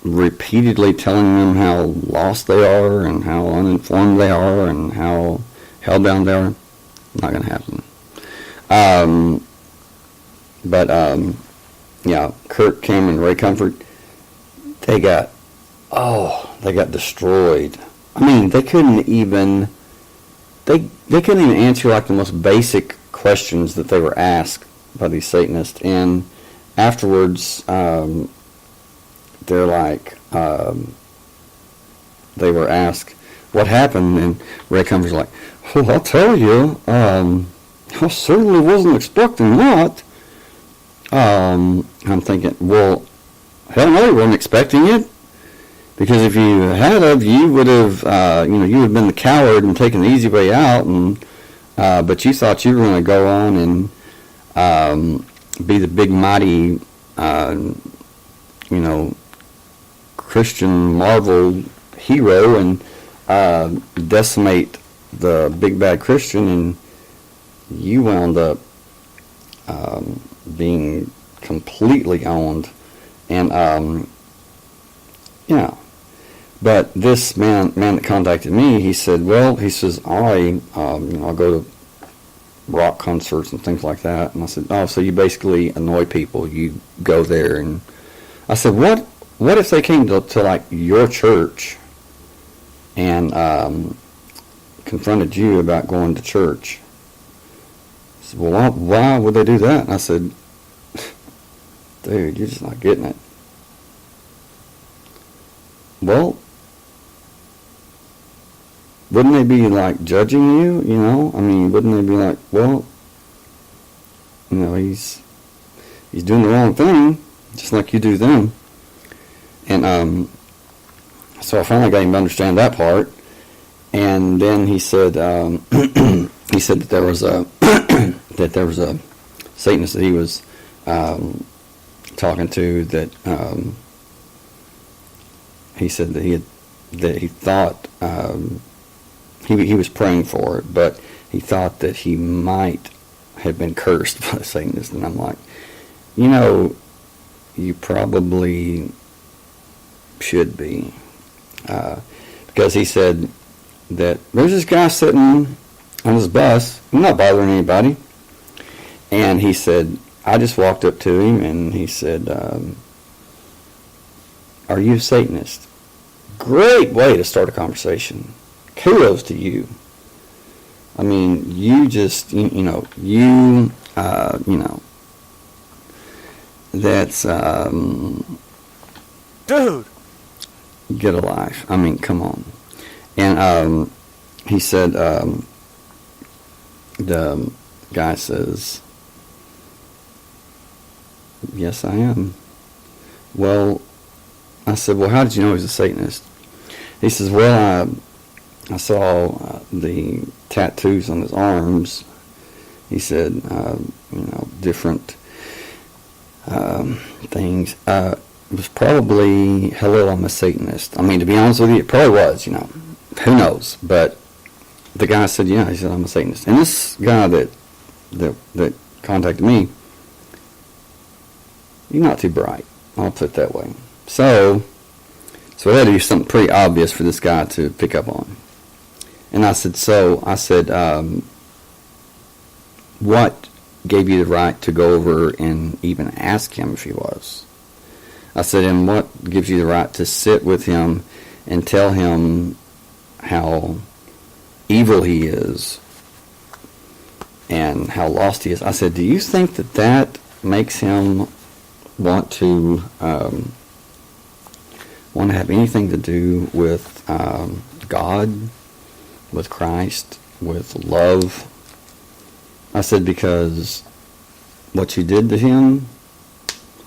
repeatedly telling them how lost they are and how uninformed they are and how hellbound they are, not going to happen. Yeah, Kurt, Cameron, Ray Comfort, they got destroyed. I mean, they couldn't even answer like the most basic questions that they were asked by these Satanists. And afterwards, they're like, they were asked what happened, and Ray Comfort's like, oh, I'll tell you, I certainly wasn't expecting that. I'm thinking, well, hell no, you weren't expecting it. Because if you had, you would have, you would have been the coward and taken the easy way out, and but you thought you were going to go on and be the big mighty, Christian Marvel hero and decimate the big bad Christian, and you wound up being completely owned. And yeah. But this man that contacted me, he said, well, he says, I'll go to rock concerts and things like that. And I said, oh, so you basically annoy people. You go there. And I said, what if they came to like your church and confronted you about going to church? He said, well, why would they do that? And I said, dude, you're just not getting it. Well, wouldn't they be like judging you, you know? I mean, wouldn't they be like, well, he's doing the wrong thing, just like you do them. And so I finally got him to understand that part. And then he said he said that there was a a Satanist that he was talking to that he said that he thought he was praying for it, but he thought that he might have been cursed by the Satanist. And I'm like, you probably should be, because he said that there's this guy sitting on his bus, not bothering anybody, and he said, I just walked up to him and he said, are you a Satanist? Great way to start a conversation. Kudos to you. I mean, you just, that's, Dude! get a life. I mean, come on. And he said, the guy says, yes, I am. Well, I said, well, how did you know he was a Satanist? He says, well, I saw the tattoos on his arms. He said, different things. It was probably, hello, I'm a Satanist. I mean, to be honest with you, it probably was, Who knows? But the guy said, yeah, he said, I'm a Satanist. And this guy that contacted me, you're not too bright. I'll put it that way. So I had to do something pretty obvious for this guy to pick up on. And I said, what gave you the right to go over and even ask him if he was? I said, and what gives you the right to sit with him and tell him how evil he is and how lost he is? I said, do you think that makes him want to have anything to do with God, with Christ, with love? I said, because what you did to him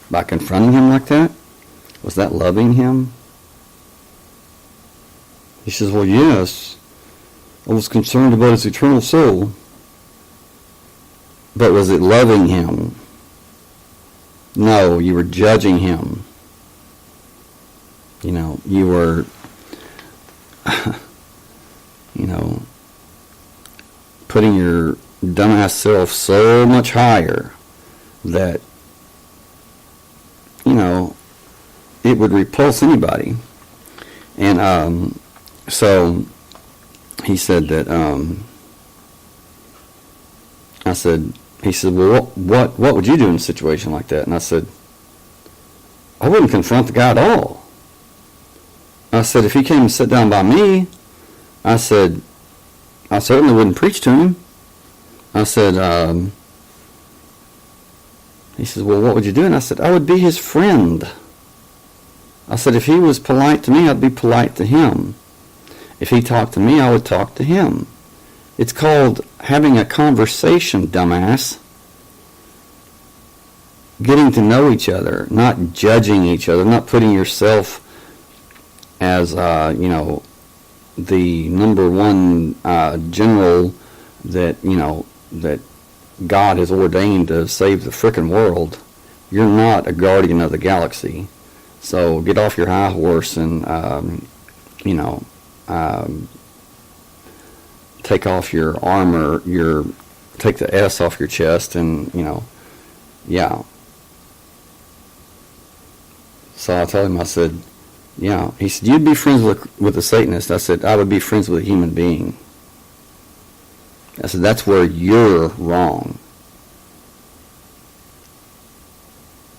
by confronting him like that, was that loving him? He says, well, yes, I was concerned about his eternal soul. But was it loving him? No, you were judging him. You know, you were, you know, putting your dumbass self so much higher that, you know, it would repulse anybody. And so he said that, he said, well, what would you do in a situation like that? And I said, I wouldn't confront the guy at all. I said, if he came and sat down by me, I said, I certainly wouldn't preach to him. I said, he says, well, what would you do? And I said, I would be his friend. I said, if he was polite to me, I'd be polite to him. If he talked to me, I would talk to him. It's called having a conversation, dumbass. Getting to know each other, not judging each other, not putting yourself as, you know, the number one general that, you know, that God has ordained to save the frickin' world. You're not a guardian of the galaxy. So get off your high horse and, you know, take off your armor, take the S off your chest, and, you know, yeah. So I told him, I said, yeah. He said, you'd be friends with a Satanist. I said, I would be friends with a human being. I said, that's where you're wrong.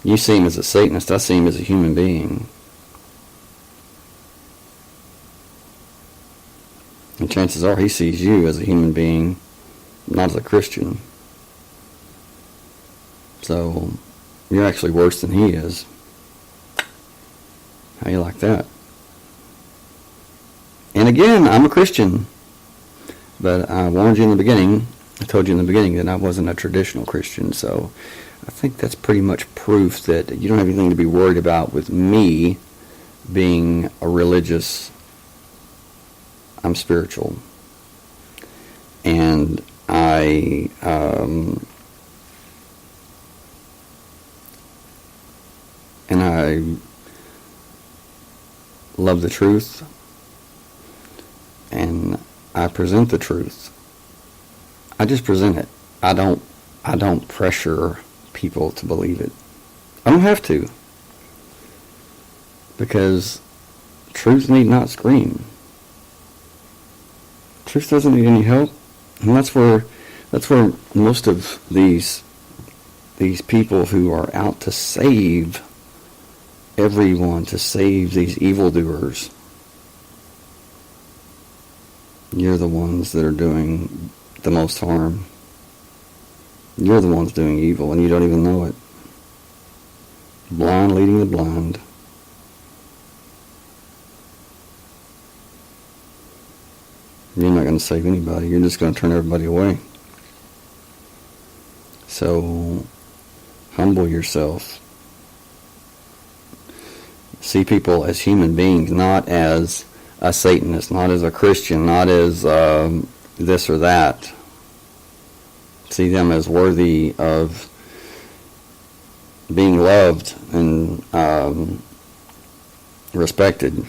You see him as a Satanist, I see him as a human being. And chances are he sees you as a human being, not as a Christian. So, you're actually worse than he is. How you like that? And again, I'm a Christian. But I warned you in the beginning, I told you in the beginning that I wasn't a traditional Christian, so I think that's pretty much proof that you don't have anything to be worried about with me being a religious. I'm spiritual. And I love the truth, and I present the truth. I just present it. I don't pressure people to believe it. I don't have to, because truth need not scream. Truth doesn't need any help, and that's where most of these people who are out to save everyone, to save these evildoers, you're the ones that are doing the most harm. You're the ones doing evil, and you don't even know it. Blind leading the blind. You're not going to save anybody. You're just going to turn everybody away. So, humble yourself. See people as human beings, not as a Satanist, not as a Christian, not as this or that. See them as worthy of being loved and respected,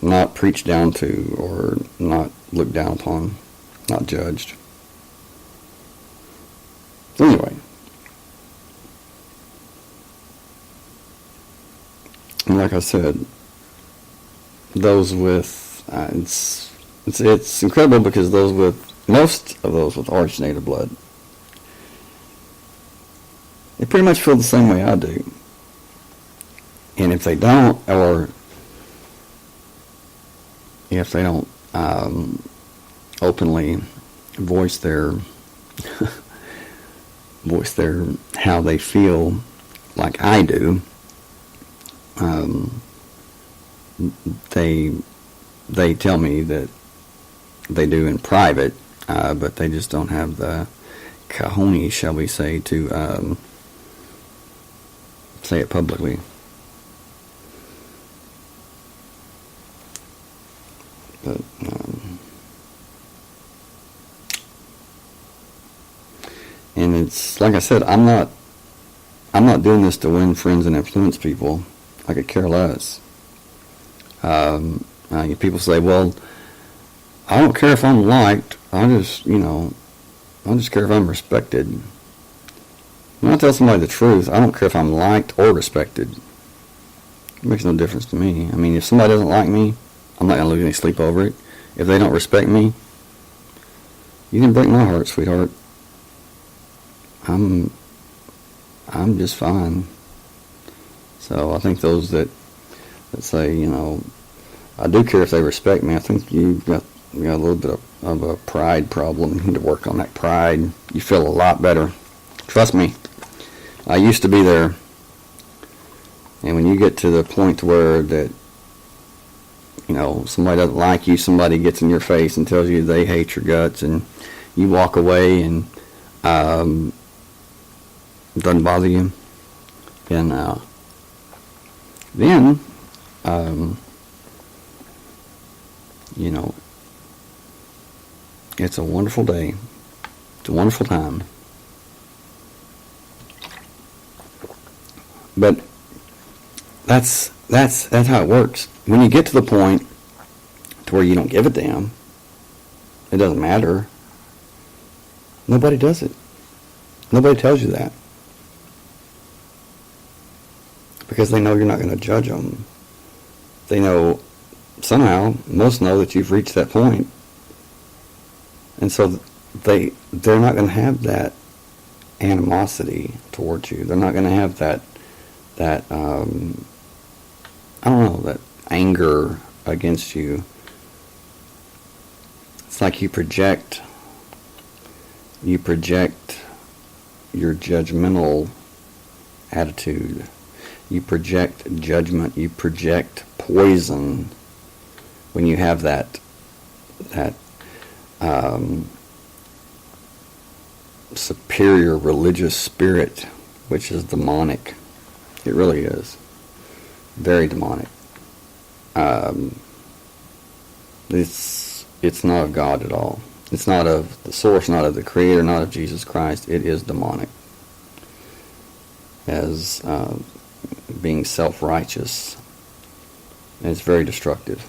not preached down to or not looked down upon, not judged. Anyway, and like I said, those with it's incredible, because most of those with orygenator blood, they pretty much feel the same way I do. And if they don't, or if they don't openly voice their how they feel like I do, they tell me that they do in private, but they just don't have the cojones, shall we say, to say it publicly. But and it's like I said, I'm not doing this to win friends and influence people. I could care less. People say, well, I don't care if I'm liked. I just care if I'm respected. When I tell somebody the truth, I don't care if I'm liked or respected. It makes no difference to me. I mean, if somebody doesn't like me, I'm not going to lose any sleep over it. If they don't respect me, you can break my heart, sweetheart. I'm just fine. So I think those that say, I do care if they respect me, I think you've got a little bit of a pride problem. You need to work on that pride. You feel a lot better. Trust me. I used to be there. And when you get to the point where that, somebody doesn't like you, somebody gets in your face and tells you they hate your guts, and you walk away and it doesn't bother you, then it's a wonderful day. It's a wonderful time. But that's how it works. When you get to the point to where you don't give a damn, it doesn't matter. Nobody does it. Nobody tells you that. Because they know you're not going to judge them. They know, somehow, most know that you've reached that point. And so they're not going to have that animosity towards you. They're not going to have that that anger against you. It's like you project your judgmental attitude. You project judgment. You project poison when you have that superior religious spirit, which is demonic. It really is. Very demonic. It's not of God at all. It's not of the source, not of the Creator, not of Jesus Christ. It is demonic. As being self-righteous. And it's very destructive.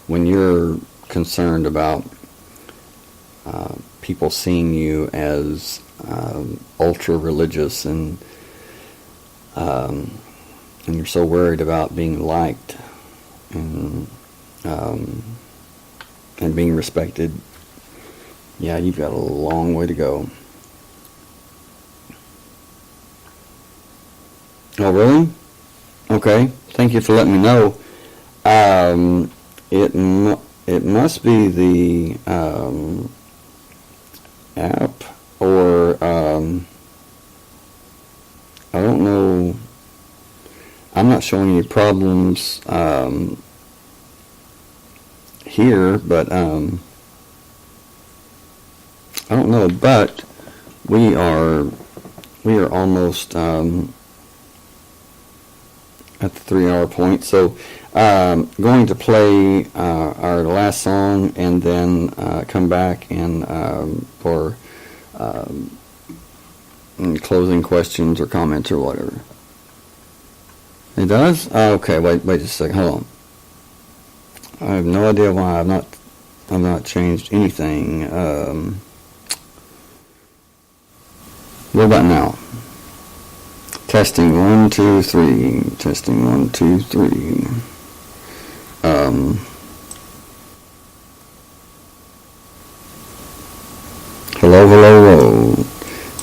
When you're concerned about people seeing you as ultra-religious and you're so worried about being liked and being respected, yeah, you've got a long way to go. Oh, really? Okay. Thank you for letting me know. It must be the app, or I don't know. I'm not showing any problems here, but I don't know. But we are almost at the 3-hour point, so going to play our last song and then come back and for closing questions or comments or whatever. It does? Okay, wait just a second. Hold on. I have no idea why I've not changed anything. What about now? Testing 1, 2, 3. Testing 1, 2, 3. Hello.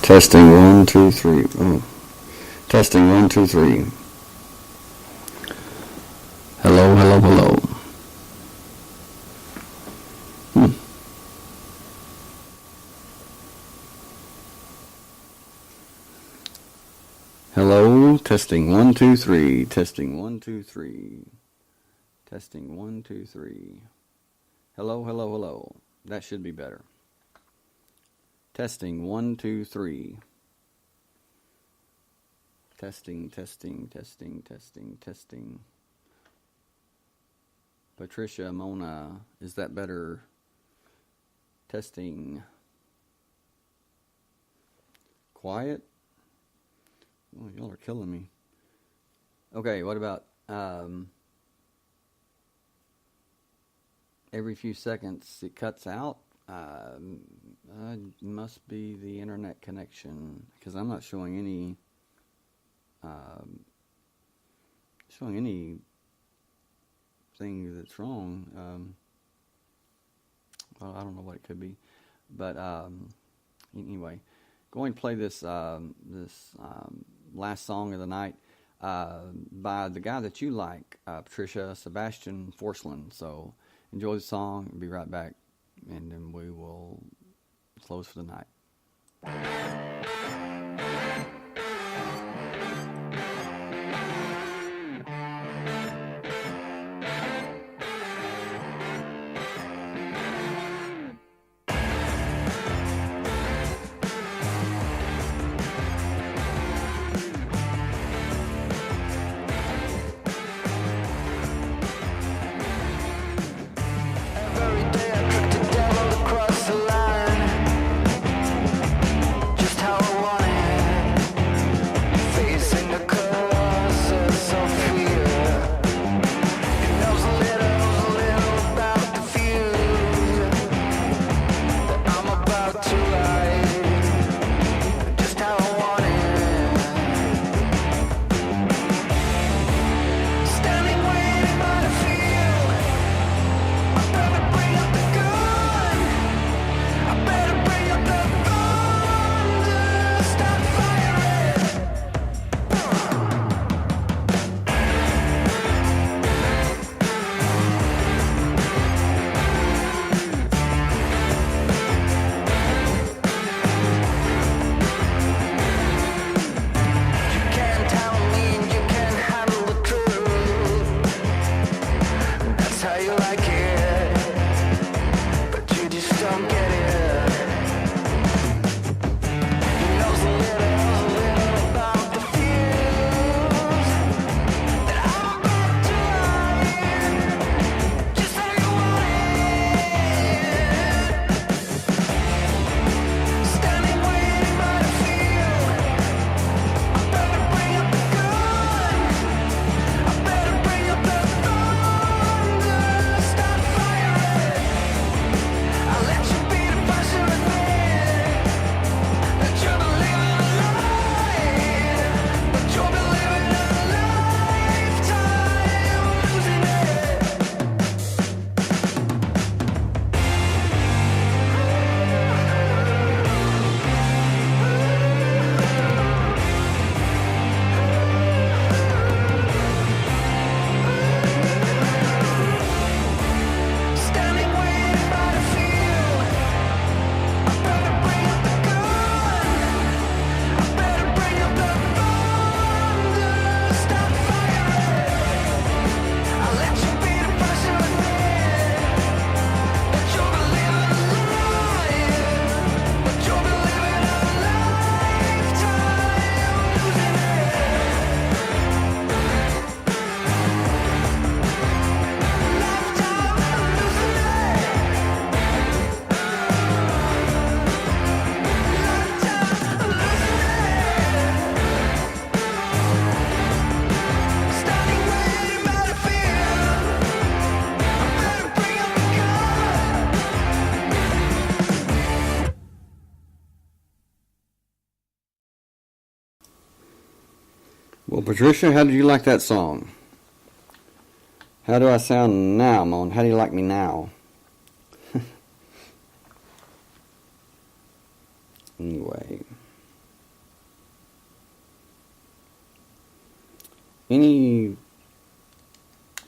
Testing 1, 2, 3. Oh. Testing 1, 2, 3. Hello. Hello, testing 1, 2, 3. Testing 1, 2, 3. Testing 1, 2, 3. Hello. That should be better. Testing 1, 2, 3. Testing. Patricia, Mona, is that better? Testing. quiet. Oh, y'all are killing me. Okay, what about every few seconds it cuts out? Must be the internet connection, because I'm not showing any thing that's wrong. Well, I don't know what it could be, but anyway, going to play this last song of the night by the guy that you like, Patricia, Sebastian Forslund. So enjoy the song. Be right back, and then we will close for the night. Well, Patricia, how did you like that song? How do I sound now, Mon? How do you like me now? Anyway. Any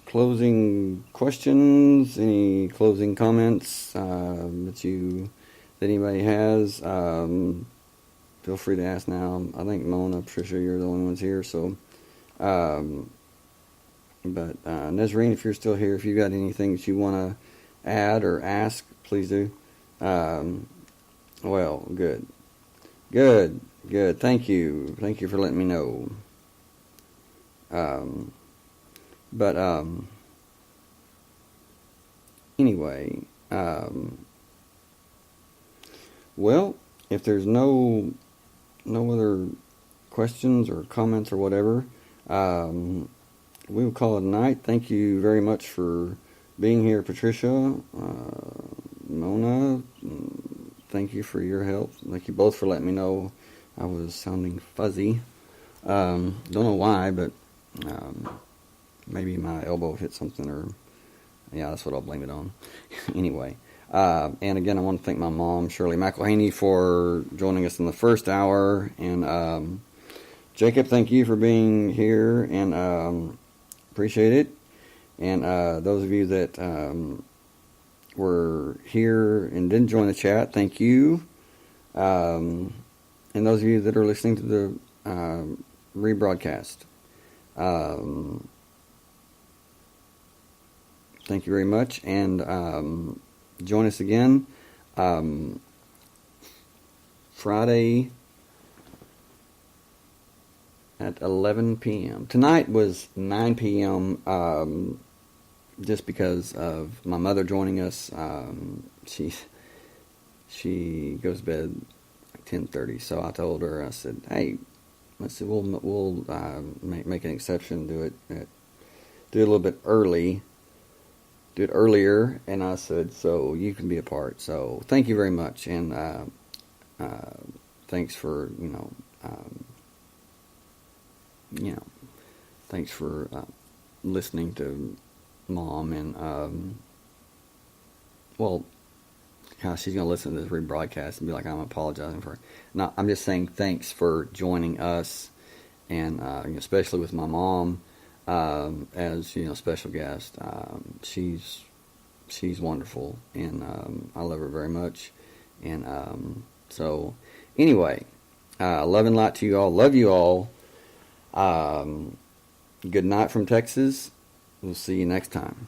closing questions? Any closing comments that anybody has? Feel free to ask now. I think Mona, Patricia, you're the only ones here. So, but Nezreen, if you're still here, if you got anything that you want to add or ask, please do. Well, good. Thank you for letting me know. Anyway, well, if there's no no other questions or comments or whatever, we will call it a night. Thank you very much for being here, Patricia, Mona. Thank you for your help. Thank you both for letting me know I was sounding fuzzy. Don't know why, but maybe my elbow hit something, or yeah, that's what I'll blame it on. Anyway, and again, I want to thank my mom, Shirley McElhaney, for joining us in the first hour, and Jacob, thank you for being here, and appreciate it. And those of you that were here and didn't join the chat, thank you. And those of you that are listening to the rebroadcast, thank you very much. And join us again Friday at 11 p.m. Tonight was 9 p.m. Just because of my mother joining us. She goes to bed like 10:30, so I told her, I said, hey, let's see, we'll make an exception, do it a little bit early, do it earlier, and I said, so you can be a part. So thank you very much, and thanks for thanks for listening to Mom, and well, gosh, she's gonna listen to this rebroadcast and be like, I'm apologizing for her. No, I'm just saying thanks for joining us, and especially with my mom as special guest. She's wonderful, and I love her very much. And so anyway, love and light to you all. Love you all. Good night from Texas. We'll see you next time.